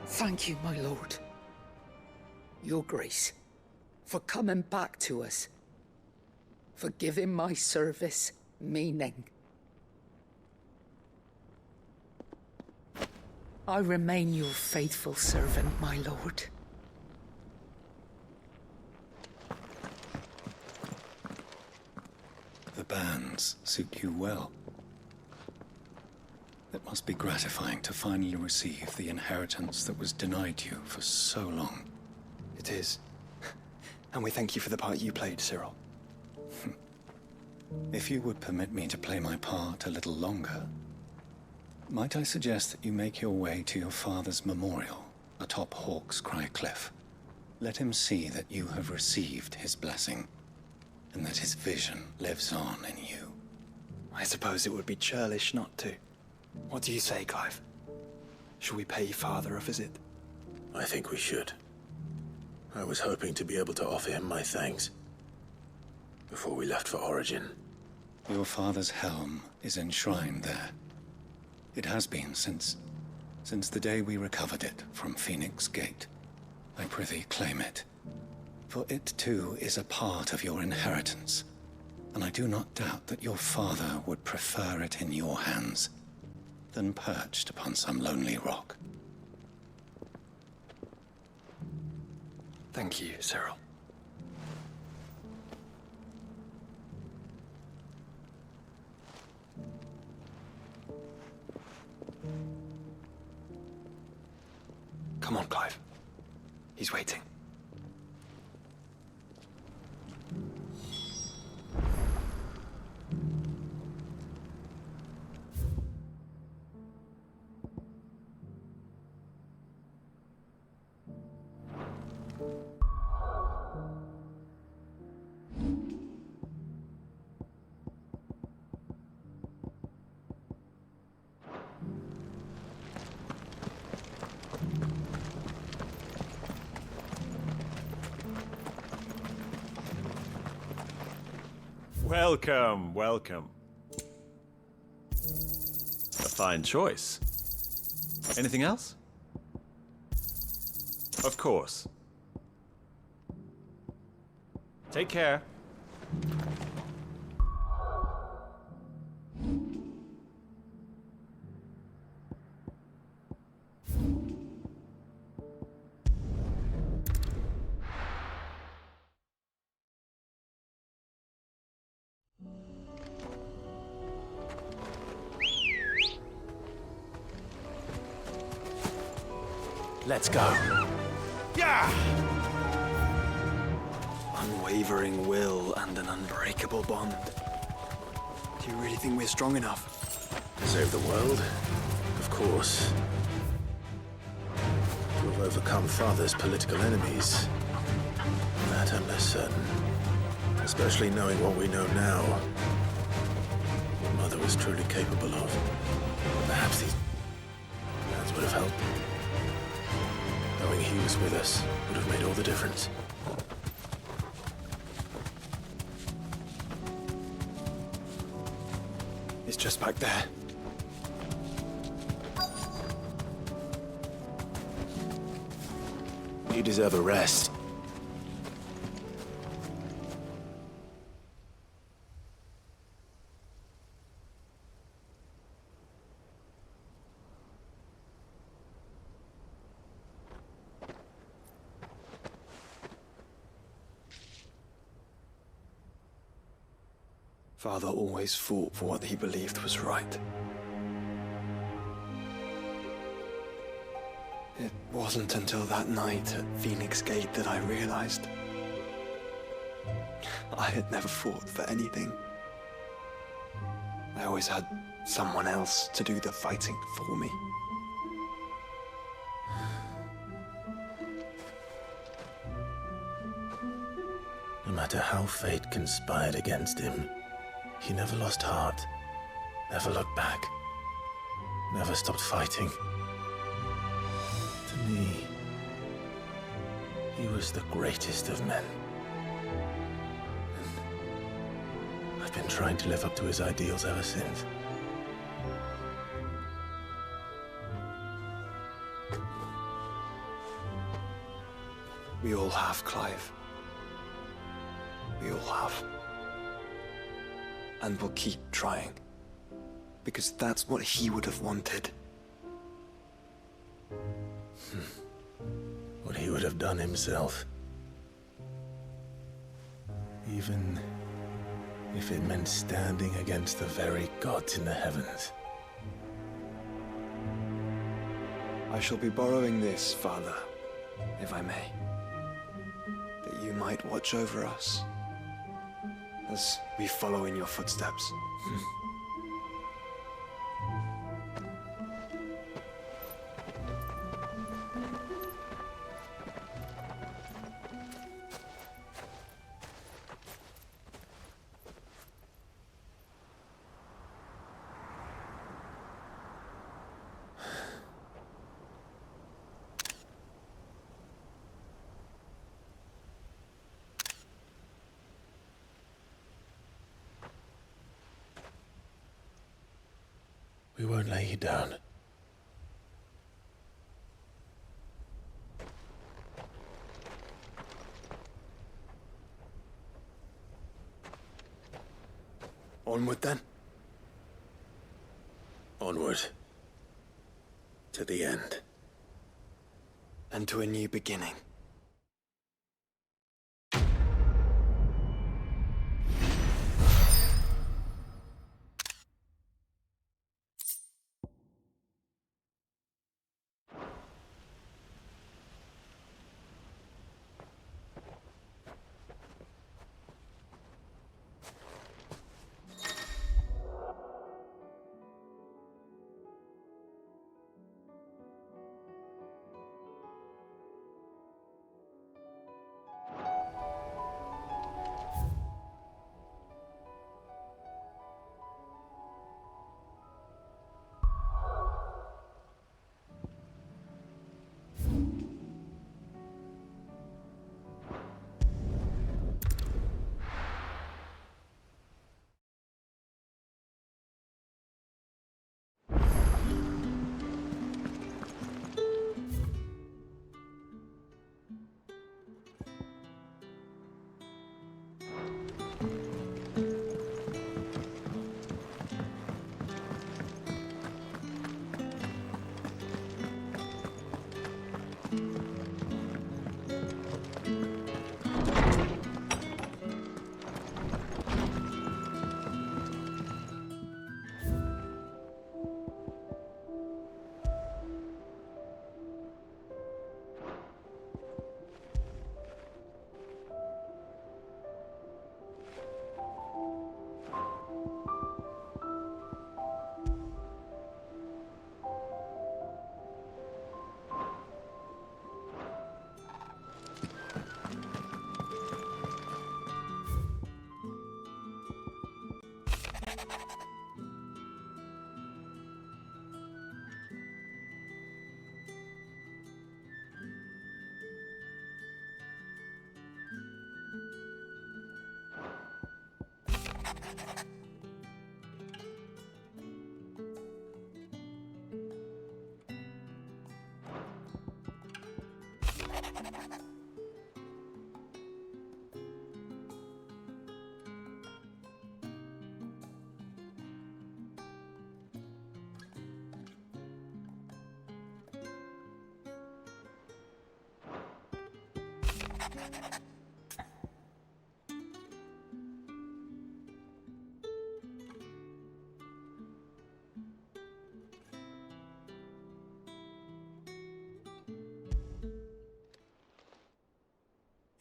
Thank you, my lord. Your Grace, for coming back to us, for giving my service meaning. I remain your faithful servant, my lord. The bands suit you well. It must be gratifying to finally receive the inheritance that was denied you for so long. It is. And we thank you for the part you played, Cyril. If you would permit me to play my part a little longer, might I suggest that you make your way to your father's memorial atop Hawk's Cry Cliff? Let him see that you have received his blessing, and that his vision lives on in you. I suppose it would be churlish not to. What do you say, Clive? Shall we pay Father a visit? I think we should. I was hoping to be able to offer him my thanks before we left for Origin. Your father's helm is enshrined there. It has been since the day we recovered it from Phoenix Gate. I prithee claim it. For it too is a part of your inheritance, and I do not doubt that your father would prefer it in your hands than perched upon some lonely rock. Thank you, Cyril. Come on, Clive. He's waiting. Welcome, welcome. A fine choice. Anything else? Of course. Take care. Let's go. Yeah! Unwavering will and an unbreakable bond. Do you really think we're strong enough? To save the world? Of course. To have overcome Father's political enemies? That I'm less certain. Especially knowing what we know now. What Mother was truly capable of. Perhaps these plans would have helped. Knowing he was with us would have made all the difference. It's just back there. You deserve a rest. Father always fought for what he believed was right. It wasn't until that night at Phoenix Gate that I realized I had never fought for anything. I always had someone else to do the fighting for me. No matter how fate conspired against him, he never lost heart, never looked back, never stopped fighting. To me, he was the greatest of men. And I've been trying to live up to his ideals ever since. We all have, Clive. We all have. And we'll keep trying. Because that's what he would have wanted. What he would have done himself. Even if it meant standing against the very gods in the heavens. I shall be borrowing this, Father, if I may. That you might watch over us as we follow in your footsteps. We won't lay you down. Onward, then. Onward. To the end. And to a new beginning.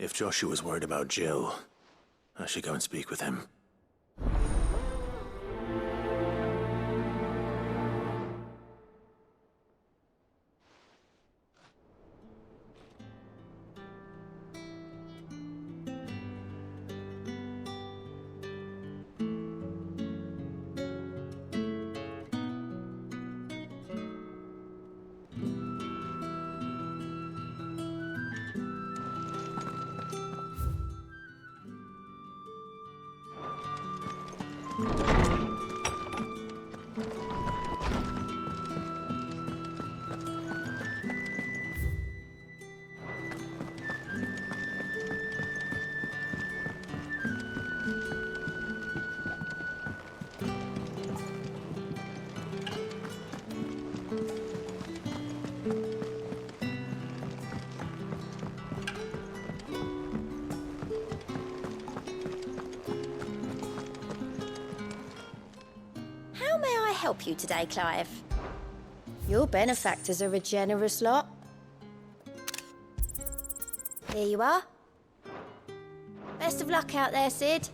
If Joshua's worried about Jill, I should go and speak with him. Help you today, Clive? Your benefactors are a generous lot. Here you are. Best of luck out there, Sid.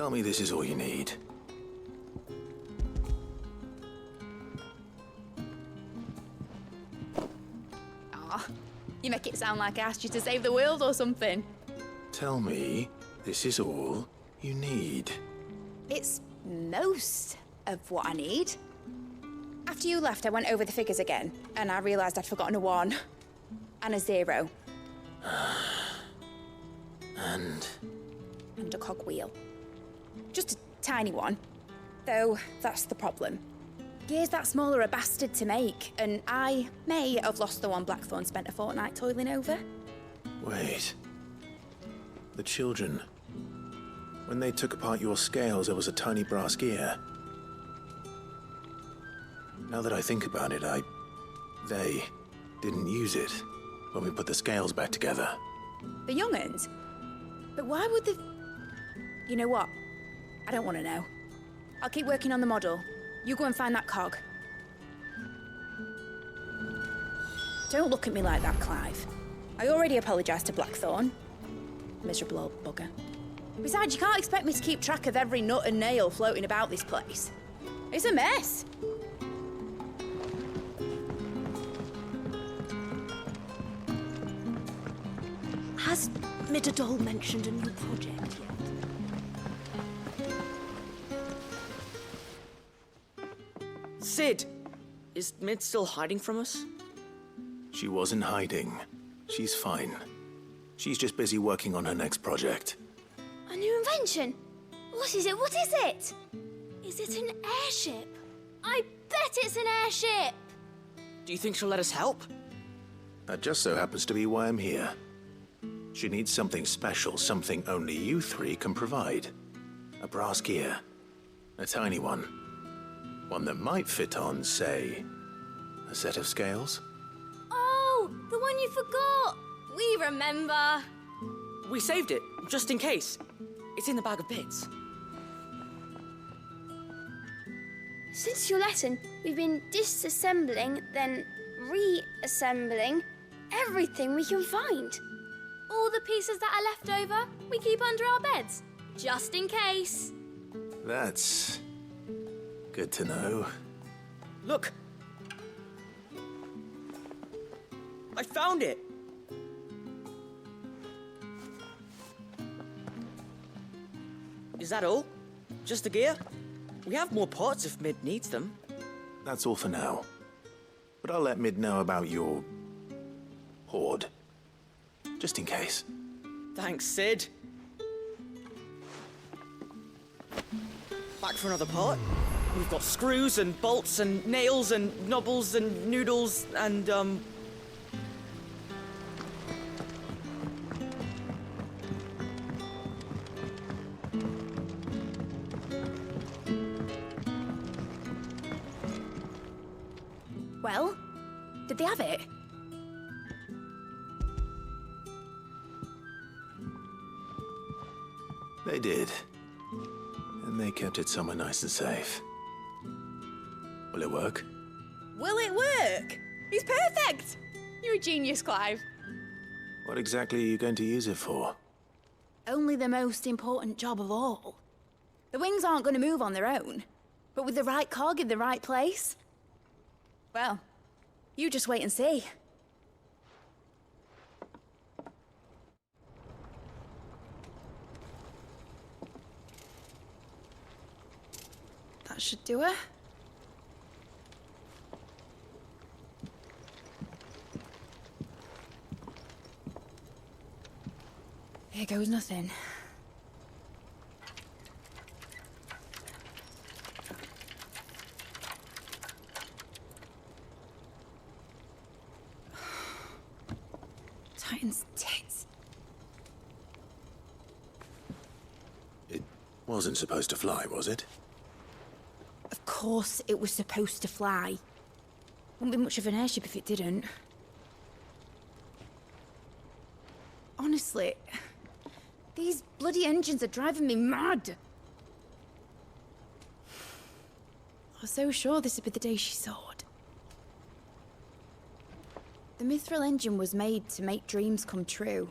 Tell me this is all you need. Aw, you make it sound like I asked you to save the world or something. Tell me this is all you need. It's most of what I need. After you left, I went over the figures again, and I realised I'd forgotten a 1 and a 0. And a cogwheel. Just a tiny one. Though, that's the problem. Gears that small are a bastard to make, and I may have lost the one Blackthorn spent a fortnight toiling over. wait. The children. When they took apart your scales, there was a tiny brass gear. Now that I think about it, they didn't use it when we put the scales back together. The young'uns? But why would they... You know what? I don't want to know. I'll keep working on the model. You go and find that cog. Don't look at me like that, Clive. I already apologised to Blackthorn. Miserable old bugger. Besides, you can't expect me to keep track of every nut and nail floating about this place. It's a mess. Has Midadol mentioned a new project yet? Sid! Is Mid still hiding from us? She wasn't hiding. She's fine. She's just busy working on her next project. A new invention? What is it? What is it? Is it an airship? I bet it's an airship! Do you think she'll let us help? That just so happens to be why I'm here. She needs something special, something only you three can provide. A brass gear. A tiny one. One that might fit on, say, a set of scales? Oh, the one you forgot! We remember! We saved it, just in case. It's in the bag of bits. Since your lesson, we've been disassembling, then reassembling everything we can find. All the pieces that are left over, we keep under our beds, just in case. That's good to know. Look! I found it! Is that all? Just the gear? We have more parts if Mid needs them. That's all for now. But I'll let Mid know about your hoard. Just in case. Thanks, Sid. Back for another part. We've got screws and bolts and nails and knobbles and noodles and, Well, did they have it? They did. And they kept it somewhere nice and safe. Will it work? Will it work? He's perfect! You're a genius, Clive. What exactly are you going to use it for? Only the most important job of all. The wings aren't going to move on their own. But with the right cog in the right place... Well, you just wait and see. That should do it. Here goes nothing. Titan's tits. It wasn't supposed to fly, was it? Of course it was supposed to fly. Wouldn't be much of an airship if it didn't. Honestly, these bloody engines are driving me mad. I was so sure this would be the day she soared. The Mithril engine was made to make dreams come true.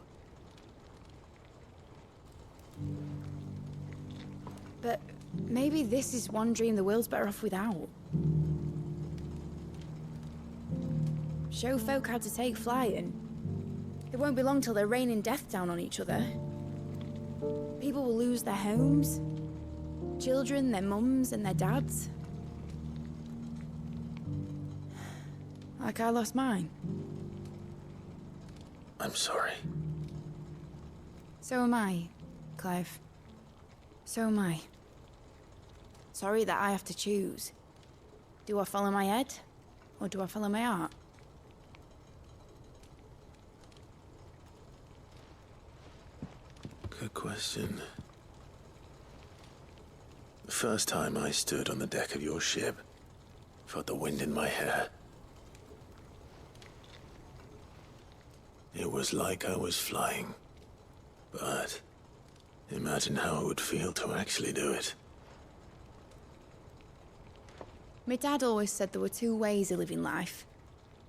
maybe this is one dream the world's better off without. Show folk how to take flight, and it won't be long till they're raining death down on each other. People will lose their homes, children, their mums and their dads. Like I lost mine. I'm sorry. So am I, Clive. So am I. Sorry that I have to choose. Do I follow my head, or do I follow my heart? Good question. The first time I stood on the deck of your ship, felt the wind in my hair. It was like I was flying. But imagine how it would feel to actually do it. My dad always said there were two ways of living life.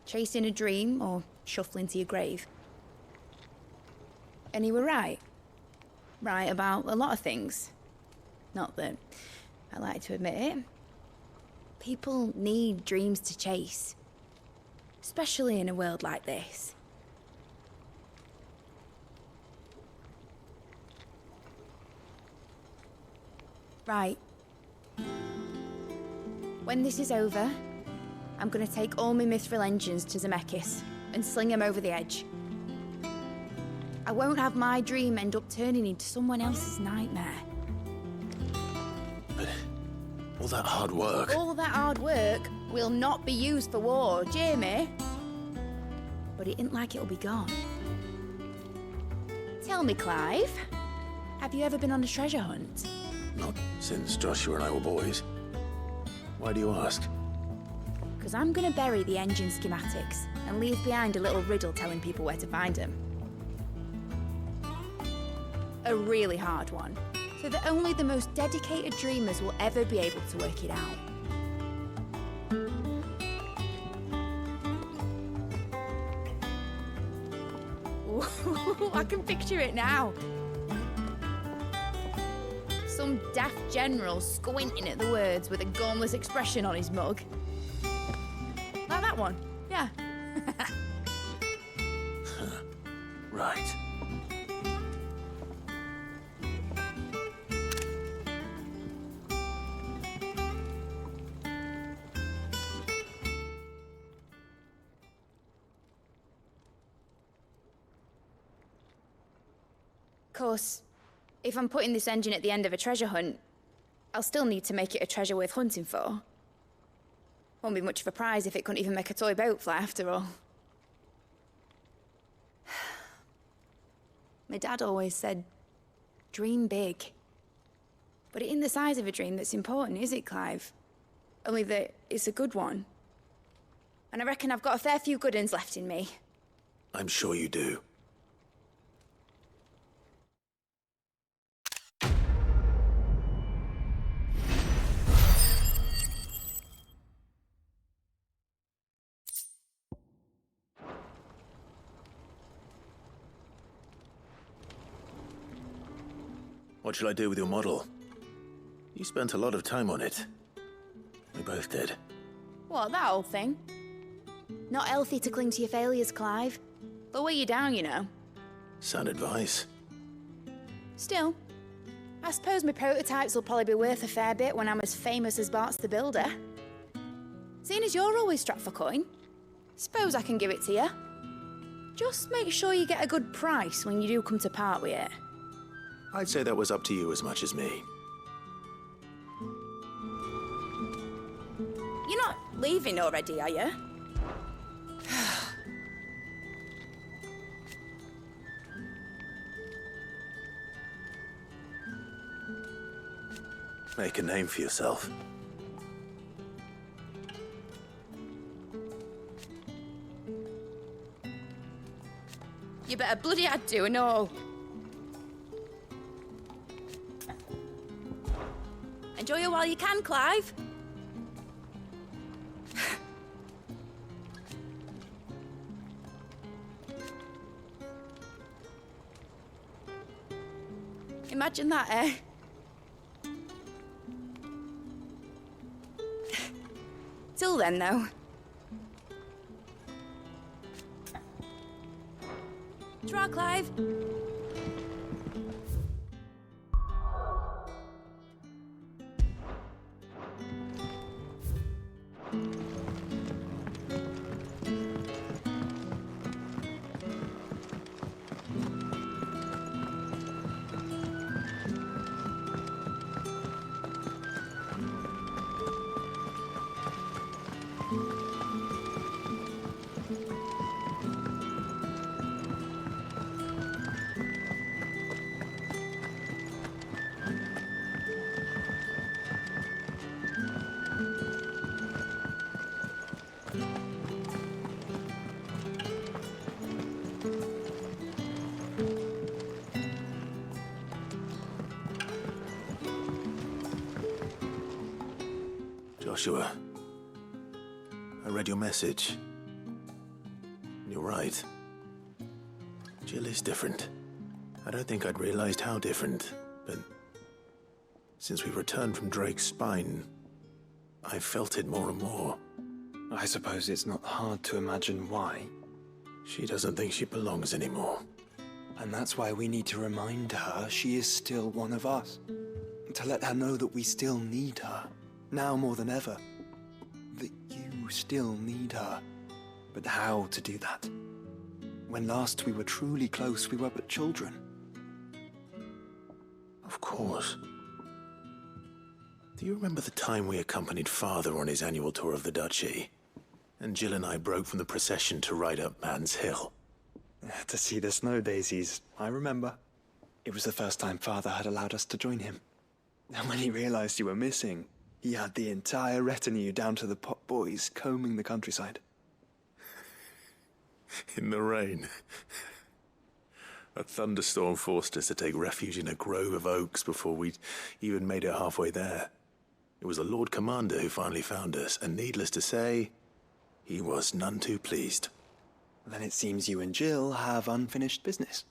Chasing a dream or shuffling to your grave. And he were right. Right about a lot of things. Not that I like to admit it. People need dreams to chase. Especially in a world like this. Right. When this is over, I'm gonna take all my mithril engines to Zemeckis and sling them over the edge. I won't have my dream end up turning into someone else's nightmare. But all that hard work... All that hard work will not be used for war, Jamie. But it ain't like it'll be gone. Tell me, Clive, have you ever been on a treasure hunt? Not since Joshua and I were boys. Why do you ask? Because I'm gonna bury the engine schematics and leave behind a little riddle telling people where to find them. A really hard one, so that only the most dedicated dreamers will ever be able to work it out. Ooh, I can picture it now. Some daft general squinting at the words with a gormless expression on his mug. Like that one, yeah. Right. Of course, if I'm putting this engine at the end of a treasure hunt, I'll still need to make it a treasure worth hunting for. Won't be much of a prize if it couldn't even make a toy boat fly after all. My dad always said, dream big. But it ain't the size of a dream that's important, is it, Clive? Only that it's a good one. And I reckon I've got a fair few good uns left in me. I'm sure you do. What shall I do with your model? You spent a lot of time on it. We both did. What, that old thing? Not healthy to cling to your failures, Clive. They'll weigh you down, you know. Sound advice. Still, I suppose my prototypes will probably be worth a fair bit when I'm as famous as Bart's the Builder. Seeing as you're always strapped for coin, suppose I can give it to you. Just make sure you get a good price when you do come to part with it. I'd say that was up to you as much as me. You're not leaving already, are you? Make a name for yourself. You better bloody had to and all. Enjoy it while you can, Clive. Imagine that, eh? Till then, though. Draw, Clive. Joshua, I read your message. You're right. Jill is different. I don't think I'd realized how different, but since we returned from Drake's spine, I've felt it more and more. I suppose it's not hard to imagine why. She doesn't think she belongs anymore. And that's why we need to remind her she is still one of us. To let her know that we still need her. Now more than ever. That you still need her. But how to do that? When last we were truly close, we were but children. Of course. Do you remember the time we accompanied Father on his annual tour of the Duchy? And Jill and I broke from the procession to ride up Man's Hill. To see the snow daisies, I remember. It was the first time Father had allowed us to join him. And when he realized you were missing, he had the entire retinue down to the pot boys combing the countryside. In the rain. A thunderstorm forced us to take refuge in a grove of oaks before we'd even made it halfway there. It was the Lord Commander who finally found us, and needless to say, he was none too pleased. Then it seems you and Jill have unfinished business.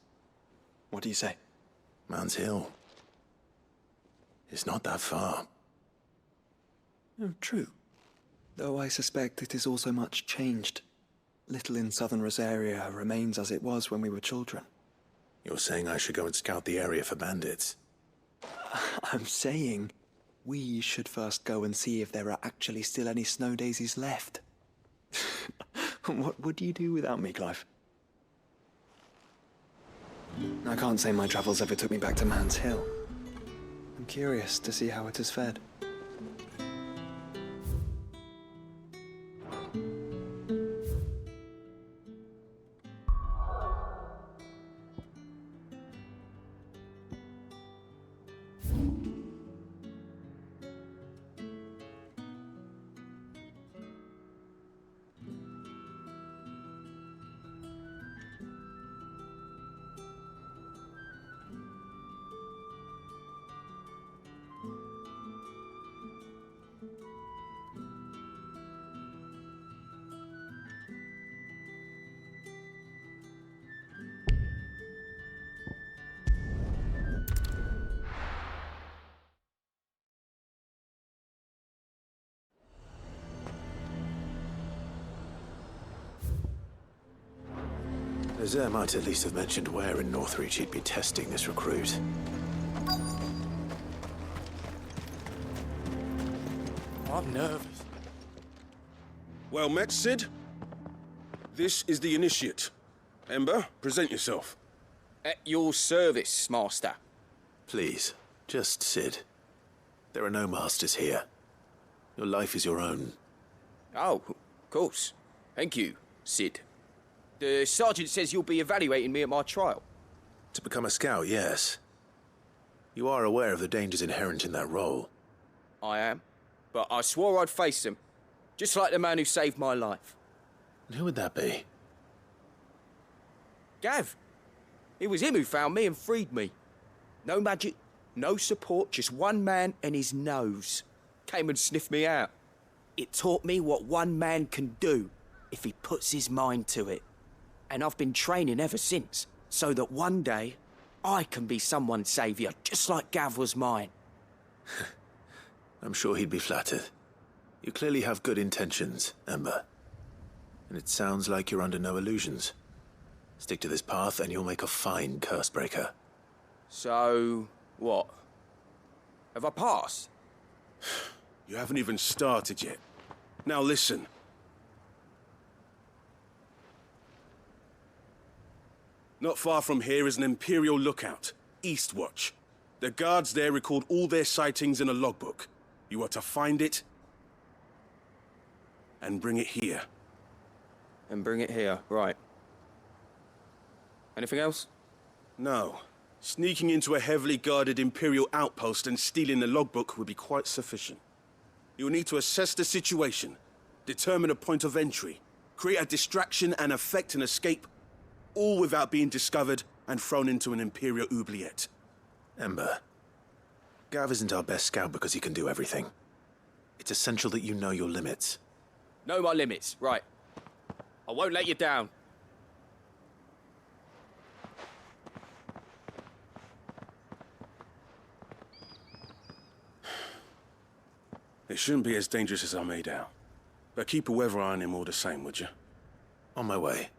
What do you say? Man's Hill. It's not that far. Oh, true. Though I suspect it is also much changed. Little in southern Rosaria remains as it was when we were children. You're saying I should go and scout the area for bandits? I'm saying we should first go and see if there are actually still any snow daisies left. What would you do without me, Clive? I can't say my travels ever took me back to Man's Hill. I'm curious to see how it has fared. Zerr might at least have mentioned where in Northreach he'd be testing this recruit. I'm nervous. Well met, Sid. This is the Initiate. Ember, present yourself. At your service, Master. Please, just Sid. There are no masters here. Your life is your own. Oh, of course. Thank you, Sid. The Sergeant says you'll be evaluating me at my trial. To become a scout, yes. You are aware of the dangers inherent in that role. I am. But I swore I'd face them. Just like the man who saved my life. And who would that be? Gav. It was him who found me and freed me. No magic, no support, just one man and his nose. Came and sniffed me out. It taught me what one man can do if he puts his mind to it. And I've been training ever since, so that one day I can be someone's saviour, just like Gav was mine. I'm sure he'd be flattered. You clearly have good intentions, Ember. And it sounds like you're under no illusions. Stick to this path and you'll make a fine Cursebreaker. So, what? Have I passed? You haven't even started yet. Now listen. Not far from here is an Imperial lookout, Eastwatch. The guards there record all their sightings in a logbook. You are to find it and bring it here. And bring it here, right. Anything else? No. Sneaking into a heavily guarded Imperial outpost and stealing the logbook would be quite sufficient. You'll need to assess the situation, determine a point of entry, create a distraction and effect an escape, all without being discovered and thrown into an Imperial oubliette. Ember, Gav isn't our best scout because he can do everything. It's essential that you know your limits. Know my limits, right. I won't let you down. It shouldn't be as dangerous as I made out. But keep a weather eye on him all the same, would you? On my way.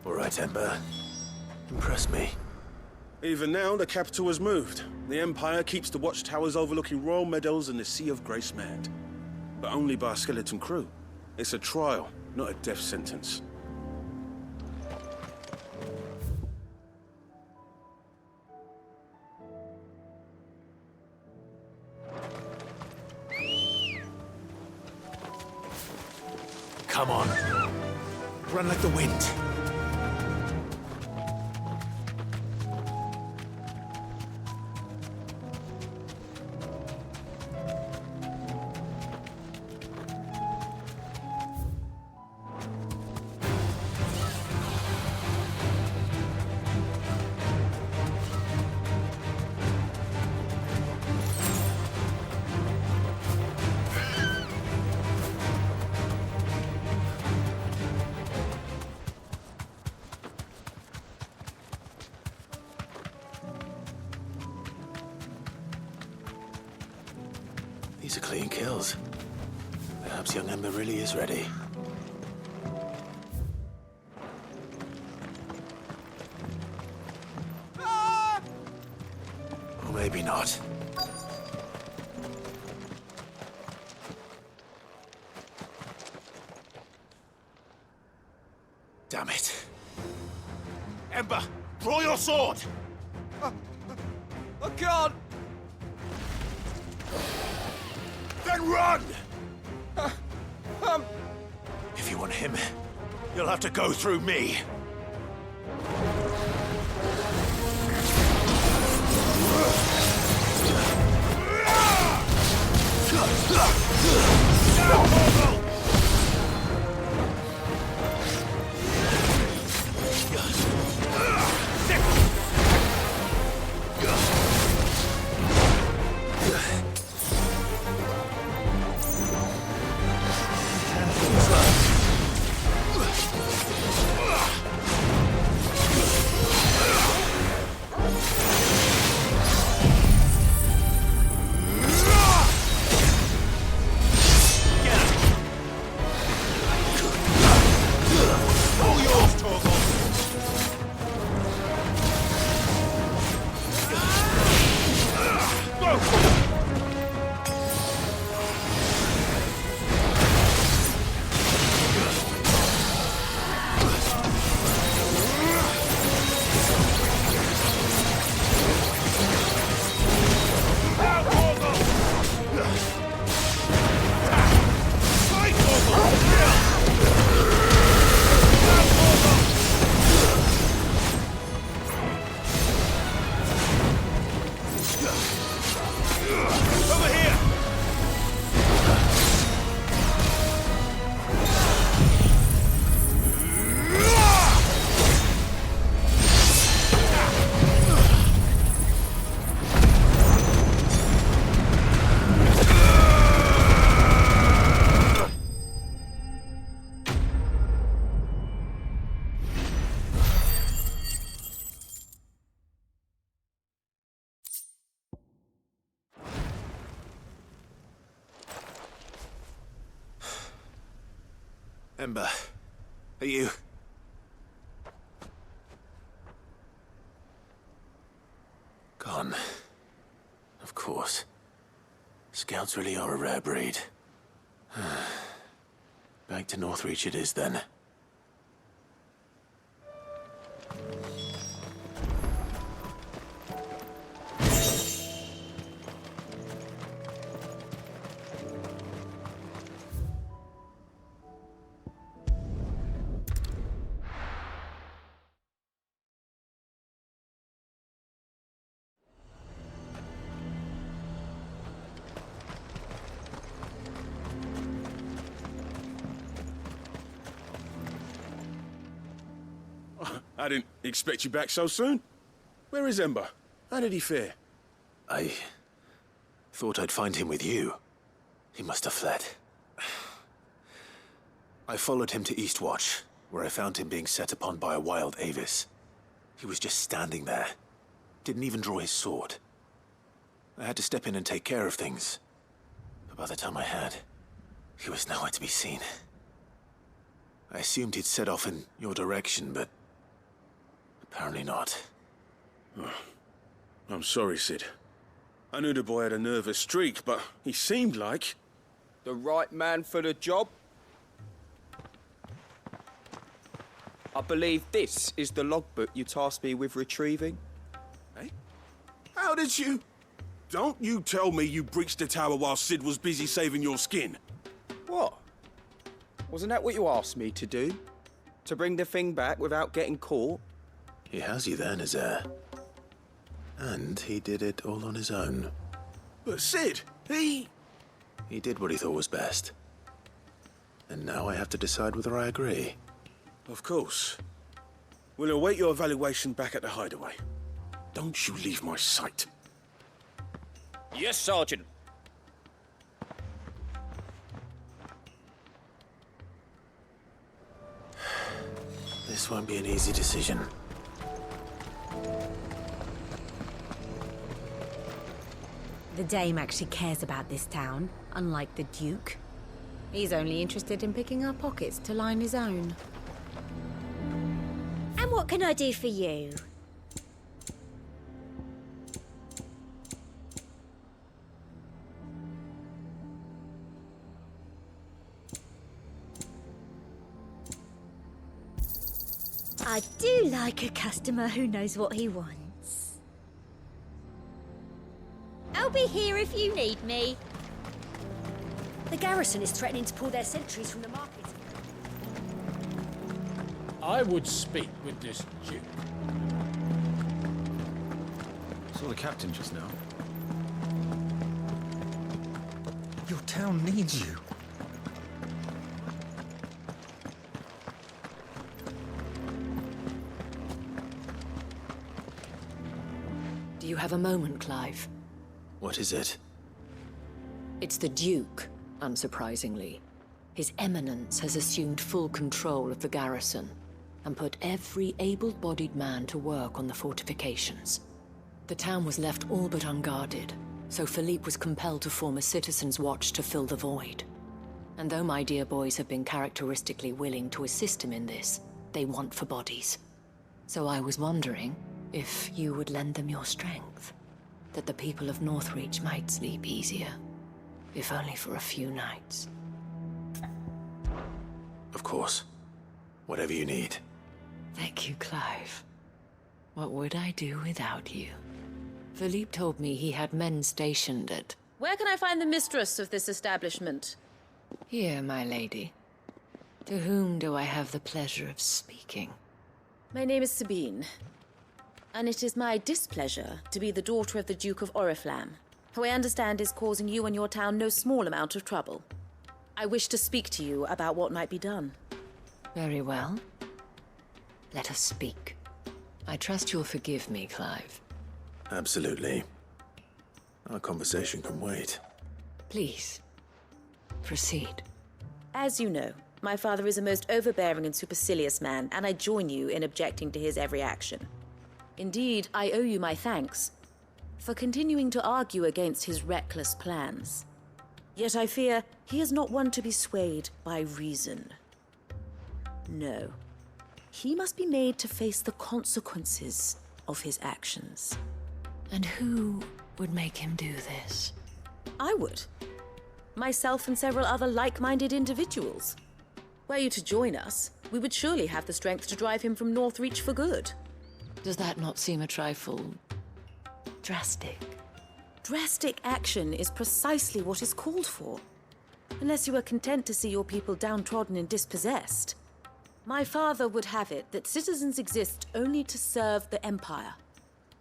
All right, Ember. Impress me. Even now, the capital has moved. The Empire keeps the watchtowers overlooking royal meadows and the Sea of Grace manned. But only by a skeleton crew. It's a trial, not a death sentence. Come on. Run like the wind. These are clean kills. Perhaps young Ember really is ready. Or maybe not. Damn it. Ember, draw your sword! I can't! Then run! If you want him, you'll have to go through me. Ember, are you... Gone. Of course. Scouts really are a rare breed. Back to Northreach it is, then. I didn't expect you back so soon. Where is Ember? How did he fare? I thought I'd find him with you. He must have fled. I followed him to Eastwatch, where I found him being set upon by a wild Avis. He was just standing there. Didn't even draw his sword. I had to step in and take care of things. But by the time I had, he was nowhere to be seen. I assumed he'd set off in your direction, but apparently not. I'm sorry, Sid. I knew the boy had a nervous streak, but he seemed like... The right man for the job? I believe this is the logbook you tasked me with retrieving. Eh? How did you... Don't you tell me you breached the tower while Sid was busy saving your skin. What? Wasn't that what you asked me to do? To bring the thing back without getting caught? He has you then, his heir. And he did it all on his own. But Sid, he did what he thought was best. And now I have to decide whether I agree. Of course. We'll await your evaluation back at the hideaway. Don't you leave my sight. Yes, Sergeant. This won't be an easy decision. The Dame actually cares about this town, unlike the Duke. He's only interested in picking our pockets to line his own. And what can I do for you? I do like a customer who knows what he wants. I'll be here if you need me. The garrison is threatening to pull their sentries from the market. I would speak with this Duke. Saw the captain just now. Your town needs you. Do you have a moment, Clive? What is it? It's the Duke, unsurprisingly. His Eminence has assumed full control of the garrison and put every able-bodied man to work on the fortifications. The town was left all but unguarded, so Philippe was compelled to form a citizens' watch to fill the void. And though my dear boys have been characteristically willing to assist him in this, they want for bodies. So I was wondering if you would lend them your strength, that the people of Northreach might sleep easier, if only for a few nights. Of course. Whatever you need. Thank you, Clive. What would I do without you? Philippe told me he had men stationed at... Where can I find the mistress of this establishment? Here, my lady. To whom do I have the pleasure of speaking? My name is Sabine, and it is my displeasure to be the daughter of the Duke of Oriflamme, who I understand is causing you and your town no small amount of trouble. I wish to speak to you about what might be done. Very well. Let us speak. I trust you'll forgive me, Clive. Absolutely. Our conversation can wait. Please, proceed. As you know, my father is a most overbearing and supercilious man, and I join you in objecting to his every action. Indeed, I owe you my thanks for continuing to argue against his reckless plans. Yet I fear he is not one to be swayed by reason. No. He must be made to face the consequences of his actions. And who would make him do this? I would. Myself and several other like-minded individuals. Were you to join us, we would surely have the strength to drive him from Northreach for good. Does that not seem a trifle drastic? Drastic action is precisely what is called for. Unless you are content to see your people downtrodden and dispossessed. My father would have it that citizens exist only to serve the Empire.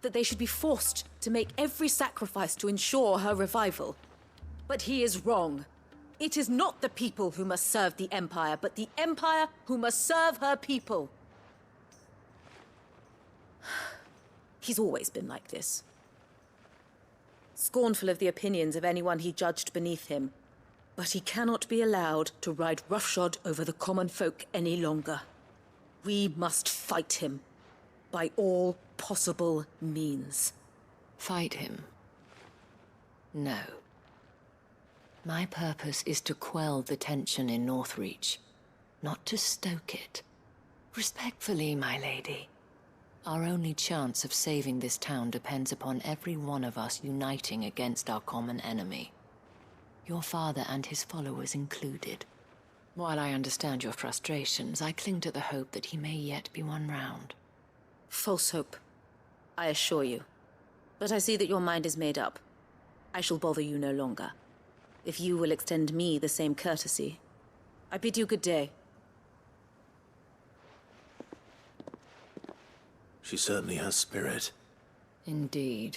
That they should be forced to make every sacrifice to ensure her revival. But he is wrong. It is not the people who must serve the Empire, but the Empire who must serve her people. He's always been like this. Scornful of the opinions of anyone he judged beneath him. But he cannot be allowed to ride roughshod over the common folk any longer. We must fight him. By all possible means. Fight him? No. My purpose is to quell the tension in Northreach, not to stoke it. Respectfully, my lady. Our only chance of saving this town depends upon every one of us uniting against our common enemy. Your father and his followers included. While I understand your frustrations, I cling to the hope that he may yet be won round. False hope, I assure you. But I see that your mind is made up. I shall bother you no longer. If you will extend me the same courtesy, I bid you good day. She certainly has spirit. Indeed.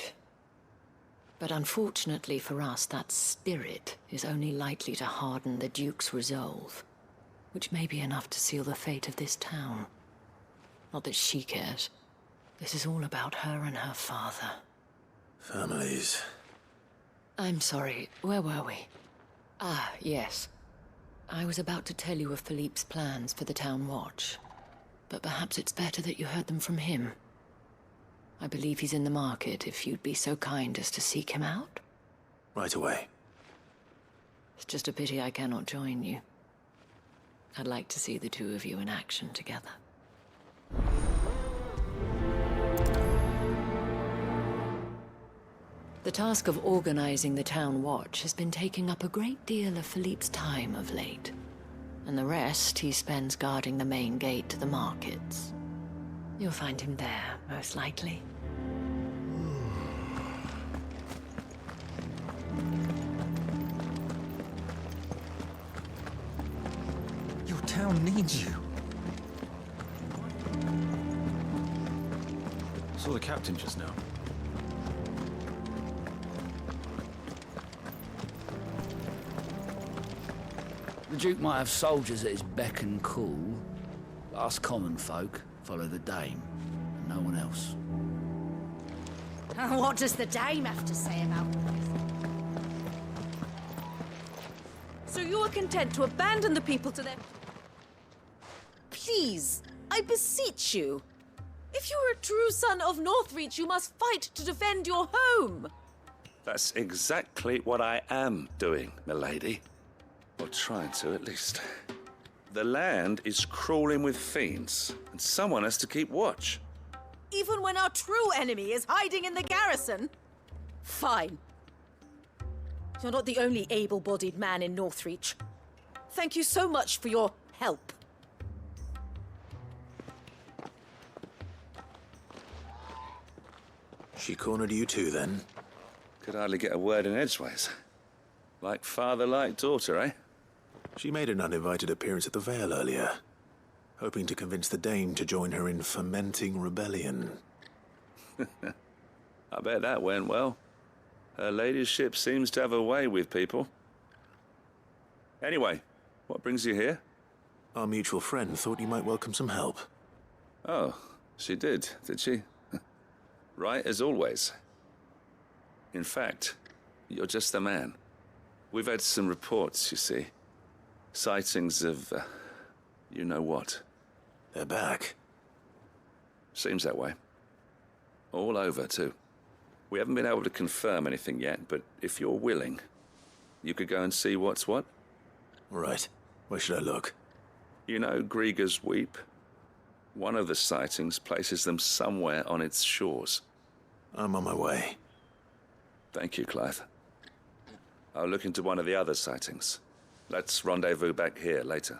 But unfortunately for us, that spirit is only likely to harden the Duke's resolve, which may be enough to seal the fate of this town. Not that she cares. This is all about her and her father. Families. I'm sorry, where were we? Ah, yes. I was about to tell you of Philippe's plans for the town watch, but perhaps it's better that you heard them from him. I believe he's in the market, if you'd be so kind as to seek him out. Right away. It's just a pity I cannot join you. I'd like to see the two of you in action together. The task of organizing the town watch has been taking up a great deal of Philippe's time of late, and the rest he spends guarding the main gate to the markets. You'll find him there, most likely. Your town needs you. Saw the captain just now. The Duke might have soldiers at his beck and call, but us common folk follow the Dame, and no one else. What does the Dame have to say about this? So you are content to abandon the people to their... Please, I beseech you. If you are a true son of Northreach, you must fight to defend your home. That's exactly what I am doing, milady. Or trying to, at least. The land is crawling with fiends, and someone has to keep watch. Even when our true enemy is hiding in the garrison? Fine. You're not the only able-bodied man in Northreach. Thank you so much for your help. She cornered you too, then? Could hardly get a word in edgeways. Like father, like daughter, eh? She made an uninvited appearance at the Vale earlier, hoping to convince the Dame to join her in fomenting rebellion. I bet that went well. Her ladyship seems to have a way with people. Anyway, what brings you here? Our mutual friend thought you might welcome some help. Oh, she did she? Right as always. In fact, you're just the man. We've had some reports, you see. Sightings of, you know what. They're back. Seems that way. All over, too. We haven't been able to confirm anything yet, but if you're willing, you could go and see what's what. Right. Where should I look? You know Grieger's Weep? One of the sightings places them somewhere on its shores. I'm on my way. Thank you, Clive. I'll look into one of the other sightings. Let's rendezvous back here later.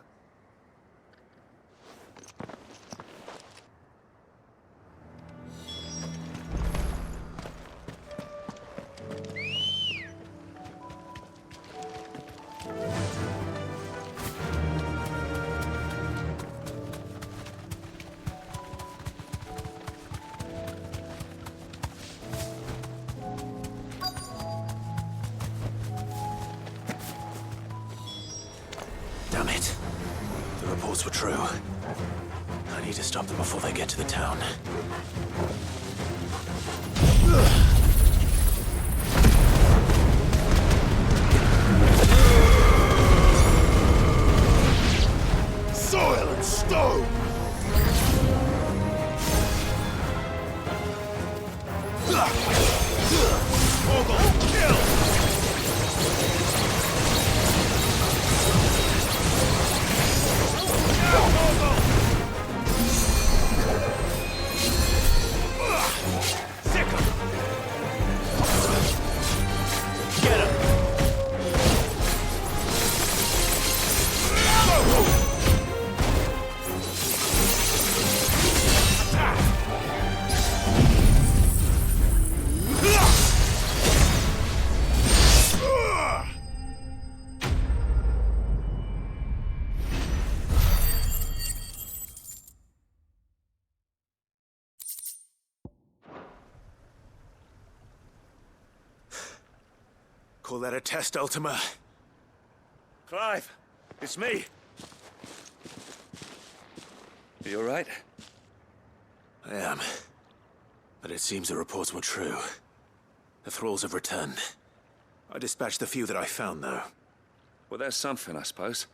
Damn it. The reports were true. I need to stop them before they get to the town. Soil and stone! Morgul, kill! Call that a test, Ultima? Clive, it's me. You all right? I am. But it seems the reports were true. The thralls have returned. I dispatched the few that I found, though. Well, there's something, I suppose.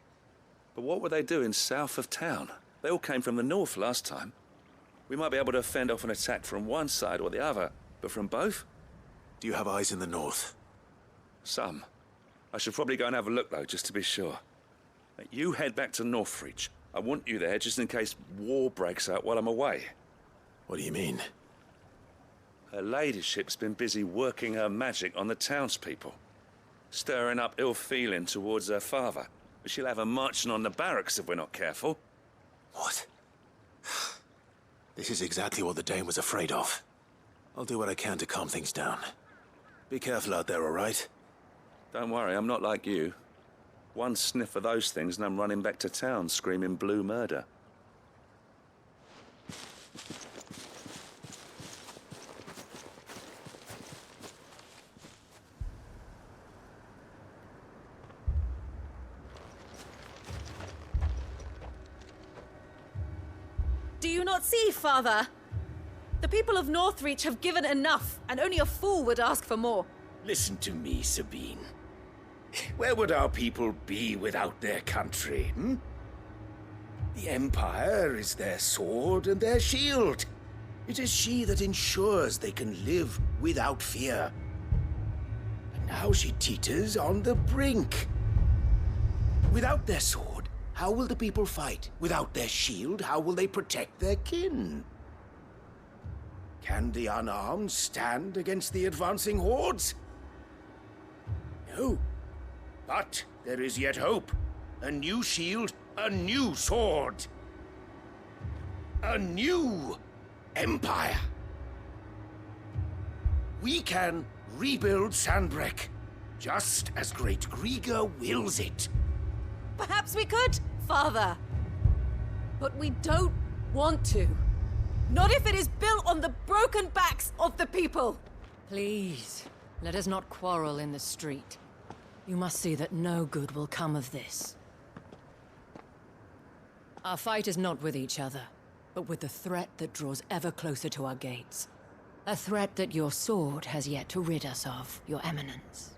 But what were they doing south of town? They all came from the north last time. We might be able to fend off an attack from one side or the other, but from both? Do you have eyes in the north? Some. I should probably go and have a look, though, just to be sure. You head back to Northreach. I want you there just in case war breaks out while I'm away. What do you mean? Her ladyship's been busy working her magic on the townspeople. Stirring up ill feeling towards her father. But she'll have her marching on the barracks if we're not careful. What? This is exactly what the Dane was afraid of. I'll do what I can to calm things down. Be careful out there, all right? Don't worry, I'm not like you. One sniff of those things and I'm running back to town screaming blue murder. Do you not see, Father? The people of Northreach have given enough, and only a fool would ask for more. Listen to me, Sabine. Where would our people be without their country, hmm? The Empire is their sword and their shield. It is she that ensures they can live without fear. And now she teeters on the brink. Without their sword, how will the people fight? Without their shield, how will they protect their kin? Can the unarmed stand against the advancing hordes? No. But there is yet hope. A new shield, a new sword. A new empire. We can rebuild Sandbreck, just as Great Grieger wills it. Perhaps we could, Father. But we don't want to. Not if it is built on the broken backs of the people. Please, let us not quarrel in the street. You must see that no good will come of this. Our fight is not with each other, but with the threat that draws ever closer to our gates. A threat that your sword has yet to rid us of, Your Eminence.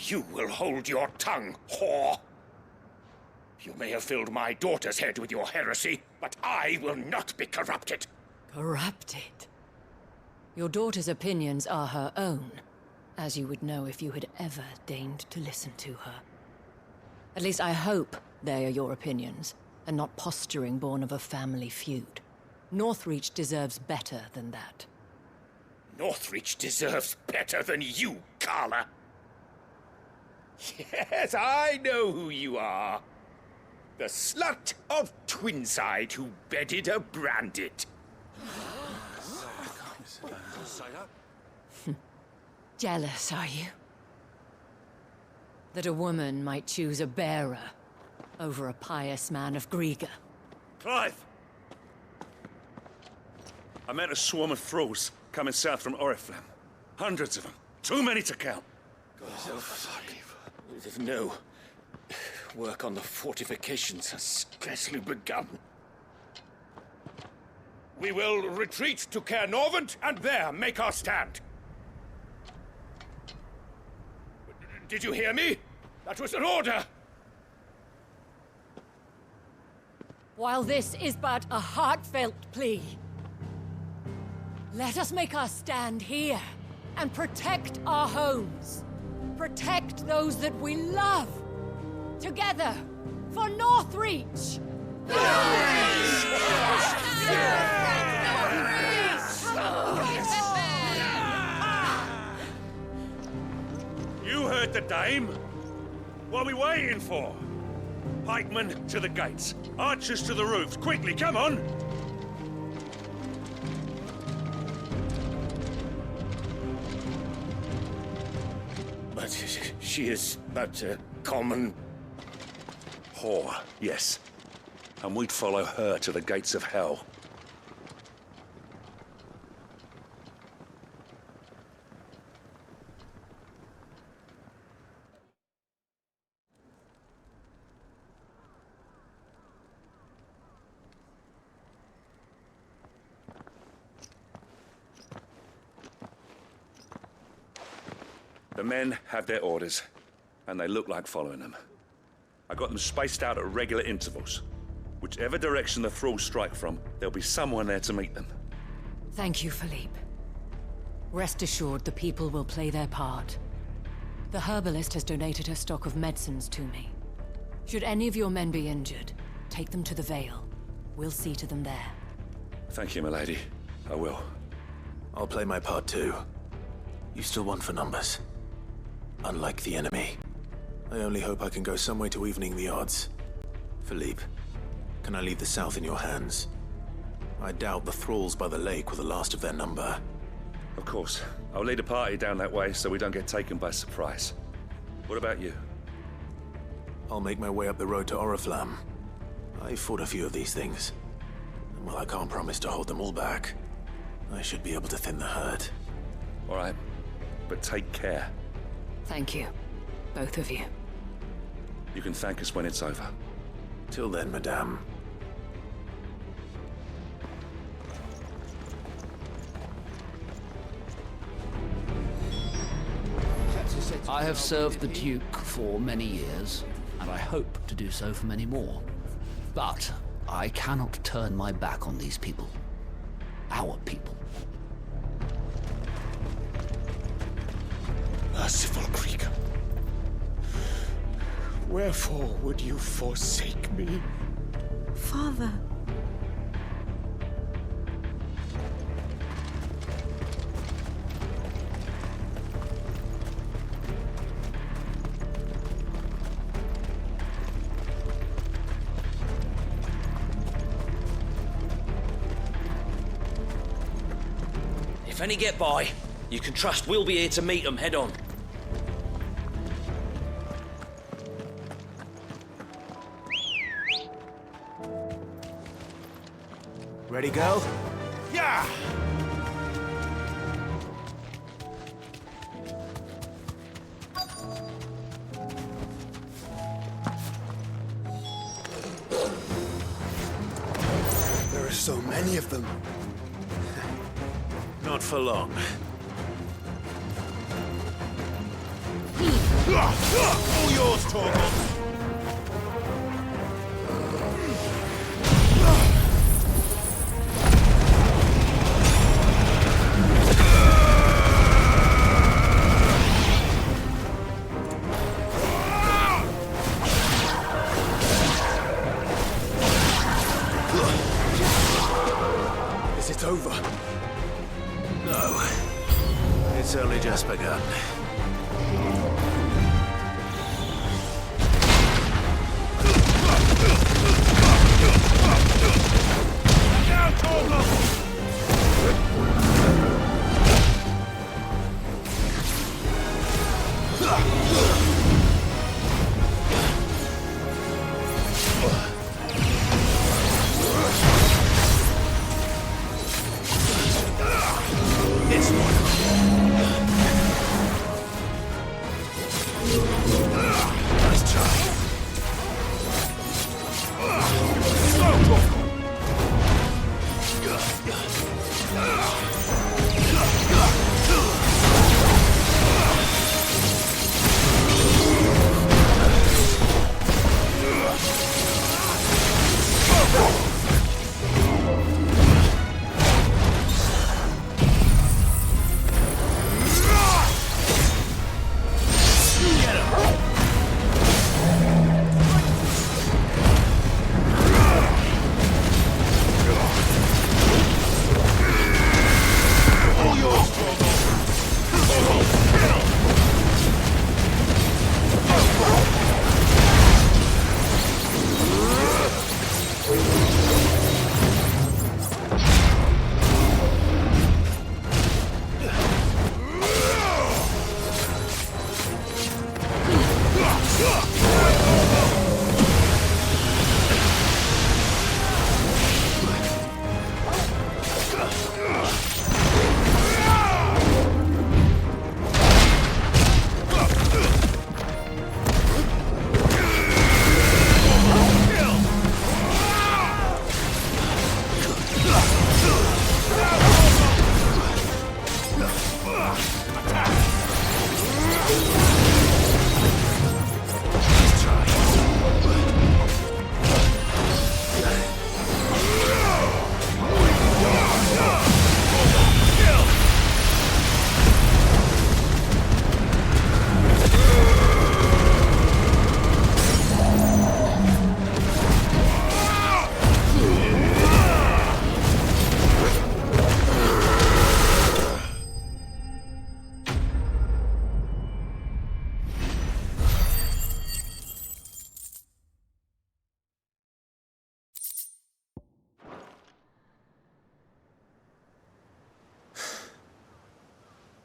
You will hold your tongue, whore! You may have filled my daughter's head with your heresy, but I will not be corrupted. Corrupted? Your daughter's opinions are her own, as you would know if you had ever deigned to listen to her. At least I hope They are your opinions, and not posturing born of a family feud. Northreach deserves better than that. Northreach deserves better than you, Carla. Yes, I know who you are. The slut of Twinside who bedded a Brandit. Jealous, are you? That a woman might choose a bearer over a pious man of Griega. Clive! I met a swarm of thralls coming south from Oriflamme. Hundreds of them. Too many to count. No. Work on the fortifications has scarcely begun. We will retreat to Caer Norvent and there make our stand. Did you hear me? That was an order! While this is but a heartfelt plea, let us make our stand here and protect our homes. Protect those that we love. Together, for Northreach! You heard the dame. What are we waiting for? Pikemen to the gates. Archers to the roofs. Quickly, come on! But she is but a common... whore, yes. And we'd follow her to the gates of hell. The men have their orders, and they look like following them. I got them spaced out at regular intervals. Whichever direction the thralls strike from, there'll be someone there to meet them. Thank you, Philippe. Rest assured the people will play their part. The herbalist has donated her stock of medicines to me. Should any of your men be injured, take them to the Vale. We'll see to them there. Thank you, milady. I will. I'll play my part too. You still won for numbers. Unlike the enemy. I only hope I can go some way to evening the odds. Philippe, can I leave the south in your hands? I doubt the thralls by the lake were the last of their number. Of course. I'll lead a party down that way so we don't get taken by surprise. What about you? I'll make my way up the road to Oriflamme. I fought a few of these things. And while I can't promise to hold them all back, I should be able to thin the herd. All right. But take care. Thank you. Both of you. You can thank us when it's over. Till then, madame. I have served the Duke for many years, and I hope to do so for many more. But I cannot turn my back on these people. Our people. Merciful Krieger. Wherefore would you forsake me? Father. If any get by, you can trust we'll be here to meet them head on. Ready, go? Yeah! There are so many of them. Not for long. All yours, Torgal. has begun. Now, Torgal! It's one. Nice try.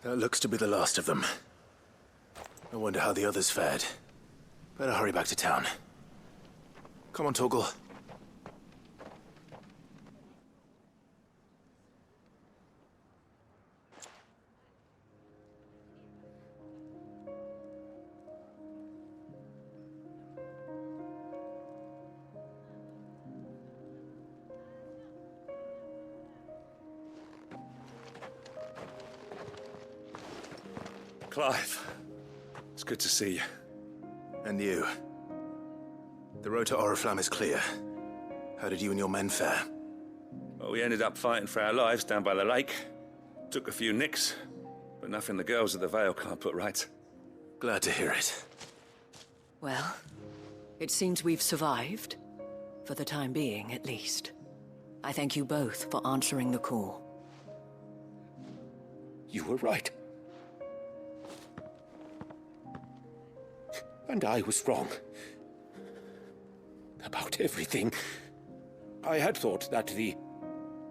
That looks to be the last of them. I wonder how the others fared. Better hurry back to town. Come on, Torgal. Clive, it's good to see you. And you. The road to Oriflamme is clear. How did you and your men fare? Well, we ended up fighting for our lives down by the lake. Took a few nicks, but nothing the girls of the Vale can't put right. Glad to hear it. Well, it seems we've survived. For the time being, at least. I thank you both for answering the call. You were right. And I was wrong. About everything. I had thought that the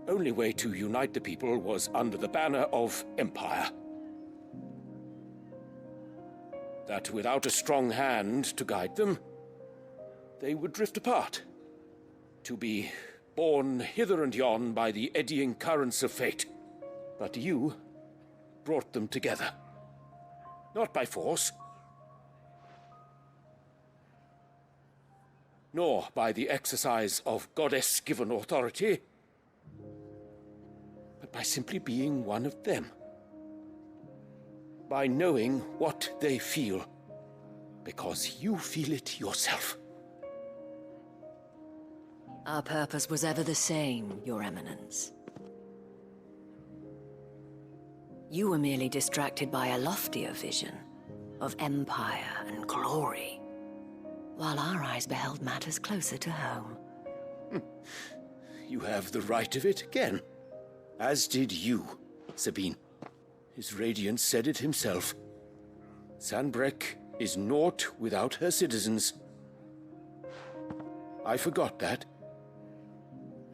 only way to unite the people was under the banner of Empire. That without a strong hand to guide them, they would drift apart. To be borne hither and yon by the eddying currents of fate. But you brought them together. Not by force, nor by the exercise of goddess-given authority, but by simply being one of them. By knowing what they feel, because you feel it yourself. Our purpose was ever the same, Your Eminence. You were merely distracted by a loftier vision of empire and glory, while our eyes beheld matters closer to home. You have the right of it again, as did you, Sabine. His Radiance said it himself. Sanbreque is naught without her citizens. I forgot that,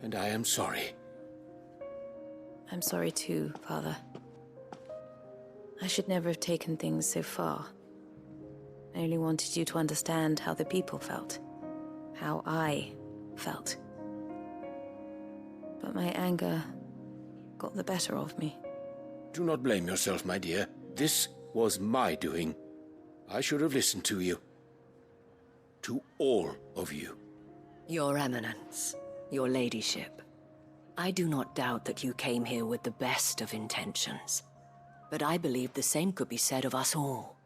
and I am sorry. I'm sorry too, Father. I should never have taken things so far. I only wanted you to understand how the people felt. How I felt. But my anger got the better of me. Do not blame yourself, my dear. This was my doing. I should have listened to you. To all of you. Your Eminence, your Ladyship, I do not doubt that you came here with the best of intentions. But I believe the same could be said of us all.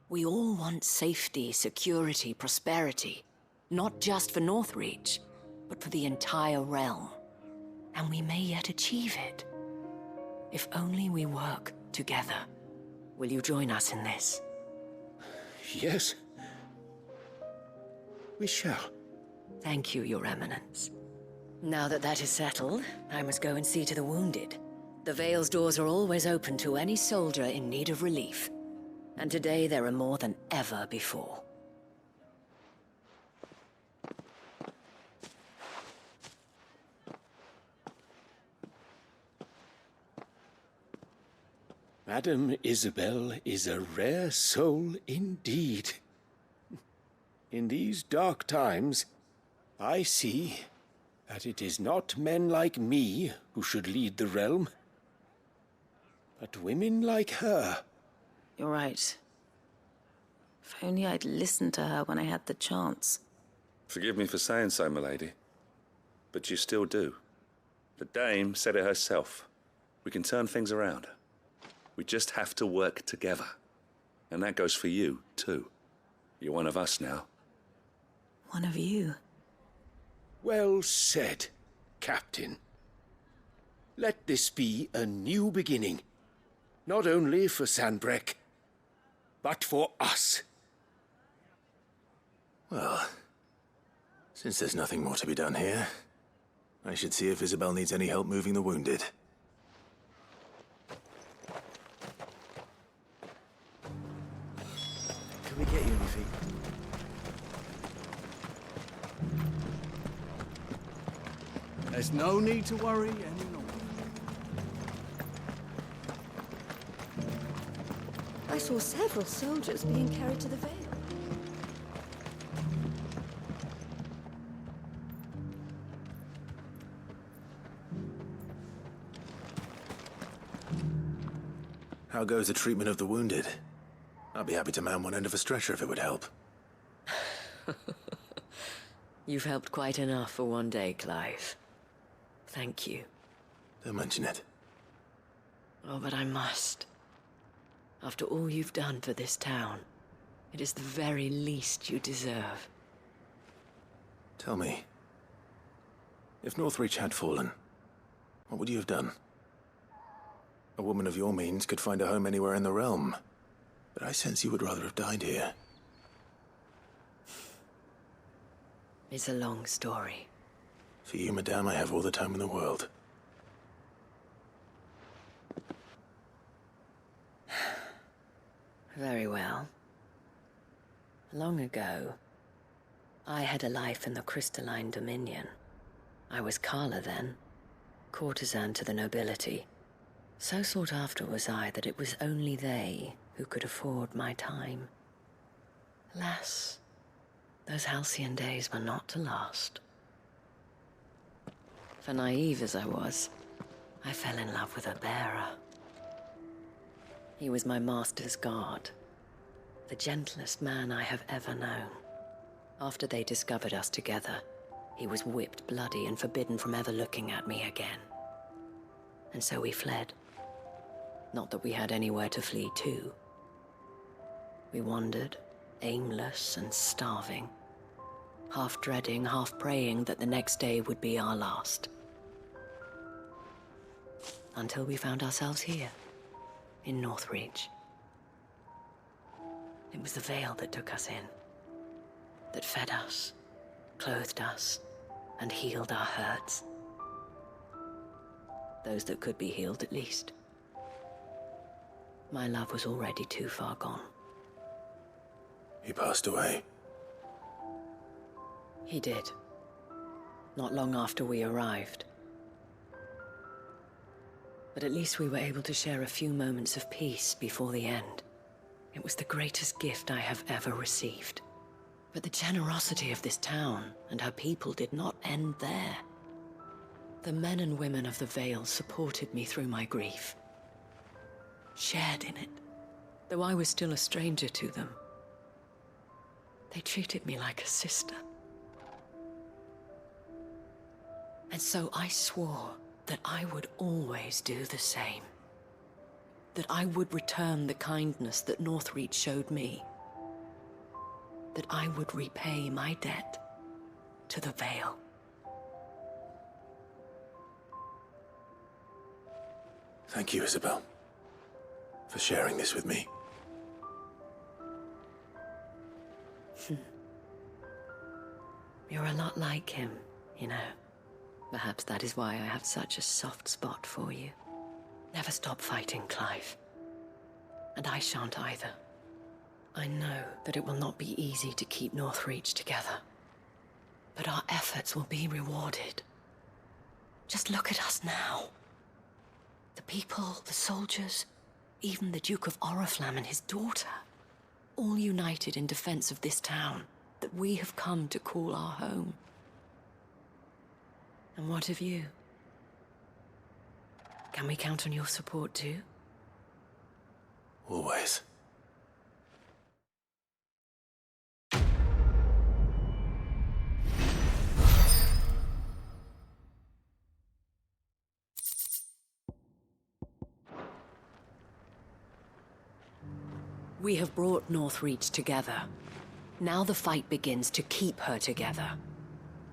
We all want safety, security, prosperity. Not just for Northreach, but for the entire realm. And we may yet achieve it. If only we work together. Will you join us in this? Yes. We shall. Thank you, Your Eminence. Now that that is settled, I must go and see to the wounded. The Vale's doors are always open to any soldier in need of relief. And today there are more than ever before. Madame Isabel is a rare soul indeed. In these dark times, I see that it is not men like me who should lead the realm, but women like her. You're right. If only I'd listened to her when I had the chance. Forgive me for saying so, milady, but you still do. The Dame said it herself. We can turn things around. We just have to work together. And that goes for you, too. You're one of us now. One of you? Well said, Captain. Let this be a new beginning. Not only for Sanbreque, but for us. Well, since there's nothing more to be done here, I should see if Isabel needs any help moving the wounded. Can we get you anything? There's no need to worry any longer. I saw several soldiers being carried to the Vale. How goes the treatment of the wounded? I'd be happy to man one end of a stretcher if it would help. You've helped quite enough for one day, Clive. Thank you. Don't mention it. Oh, but I must. After all you've done for this town, it is the very least you deserve. Tell me, if Northreach had fallen, what would you have done? A woman of your means could find a home anywhere in the realm, but I sense you would rather have died here. It's a long story. For you, madame, I have all the time in the world. Very well. Long ago, I had a life in the Crystalline Dominion. I was Carla then, courtesan to the nobility. So sought after was I that it was only they who could afford my time. Alas, those halcyon days were not to last. For naive as I was, I fell in love with a bearer. He was my master's guard, the gentlest man I have ever known. After they discovered us together, he was whipped bloody and forbidden from ever looking at me again. And so we fled. Not that we had anywhere to flee to. We wandered, aimless and starving, half dreading, half praying that the next day would be our last. Until we found ourselves here, in Northreach. It was the Vale that took us in, that fed us, clothed us, and healed our hurts. Those that could be healed, at least. My love was already too far gone. He passed away. He did. Not long after we arrived. But at least we were able to share a few moments of peace before the end. It was the greatest gift I have ever received. But the generosity of this town and her people did not end there. The men and women of the Vale supported me through my grief. Shared in it, though I was still a stranger to them. They treated me like a sister. And so I swore that I would always do the same. That I would return the kindness that Northreach showed me. That I would repay my debt to the Vale. Thank you, Isabel, for sharing this with me. You're a lot like him, you know. Perhaps that is why I have such a soft spot for you. Never stop fighting, Clive. And I shan't either. I know that it will not be easy to keep Northreach together. But our efforts will be rewarded. Just look at us now. The people, the soldiers, even the Duke of Oriflamme and his daughter. All united in defense of this town that we have come to call our home. And what of you? Can we count on your support too? Always. We have brought Northreach together. Now the fight begins to keep her together.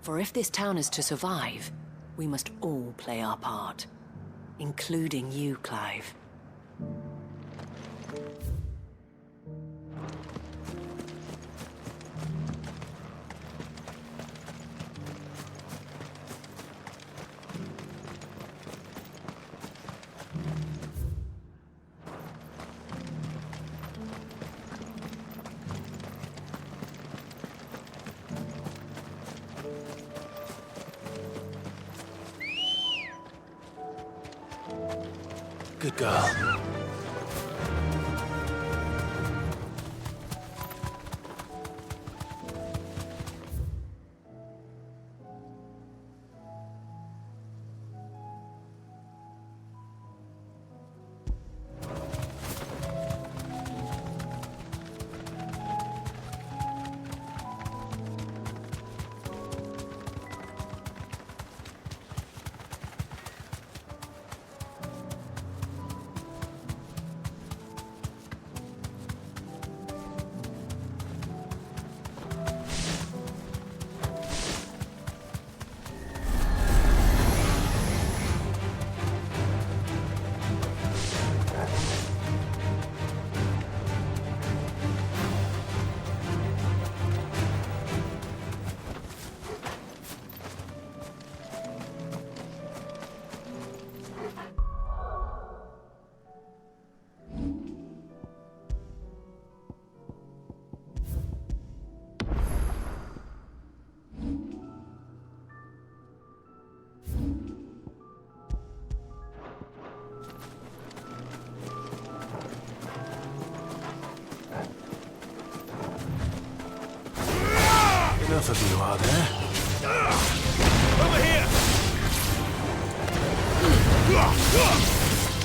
For if this town is to survive, we must all play our part. Including you, Clive. Good girl. Enough of you, are there? Over here!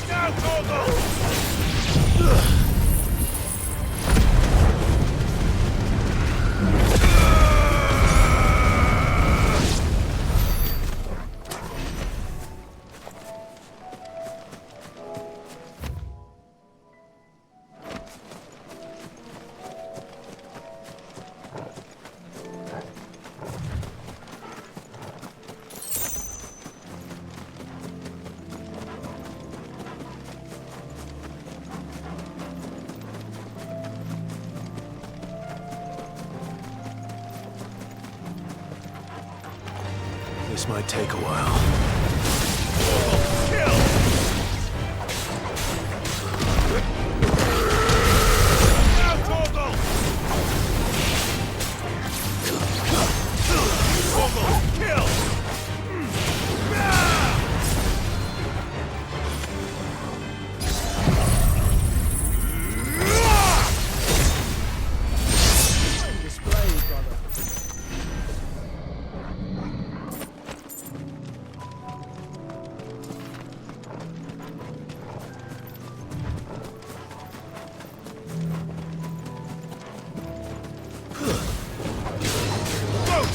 Now, Torgal! This might take a while. Kill!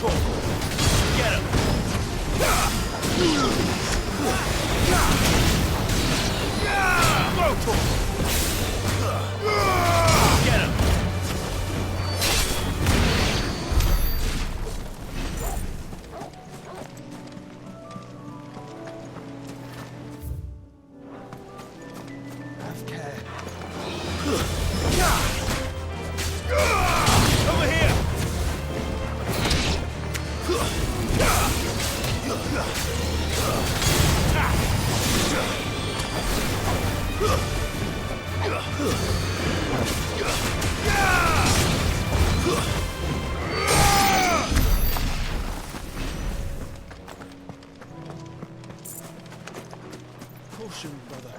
Get him! Get him! Have care. Over here! Caution, brother.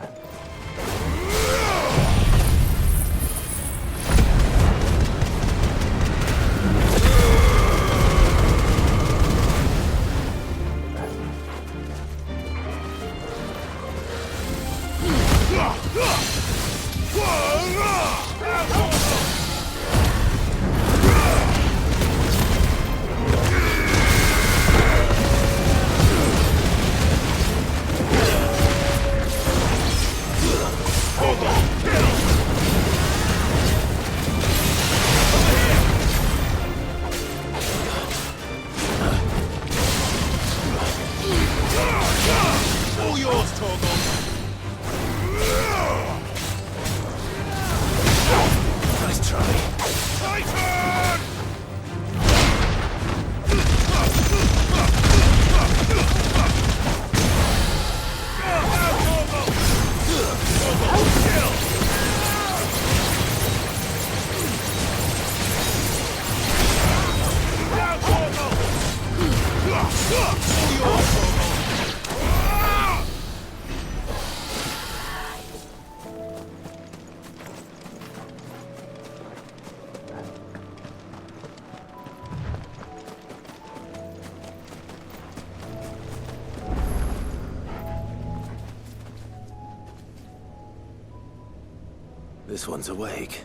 All yours, Torgal. Nice try. Titan! This one's awake.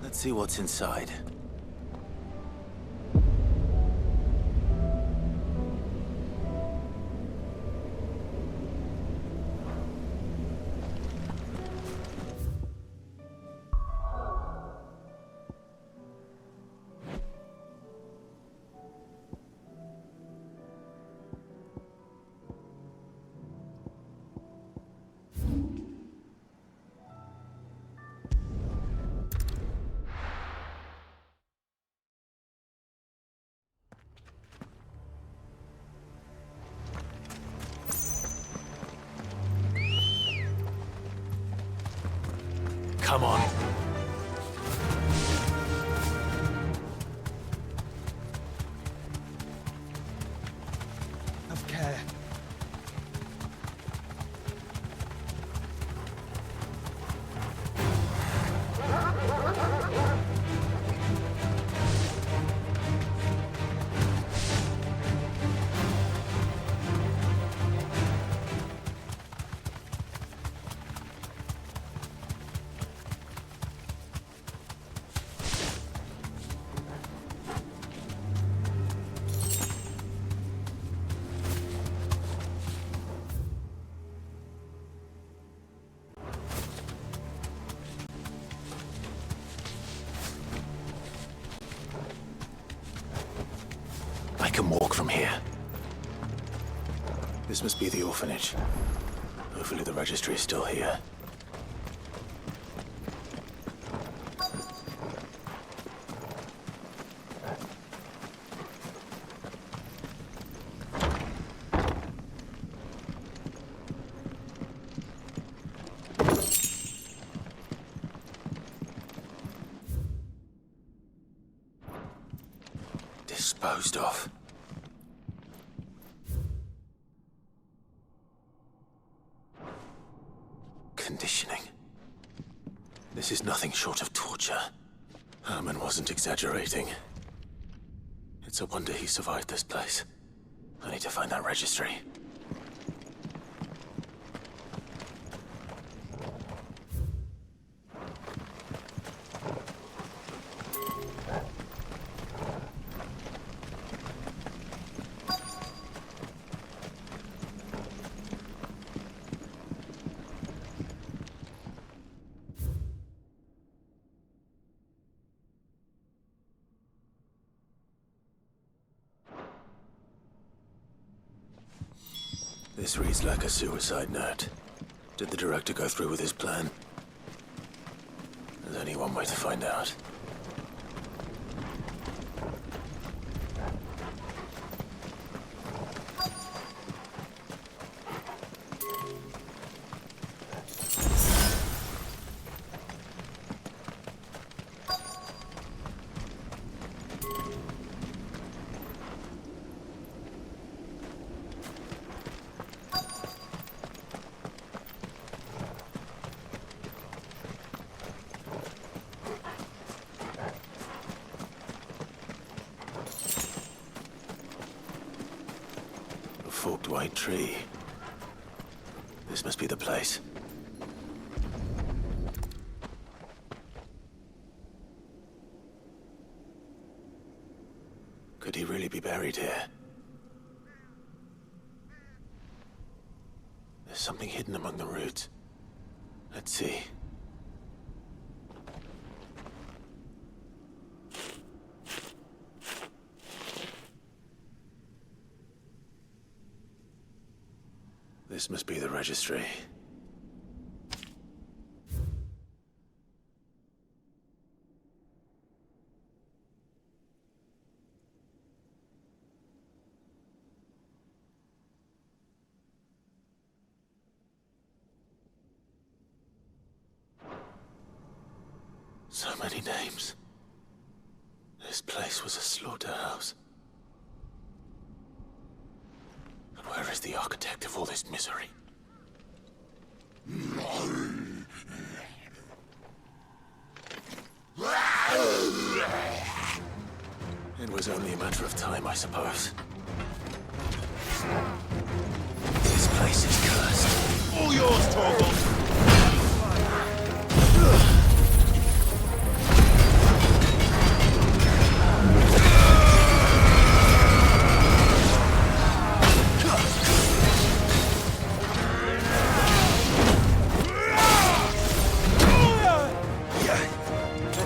Let's see what's inside. Come on. Have care. I can walk from here. This must be the orphanage. Hopefully the registry is still here. Disposed of. Conditioning. This is nothing short of torture. Herman wasn't exaggerating. It's a wonder he survived this place. I need to find that registry. This reads like a suicide note. Did the director go through with his plan? There's only one way to find out. Forked white tree. This must be the place. Could he really be buried here? There's something hidden among the roots. Let's see. This must be the registry. So many names. This place was a slaughterhouse. But where is the architect of all this misery? It was only a matter of time, I suppose. This place is cursed. All yours, Torgal!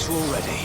Already.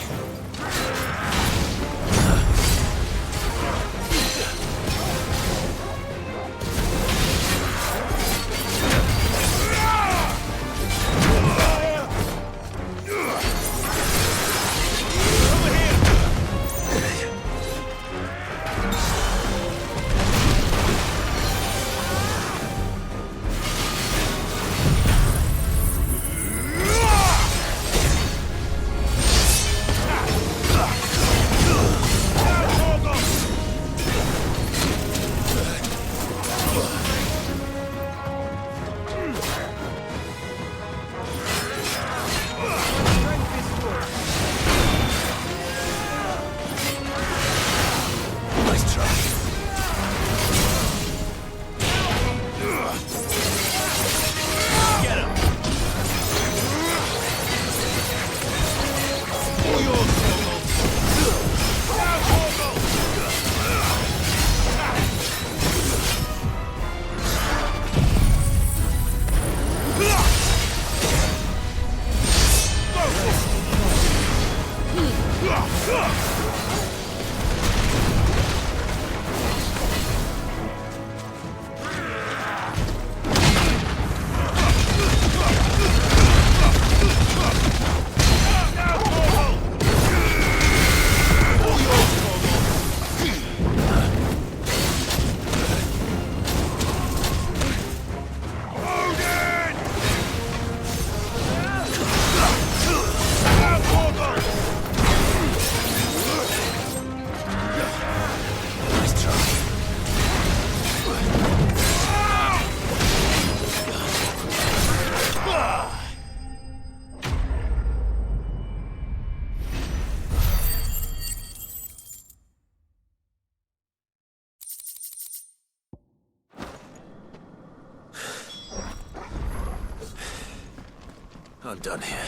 I'm done here.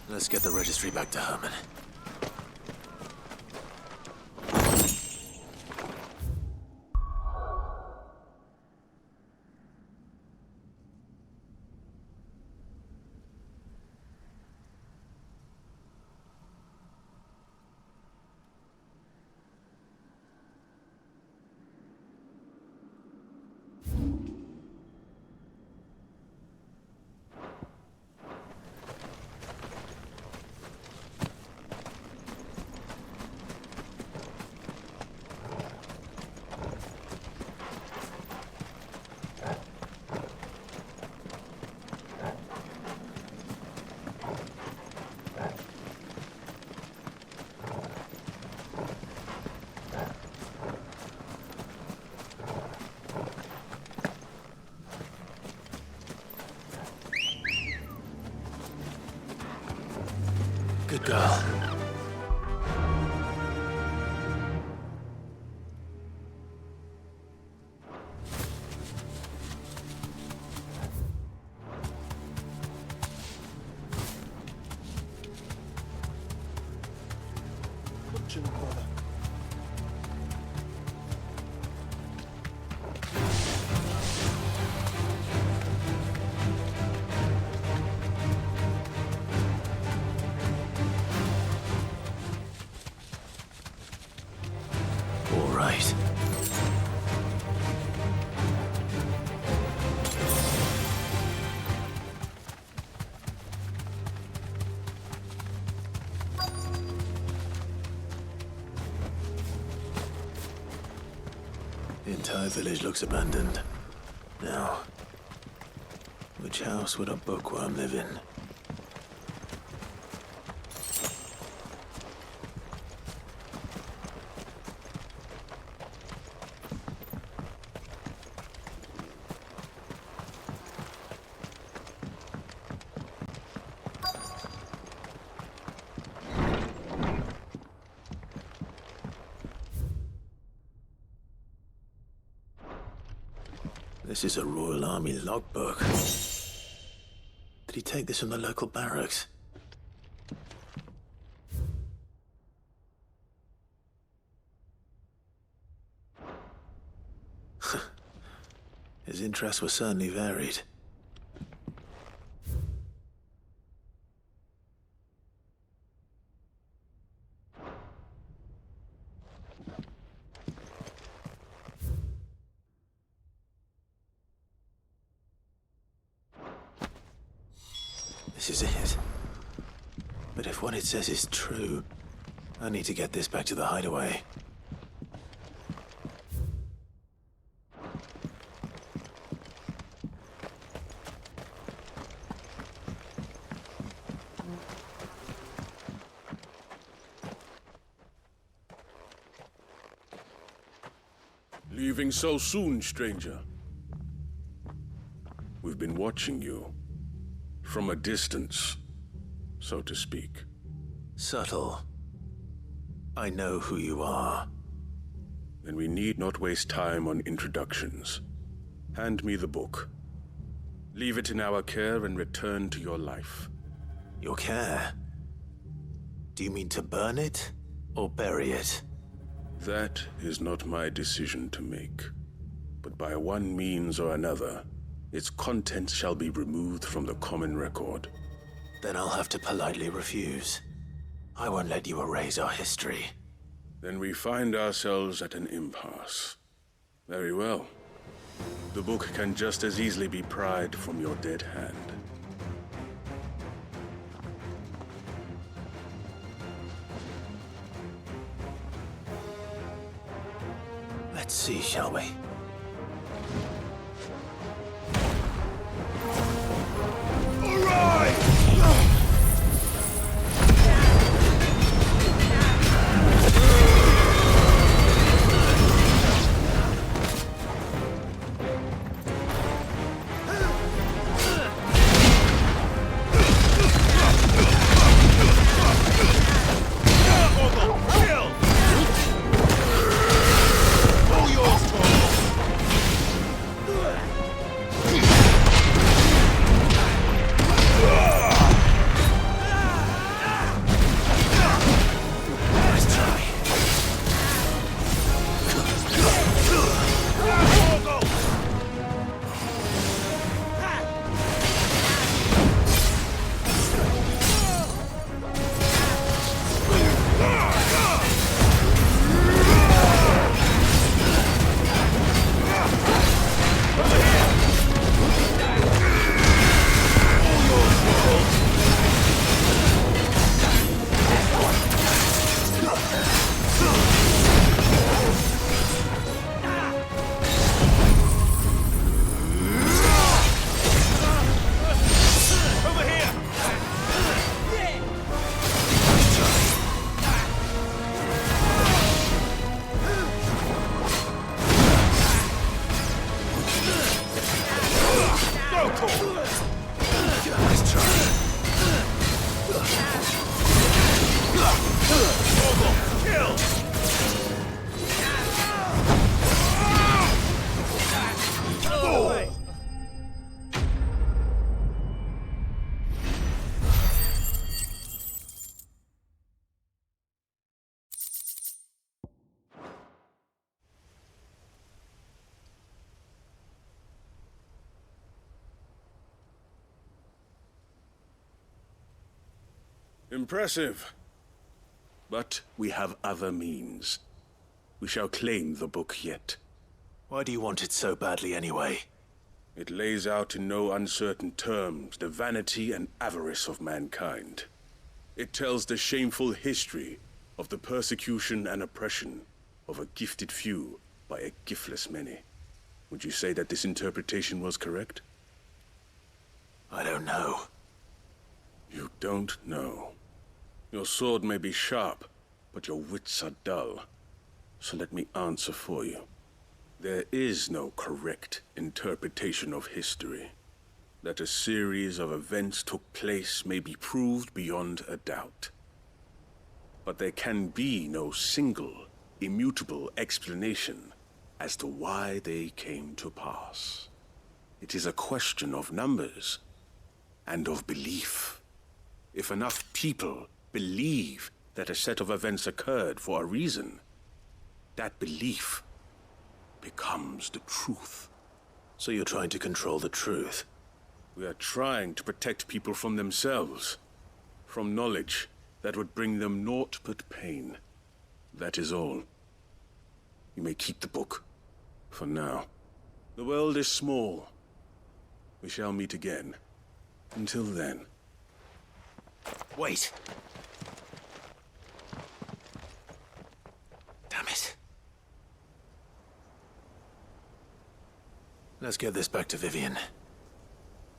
Let's get the registry back to Herman. Good girl. Fortune, brother. All right. The entire village looks abandoned. Now, which house would a bookworm live in? This is a Royal Army logbook. Did he take this from the local barracks? His interests were certainly varied. This is it. But if what it says is true, I need to get this back to the hideaway. Leaving so soon, stranger? We've been watching you. From a distance, so to speak. Subtle. I know who you are. Then we need not waste time on introductions. Hand me the book. Leave it in our care and return to your life. Your care? Do you mean to burn it or bury it? That is not my decision to make. But by one means or another, its contents shall be removed from the common record. Then I'll have to politely refuse. I won't let you erase our history. Then we find ourselves at an impasse. Very well. The book can just as easily be pried from your dead hand. Let's see, shall we? All yours, Tom! Impressive. But we have other means. We shall claim the book yet. Why do you want it so badly anyway? It lays out in no uncertain terms the vanity and avarice of mankind. It tells the shameful history of the persecution and oppression of a gifted few by a giftless many. Would you say that this interpretation was correct? I don't know. You don't know. Your sword may be sharp, but your wits are dull. So let me answer for you. There is no correct interpretation of history. That a series of events took place may be proved beyond a doubt. But there can be no single, immutable explanation as to why they came to pass. It is a question of numbers and of belief. If enough people believe that a set of events occurred for a reason, that belief becomes the truth. So you're trying to control the truth? We are trying to protect people from themselves, from knowledge that would bring them naught but pain. That is all. You may keep the book, for now. The world is small. We shall meet again. Until then. Wait! Damn it. Let's get this back to Vivian.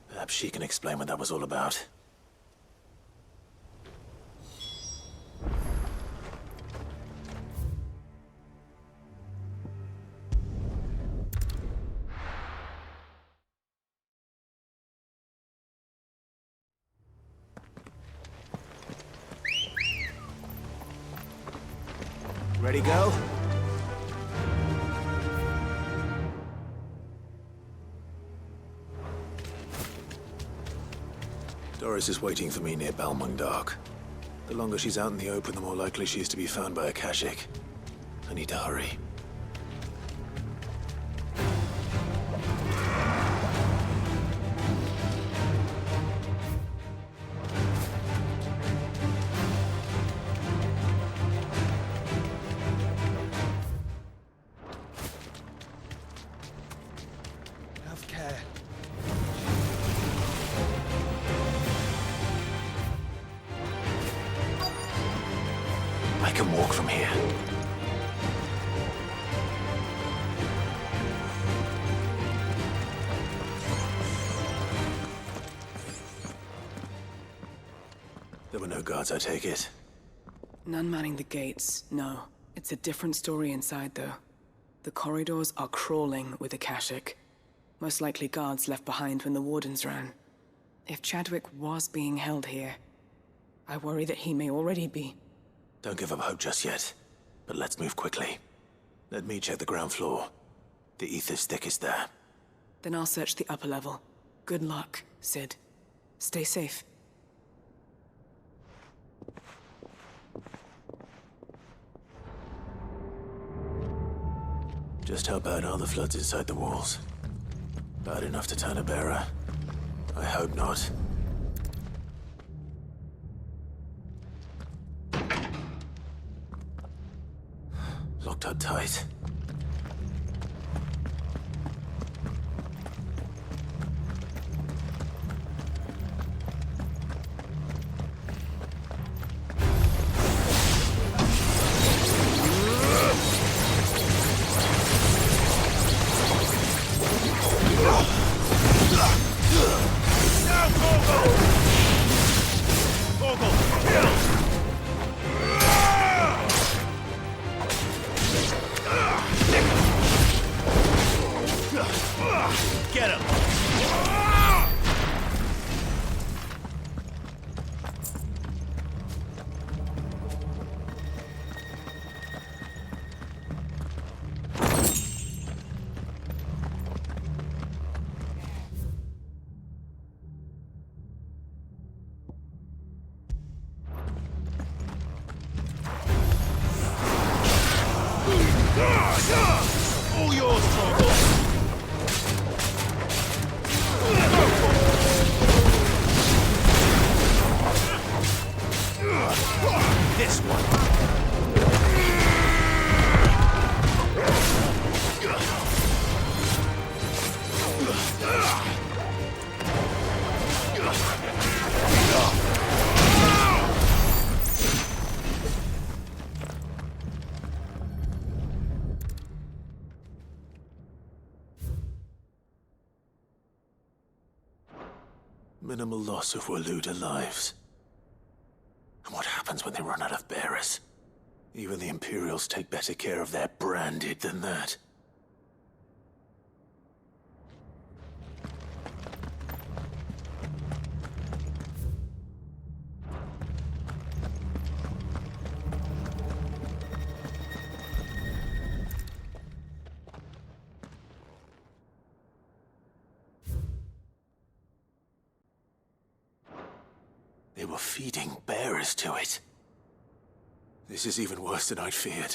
Perhaps she can explain what that was all about. Ready, go? Doris is waiting for me near Balmung Dock. The longer she's out in the open, the more likely she is to be found by a Kashik. I need to hurry. Have care. I can walk from here. There were no guards, I take it. None manning the gates, no. It's a different story inside, though. The corridors are crawling with Akashic. Most likely guards left behind when the wardens ran. If Chadwick was being held here, I worry that he may already be. Don't give up hope just yet, but let's move quickly. Let me check the ground floor. The ether stick is there. Then I'll search the upper level. Good luck, Sid. Stay safe. Just how bad are the floods inside the walls? Bad enough to turn a bearer? I hope not. Locked up tight. Get him! All yours, Torgal! this one. Minimal loss of Waluda lives. And what happens when they run out of bearers? Even the Imperials take better care of their branded than that. They were feeding bearers to it. This is even worse than I'd feared.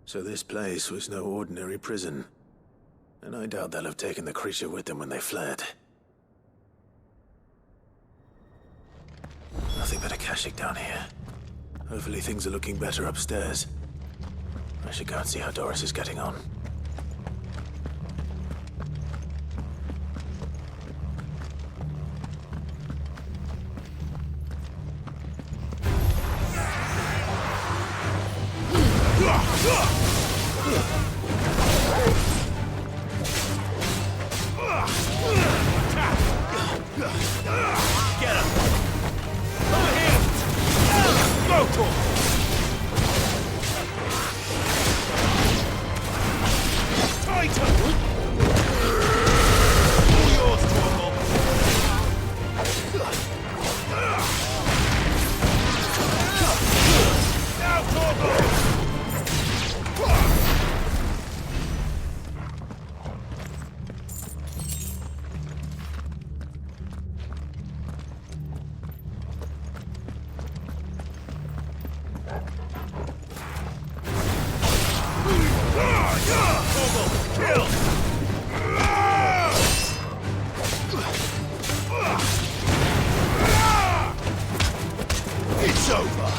So this place was no ordinary prison. And I doubt they'll have taken the creature with them when they fled. Nothing but a Kashyyyk down here. Hopefully things are looking better upstairs. I should go and see how Doris is getting on. Get him! Over here! Go for him! Tighter! All yours, Torgal! Now, Torgal! It's over!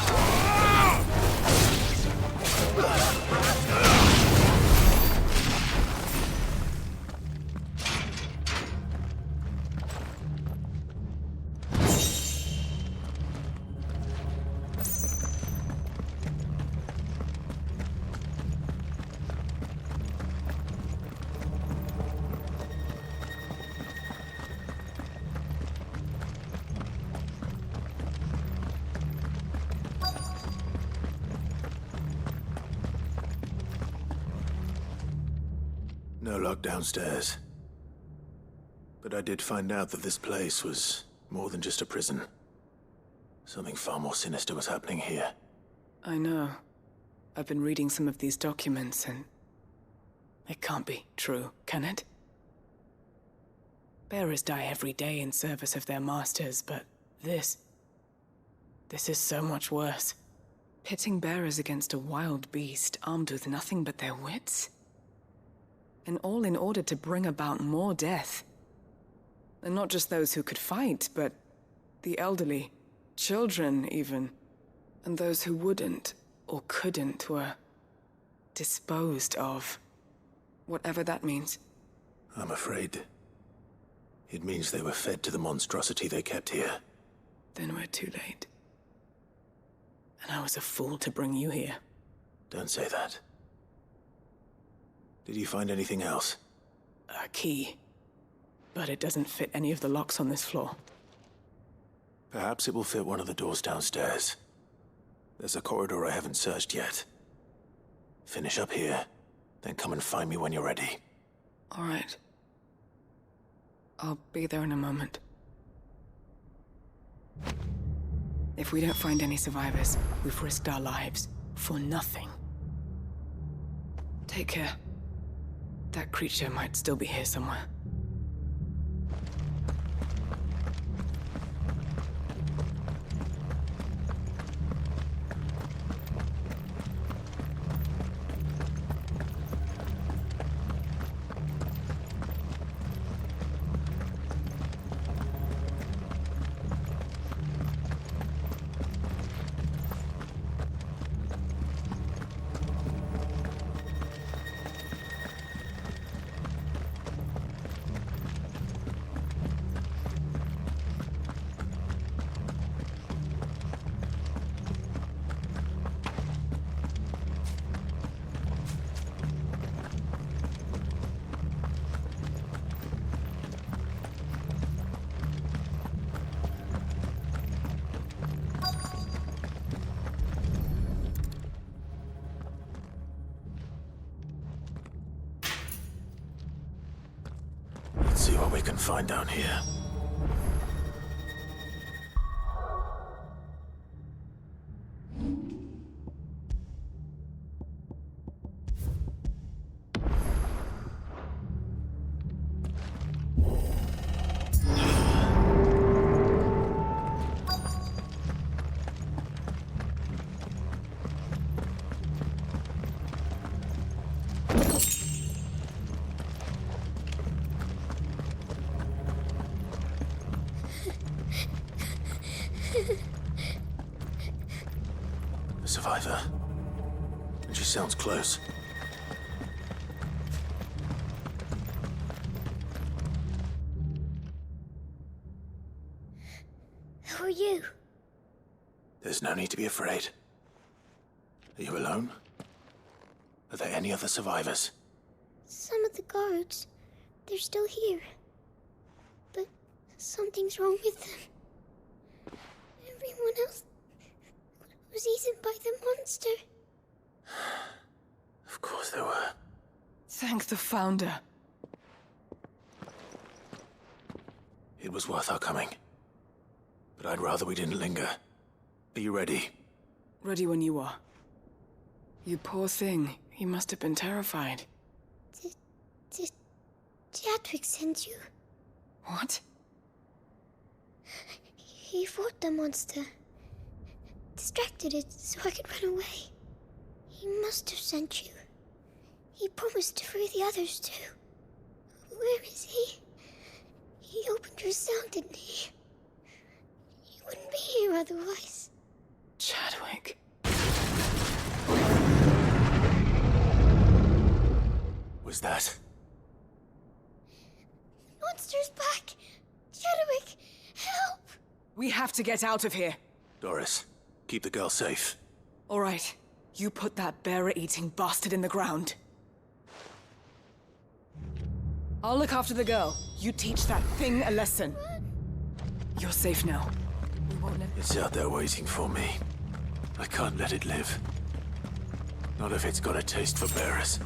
No lock downstairs. But I did find out that this place was more than just a prison. Something far more sinister was happening here. I know. I've been reading some of these documents and... it can't be true, can it? Bearers die every day in service of their masters, but this is so much worse. Pitting bearers against a wild beast armed with nothing but their wits? And all in order to bring about more death. And not just those who could fight, but the elderly, children even. And those who wouldn't or couldn't were disposed of. Whatever that means. I'm afraid it means they were fed to the monstrosity they kept here. Then we're too late. And I was a fool to bring you here. Don't say that. Did you find anything else? A key. But it doesn't fit any of the locks on this floor. Perhaps it will fit one of the doors downstairs. There's a corridor I haven't searched yet. Finish up here, then come and find me when you're ready. All right. I'll be there in a moment. If we don't find any survivors, we've risked our lives for nothing. Take care. That creature might still be here somewhere. Let's see what we can find down here. A survivor. And she sounds close. Who are you? There's no need to be afraid. Are you alone? Are there any other survivors? Some of the guards. They're still here. But something's wrong with them. Everyone else was eaten by the monster. Of course there were. Thank the Founder. It was worth our coming. But I'd rather we didn't linger. Are you ready? Ready when you are. You poor thing. You must have been terrified. Did Chadwick send you? What? He fought the monster. Distracted it so I could run away. He must have sent you. He promised to free the others too. Where is he? He opened your cell, didn't he? He wouldn't be here otherwise. Chadwick. Was that? The monster's back! Chadwick, help! We have to get out of here. Doris, keep the girl safe. All right. You put that bearer-eating bastard in the ground. I'll look after the girl. You teach that thing a lesson. You're safe now. We won't let... It's out there waiting for me. I can't let it live. Not if it's got a taste for bearers.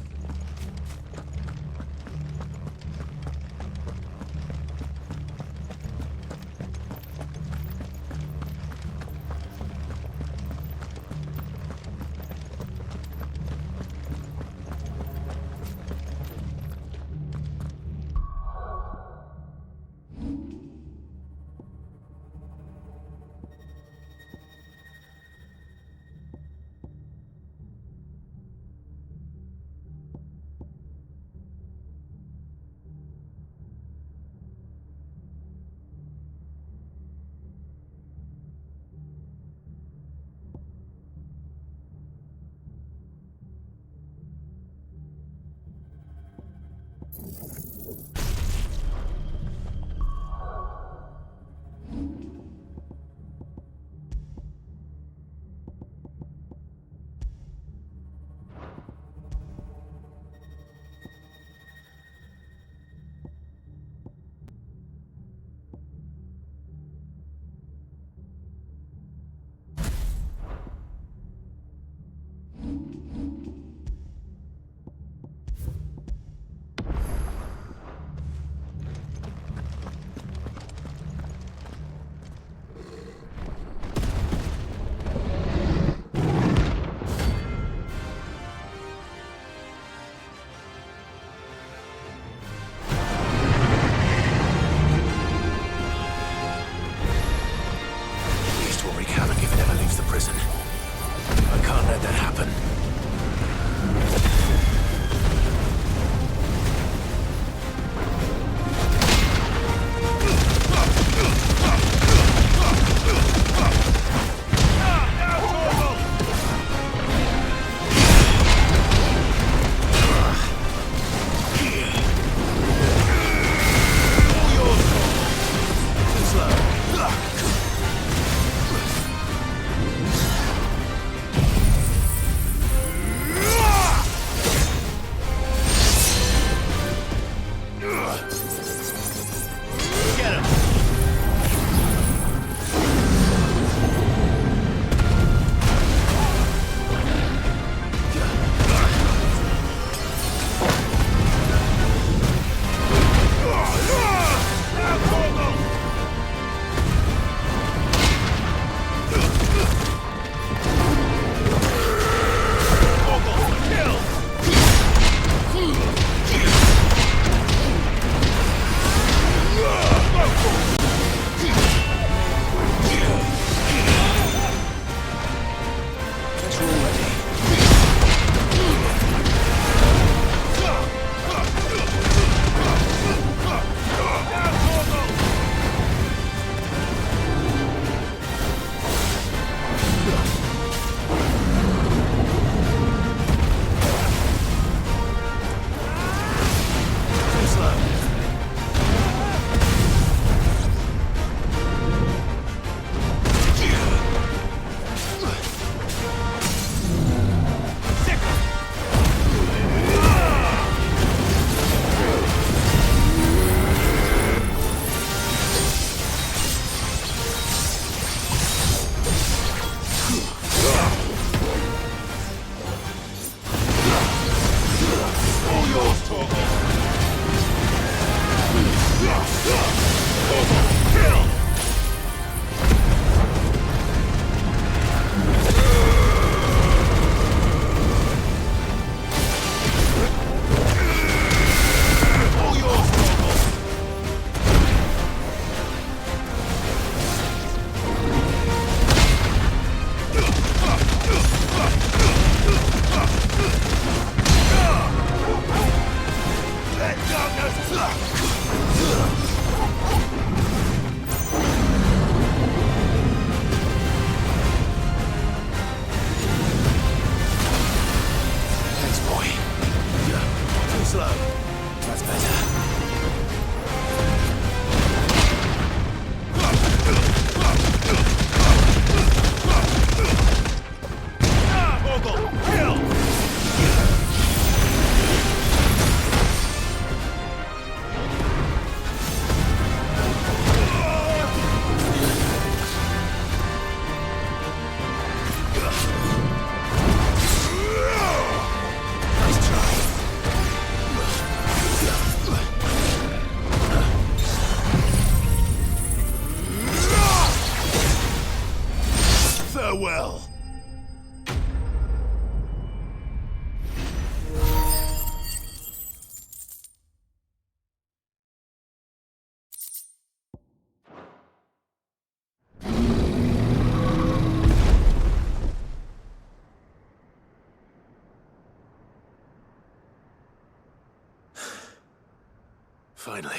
Finally.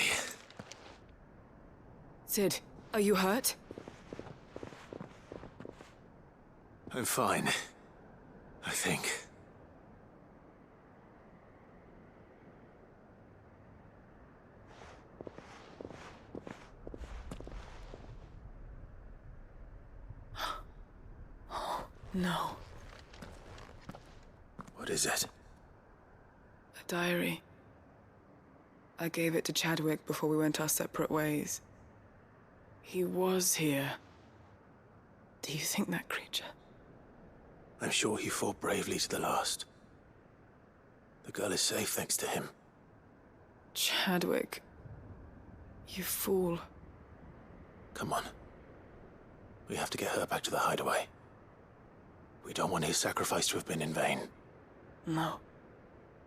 Sid, are you hurt? I'm fine. I think. No. What is it? A diary. I gave it to Chadwick before we went our separate ways. He was here. Do you think that creature? I'm sure he fought bravely to the last. The girl is safe thanks to him. Chadwick. You fool. Come on. We have to get her back to the hideaway. We don't want his sacrifice to have been in vain. No.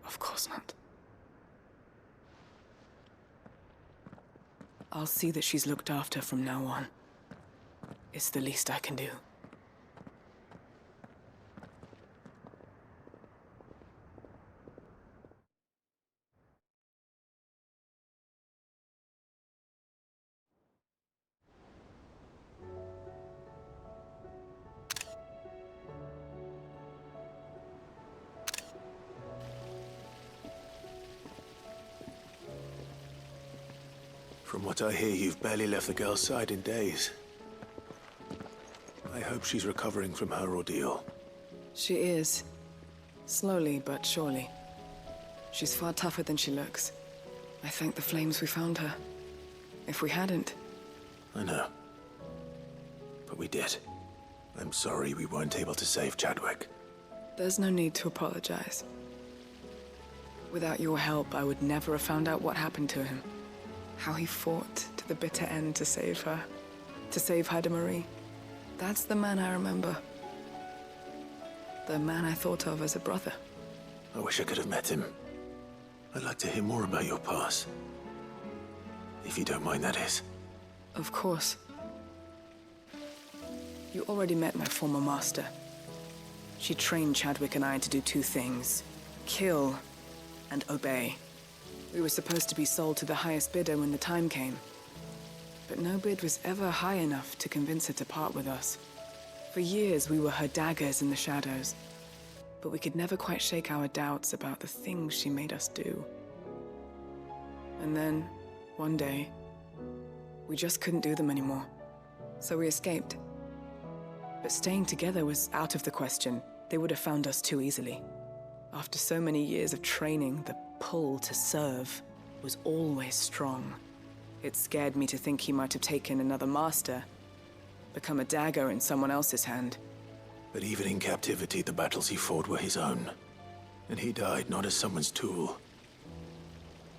Of course not. I'll see that she's looked after from now on. It's the least I can do. From what I hear, you've barely left the girl's side in days. I hope she's recovering from her ordeal. She is. Slowly but surely. She's far tougher than she looks. I thank the flames we found her. If we hadn't... I know. But we did. I'm sorry we weren't able to save Chadwick. There's no need to apologize. Without your help, I would never have found out what happened to him. How he fought to the bitter end to save her. To save Haida Marie. That's the man I remember. The man I thought of as a brother. I wish I could have met him. I'd like to hear more about your past. If you don't mind, that is. Of course. You already met my former master. She trained Chadwick and I to do two things. Kill and obey. We were supposed to be sold to the highest bidder when the time came. But no bid was ever high enough to convince her to part with us. For years, we were her daggers in the shadows. But we could never quite shake our doubts about the things she made us do. And then, one day, we just couldn't do them anymore. So we escaped. But staying together was out of the question. They would have found us too easily. After so many years of training, the pull to serve was always strong. It scared me to think he might have taken another master, become a dagger in someone else's hand. But even in captivity, the battles he fought were his own. And he died not as someone's tool,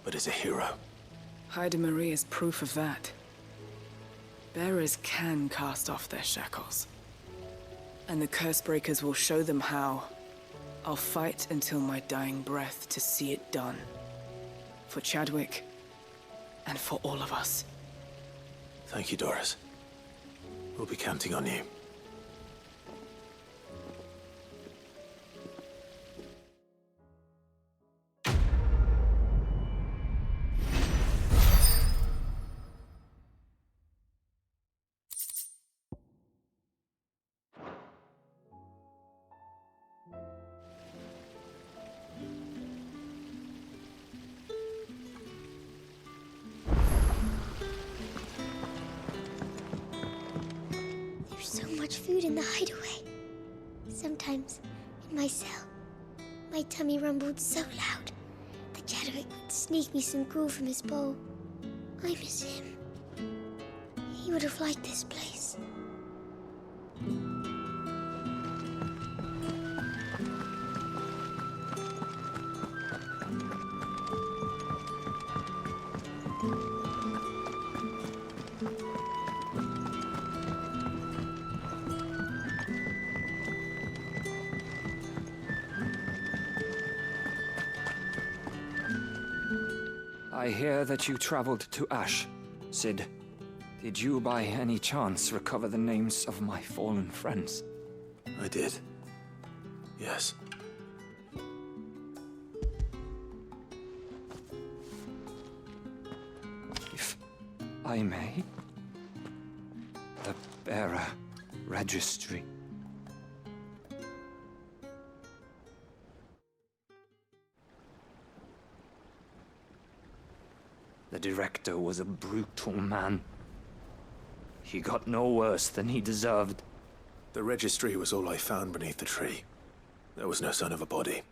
but as a hero. Haida Marie is proof of that. Bearers can cast off their shackles. And the curse breakers will show them how. I'll fight until my dying breath to see it done. For Chadwick, and for all of us. Thank you, Doris. We'll be counting on you. So much food in the hideaway. Sometimes, in my cell, my tummy rumbled so loud that Chadwick would sneak me some gruel from his bowl. I miss him. He would have liked this place. I hear that you traveled to Ash. Sid, did you by any chance recover the names of my fallen friends? I did. Yes. I may. The Bearer Registry. The director was a brutal man. He got no worse than he deserved. The registry was all I found beneath the tree. There was no sign of a body,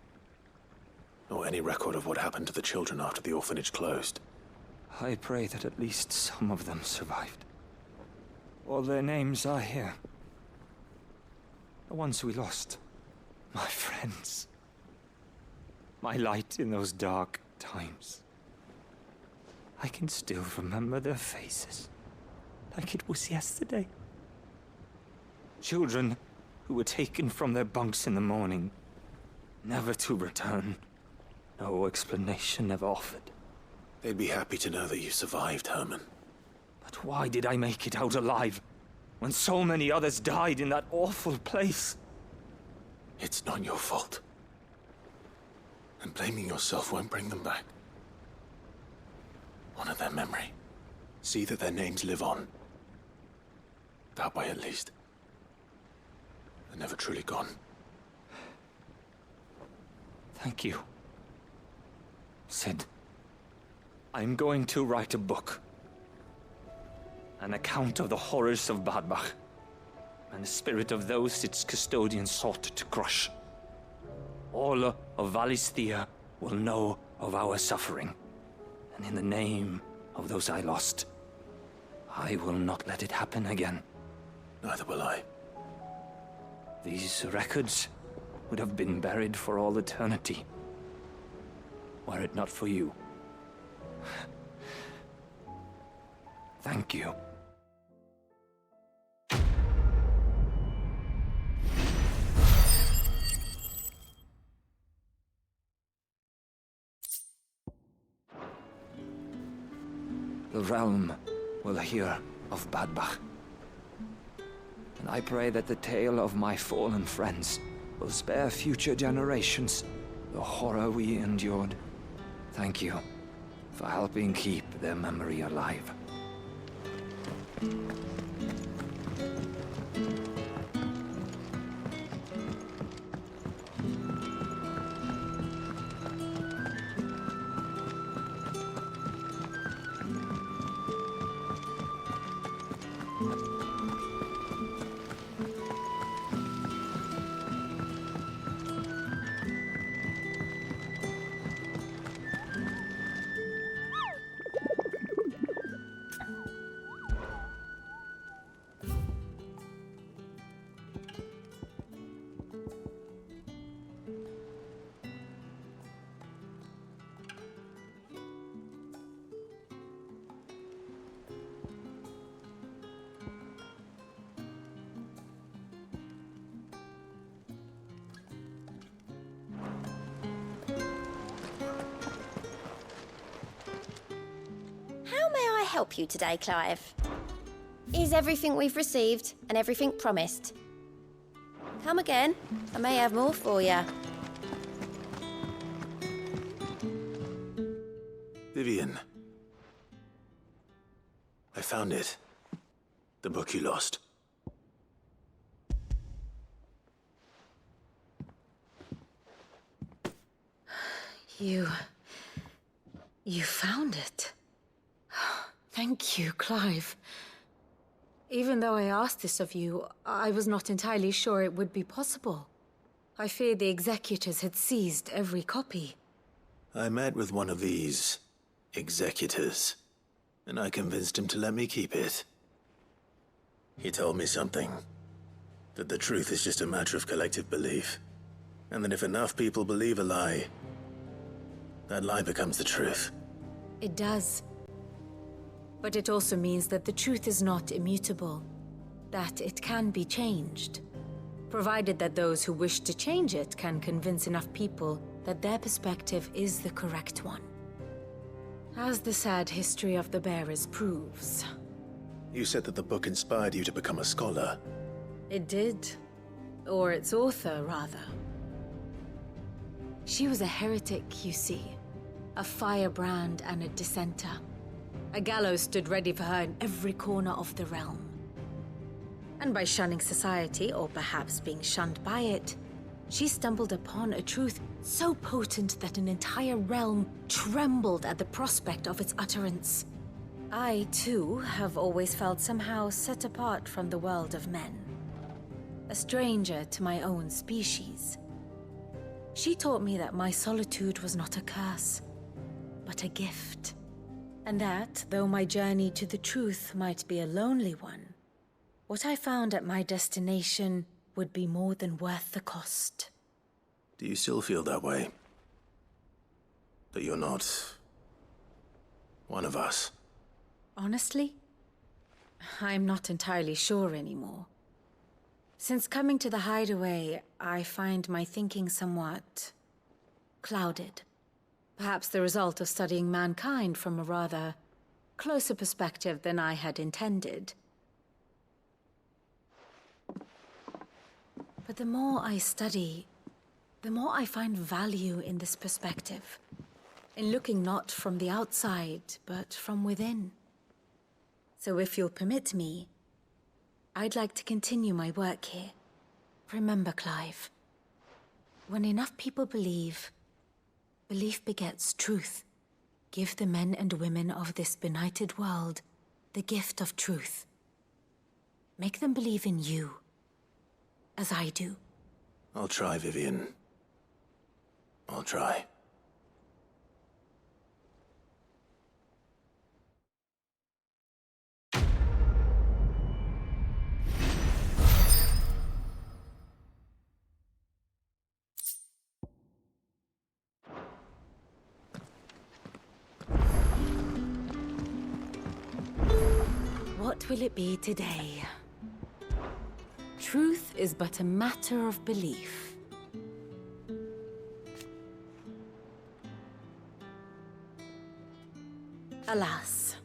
nor any record of what happened to the children after the orphanage closed. I pray that at least some of them survived. All their names are here. The ones we lost. My friends. My light in those dark times. I can still remember their faces, like it was yesterday. Children who were taken from their bunks in the morning, never to return. No explanation ever offered. They'd be happy to know that you survived, Herman. But why did I make it out alive, when so many others died in that awful place? It's not your fault. And blaming yourself won't bring them back. Honor their memory. See that their names live on. That way, at least. They're never truly gone. Thank you. Sid, I'm going to write a book. An account of the horrors of Bad Bach, and the spirit of those its custodians sought to crush. All of Valisthea will know of our suffering, and in the name of those I lost, I will not let it happen again. Neither will I. These records would have been buried for all eternity, were it not for you. Thank you. The realm will hear of Bad Bach. And I pray that the tale of my fallen friends will spare future generations the horror we endured. Thank you for helping keep their memory alive. Help you today, Clive? Is everything we've received and everything promised? Come again. I may have more for you. Vivian. I found it. The book you lost. You found it? Thank you, Clive. Even though I asked this of you, I was not entirely sure it would be possible. I feared the executors had seized every copy. I met with one of these executors, and I convinced him to let me keep it. He told me something. That the truth is just a matter of collective belief. And that if enough people believe a lie, that lie becomes the truth. It does. But it also means that the truth is not immutable. That it can be changed. Provided that those who wish to change it can convince enough people that their perspective is the correct one. As the sad history of the Bearers proves. You said that the book inspired you to become a scholar. It did. Or its author, rather. She was a heretic, you see. A firebrand and a dissenter. A gallows stood ready for her in every corner of the realm. And by shunning society, or perhaps being shunned by it, she stumbled upon a truth so potent that an entire realm trembled at the prospect of its utterance. I, too, have always felt somehow set apart from the world of men. A stranger to my own species. She taught me that my solitude was not a curse, but a gift. And that, though my journey to the truth might be a lonely one, what I found at my destination would be more than worth the cost. Do you still feel that way? That you're not one of us? Honestly, I'm not entirely sure anymore. Since coming to the hideaway, I find my thinking somewhat clouded. Perhaps the result of studying mankind from a rather closer perspective than I had intended. But the more I study, the more I find value in this perspective. In looking not from the outside, but from within. So if you'll permit me, I'd like to continue my work here. Remember, Clive, when enough people believe, belief begets truth. Give the men and women of this benighted world the gift of truth. Make them believe in you, as I do. I'll try, Vivian. I'll try. What will it be today? Truth is but a matter of belief. Alas.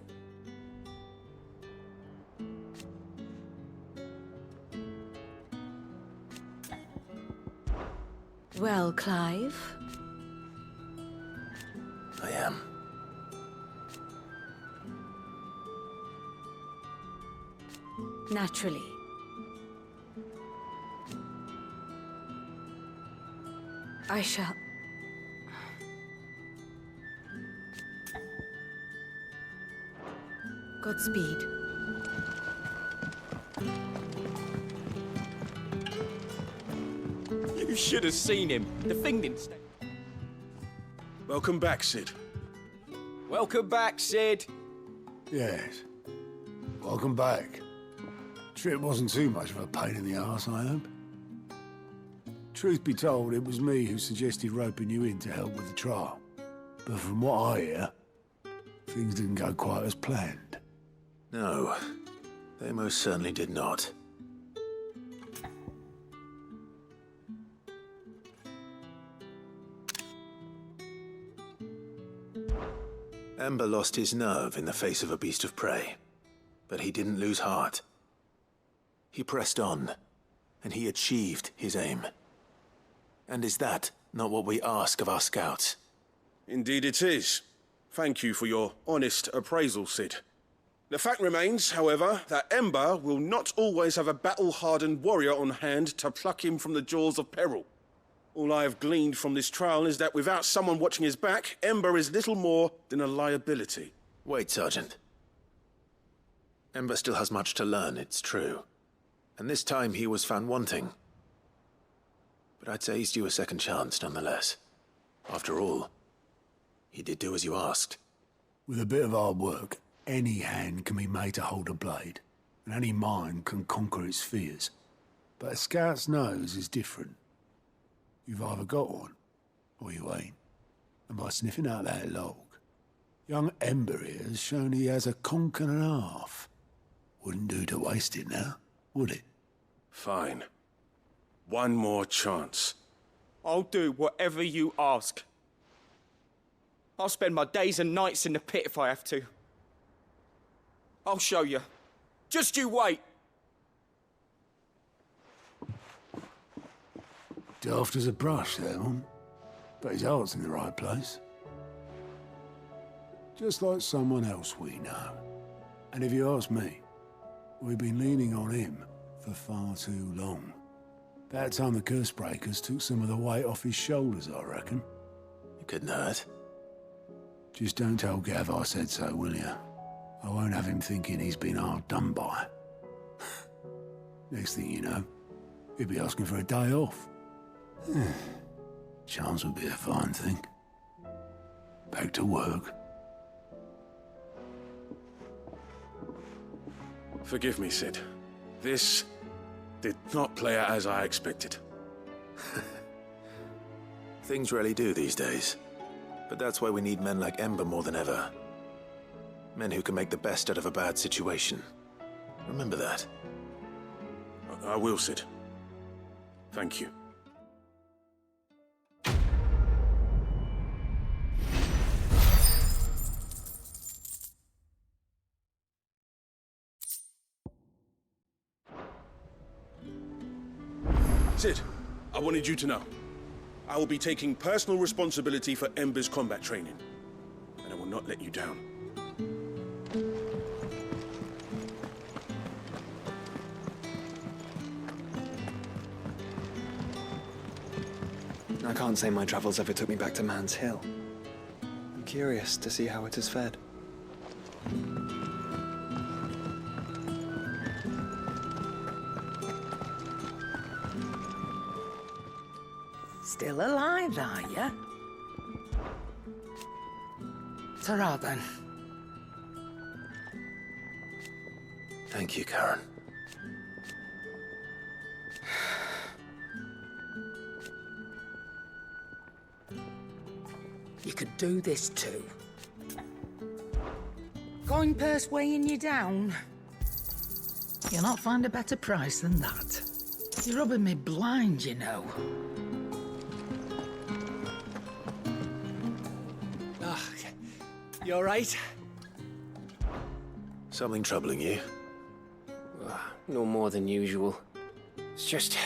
Well, Clive? I am. Naturally. I shall... Godspeed. You should have seen him. The thing didn't stay. Welcome back, Sid. Welcome back, Sid. Yes. Welcome back. Trip wasn't too much of a pain in the arse, I hope. Truth be told, it was me who suggested roping you in to help with the trial. But from what I hear, things didn't go quite as planned. No, they most certainly did not. Ember lost his nerve in the face of a beast of prey, but he didn't lose heart. He pressed on, and he achieved his aim. And is that not what we ask of our scouts? Indeed it is. Thank you for your honest appraisal, Sid. The fact remains, however, that Ember will not always have a battle-hardened warrior on hand to pluck him from the jaws of peril. All I have gleaned from this trial is that without someone watching his back, Ember is little more than a liability. Wait, Sergeant. Ember still has much to learn, it's true. And this time he was found wanting. But I'd say he's due a second chance, nonetheless. After all, he did do as you asked. With a bit of hard work, any hand can be made to hold a blade, and any mind can conquer its fears. But a scout's nose is different. You've either got one, or you ain't. And by sniffing out that log, young Ember here has shown he has a conch and a half. Wouldn't do to waste it now, would it? Fine. One more chance. I'll do whatever you ask. I'll spend my days and nights in the pit if I have to. I'll show you. Just you wait. Daft as a brush, that one. But his heart's in the right place. Just like someone else we know. And if you ask me, we've been leaning on him for far too long. About time the Cursebreakers took some of the weight off his shoulders, I reckon. It couldn't hurt. Just don't tell Gav I said so, will you? I won't have him thinking he's been hard done by. Next thing you know, he'll be asking for a day off. Chance would be a fine thing. Back to work. Forgive me, Sid. This did not play out as I expected. Things rarely do these days. But that's why we need men like Ember more than ever. Men who can make the best out of a bad situation. Remember that. I will, Sid. Thank you. Sid, I wanted you to know. I will be taking personal responsibility for Ember's combat training. And I will not let you down. I can't say my travels ever took me back to Man's Hill. I'm curious to see how it is fed. Still alive, are you? Ta-ra, then. Thank you, Karen. You could do this too. Coin purse weighing you down. You'll not find a better price than that. You're rubbing me blind, you know. You all right? Something troubling you? No more than usual. It's just...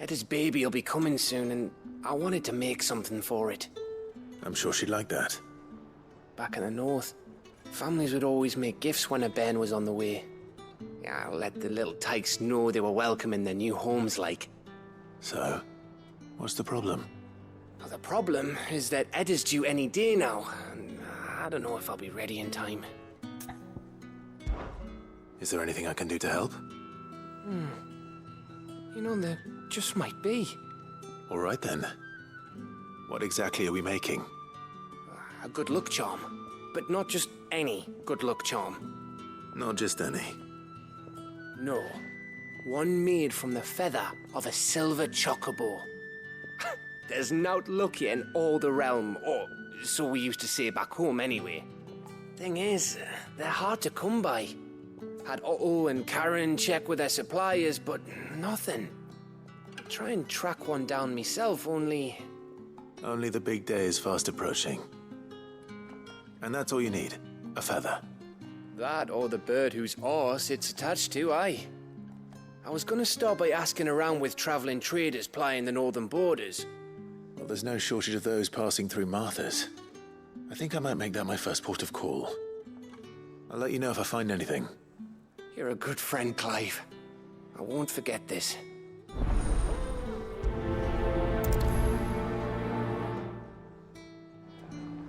Etta's baby will be coming soon, and I wanted to make something for it. I'm sure she'd like that. Back in the north, families would always make gifts when a bairn was on the way. Yeah, let the little tykes know they were welcome in their new homes, like. So, what's the problem? Well, the problem is that Etta's due any day now, and I don't know if I'll be ready in time. Is there anything I can do to help? You know, there just might be. All right then. What exactly are we making? A good luck charm. But not just any good luck charm. Not just any. No. One made from the feather of a silver chocobo. There's nowt luckier in all the realm, or so we used to say back home anyway. Thing is, they're hard to come by. Had Otto and Karen check with their suppliers, but nothing. Try and track one down myself, only... Only the big day is fast approaching. And that's all you need, a feather. That or the bird whose horse it's attached to, aye. I was gonna start by asking around with traveling traders plying the northern borders. Well, there's no shortage of those passing through Martha's. I think I might make that my first port of call. I'll let you know if I find anything. You're a good friend, Clive. I won't forget this.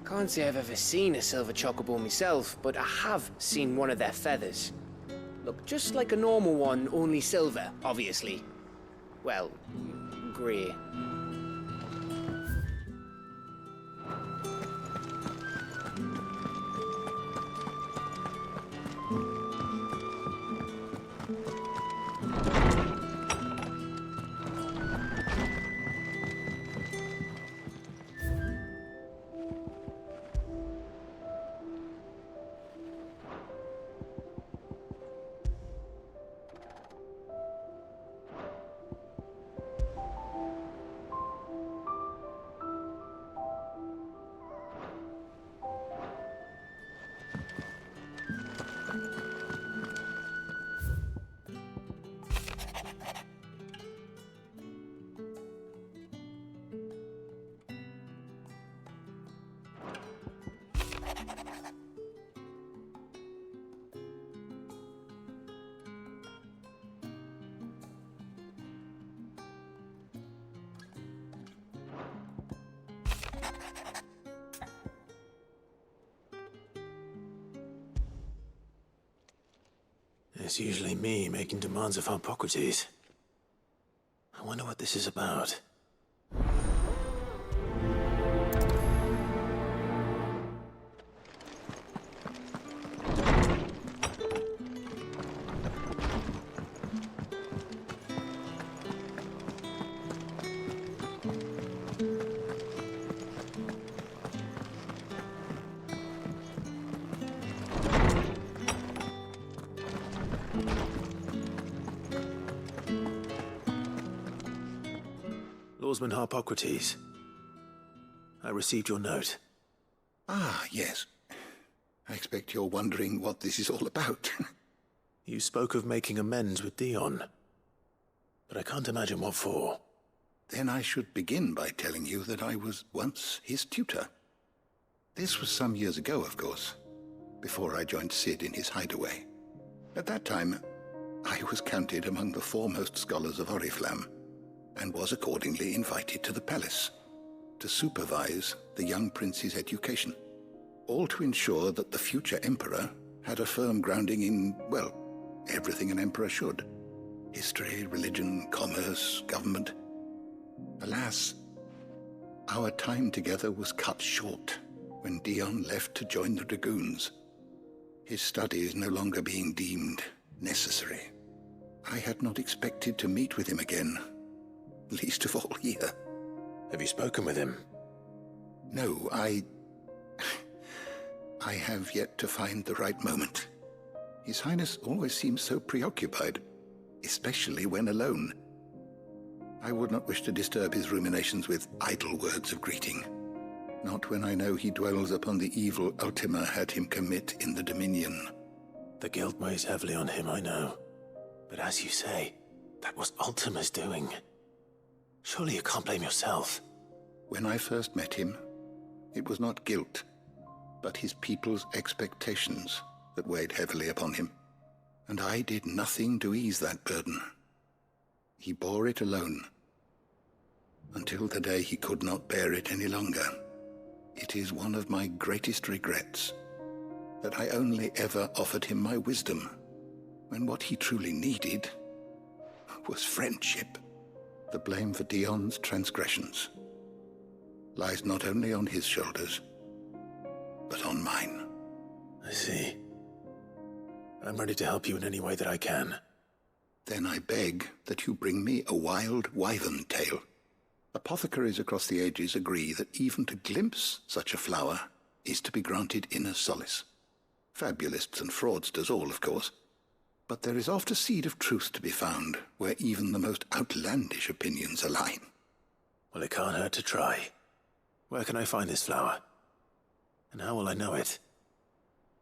Can't say I've ever seen a silver chocobo myself, but I have seen one of their feathers. Look just like a normal one, only silver, obviously. Well, grey. It's usually me making demands of Hippocrates. I wonder what this is about. Lawsman Hippocrates, I received your note. Ah, yes. I expect you're wondering what this is all about. You spoke of making amends with Dion, but I can't imagine what for. Then I should begin by telling you that I was once his tutor. This was some years ago, of course, before I joined Sid in his hideaway. At that time, I was counted among the foremost scholars of Oriflamme, and was accordingly invited to the palace to supervise the young prince's education, all to ensure that the future emperor had a firm grounding in, well, everything an emperor should. History, religion, commerce, government. Alas, our time together was cut short when Dion left to join the Dragoons, his studies no longer being deemed necessary. I had not expected to meet with him again, least of all here. Have you spoken with him? No, I have yet to find the right moment. His Highness always seems so preoccupied, especially when alone. I would not wish to disturb his ruminations with idle words of greeting. Not when I know he dwells upon the evil Ultima had him commit in the Dominion. The guilt weighs heavily on him, I know. But as you say, that was Ultima's doing. Surely you can't blame yourself. When I first met him, it was not guilt, but his people's expectations that weighed heavily upon him. And I did nothing to ease that burden. He bore it alone, until the day he could not bear it any longer. It is one of my greatest regrets that I only ever offered him my wisdom, when what he truly needed was friendship. The blame for Dion's transgressions lies not only on his shoulders, but on mine. I see. I'm ready to help you in any way that I can. Then I beg that you bring me a wild wyvern tail. Apothecaries across the ages agree that even to glimpse such a flower is to be granted inner solace. Fabulists and fraudsters all, of course. But there is oft a seed of truth to be found where even the most outlandish opinions align. Well, it can't hurt to try. Where can I find this flower? And how will I know it?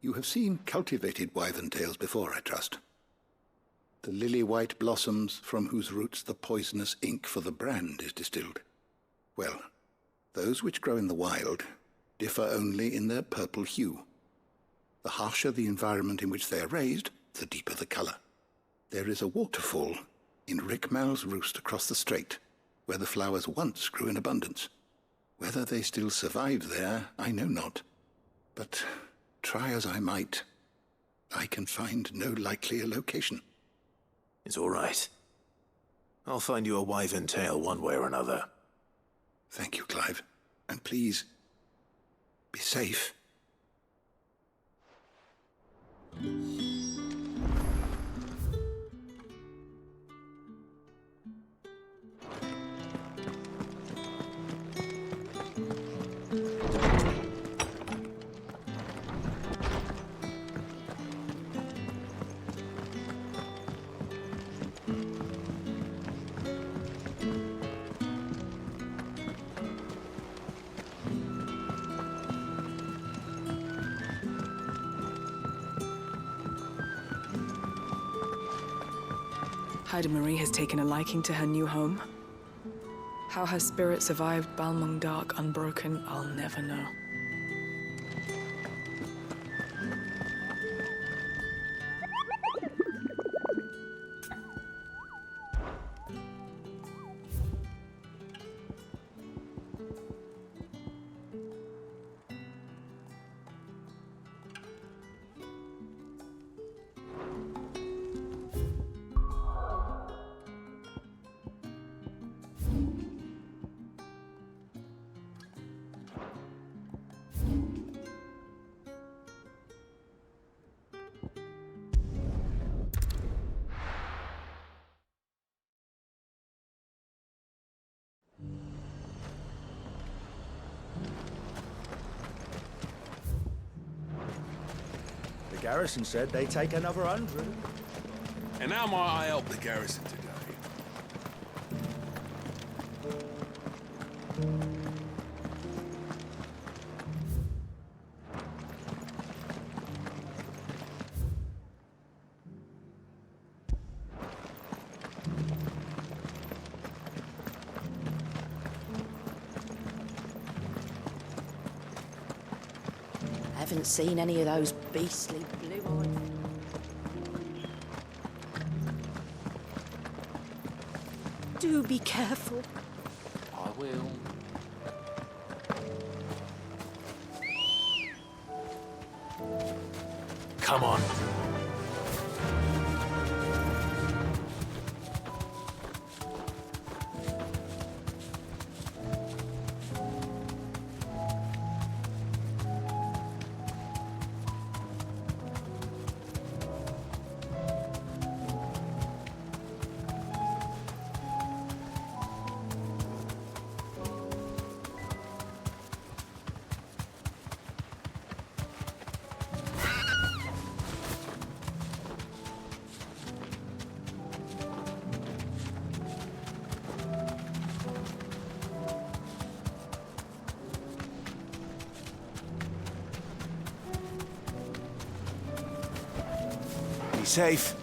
You have seen cultivated wyvern tails before, I trust. The lily-white blossoms from whose roots the poisonous ink for the brand is distilled. Well, those which grow in the wild differ only in their purple hue. The harsher the environment in which they are raised, the deeper the color. There is a waterfall in Rickmal's roost across the strait, where the flowers once grew in abundance. Whether they still survive there, I know not. But try as I might, I can find no likelier location. It's all right. I'll find you a wyvern tail one way or another. Thank you, Clive. And please, be safe. Haida Marie has taken a liking to her new home. How her spirit survived Balmung Dark unbroken, I'll never know. Garrison said they take another 100. And how might I help the garrison today? Haven't seen any of those beastly blue-eyed... Do be careful. I will. Come on. Be safe.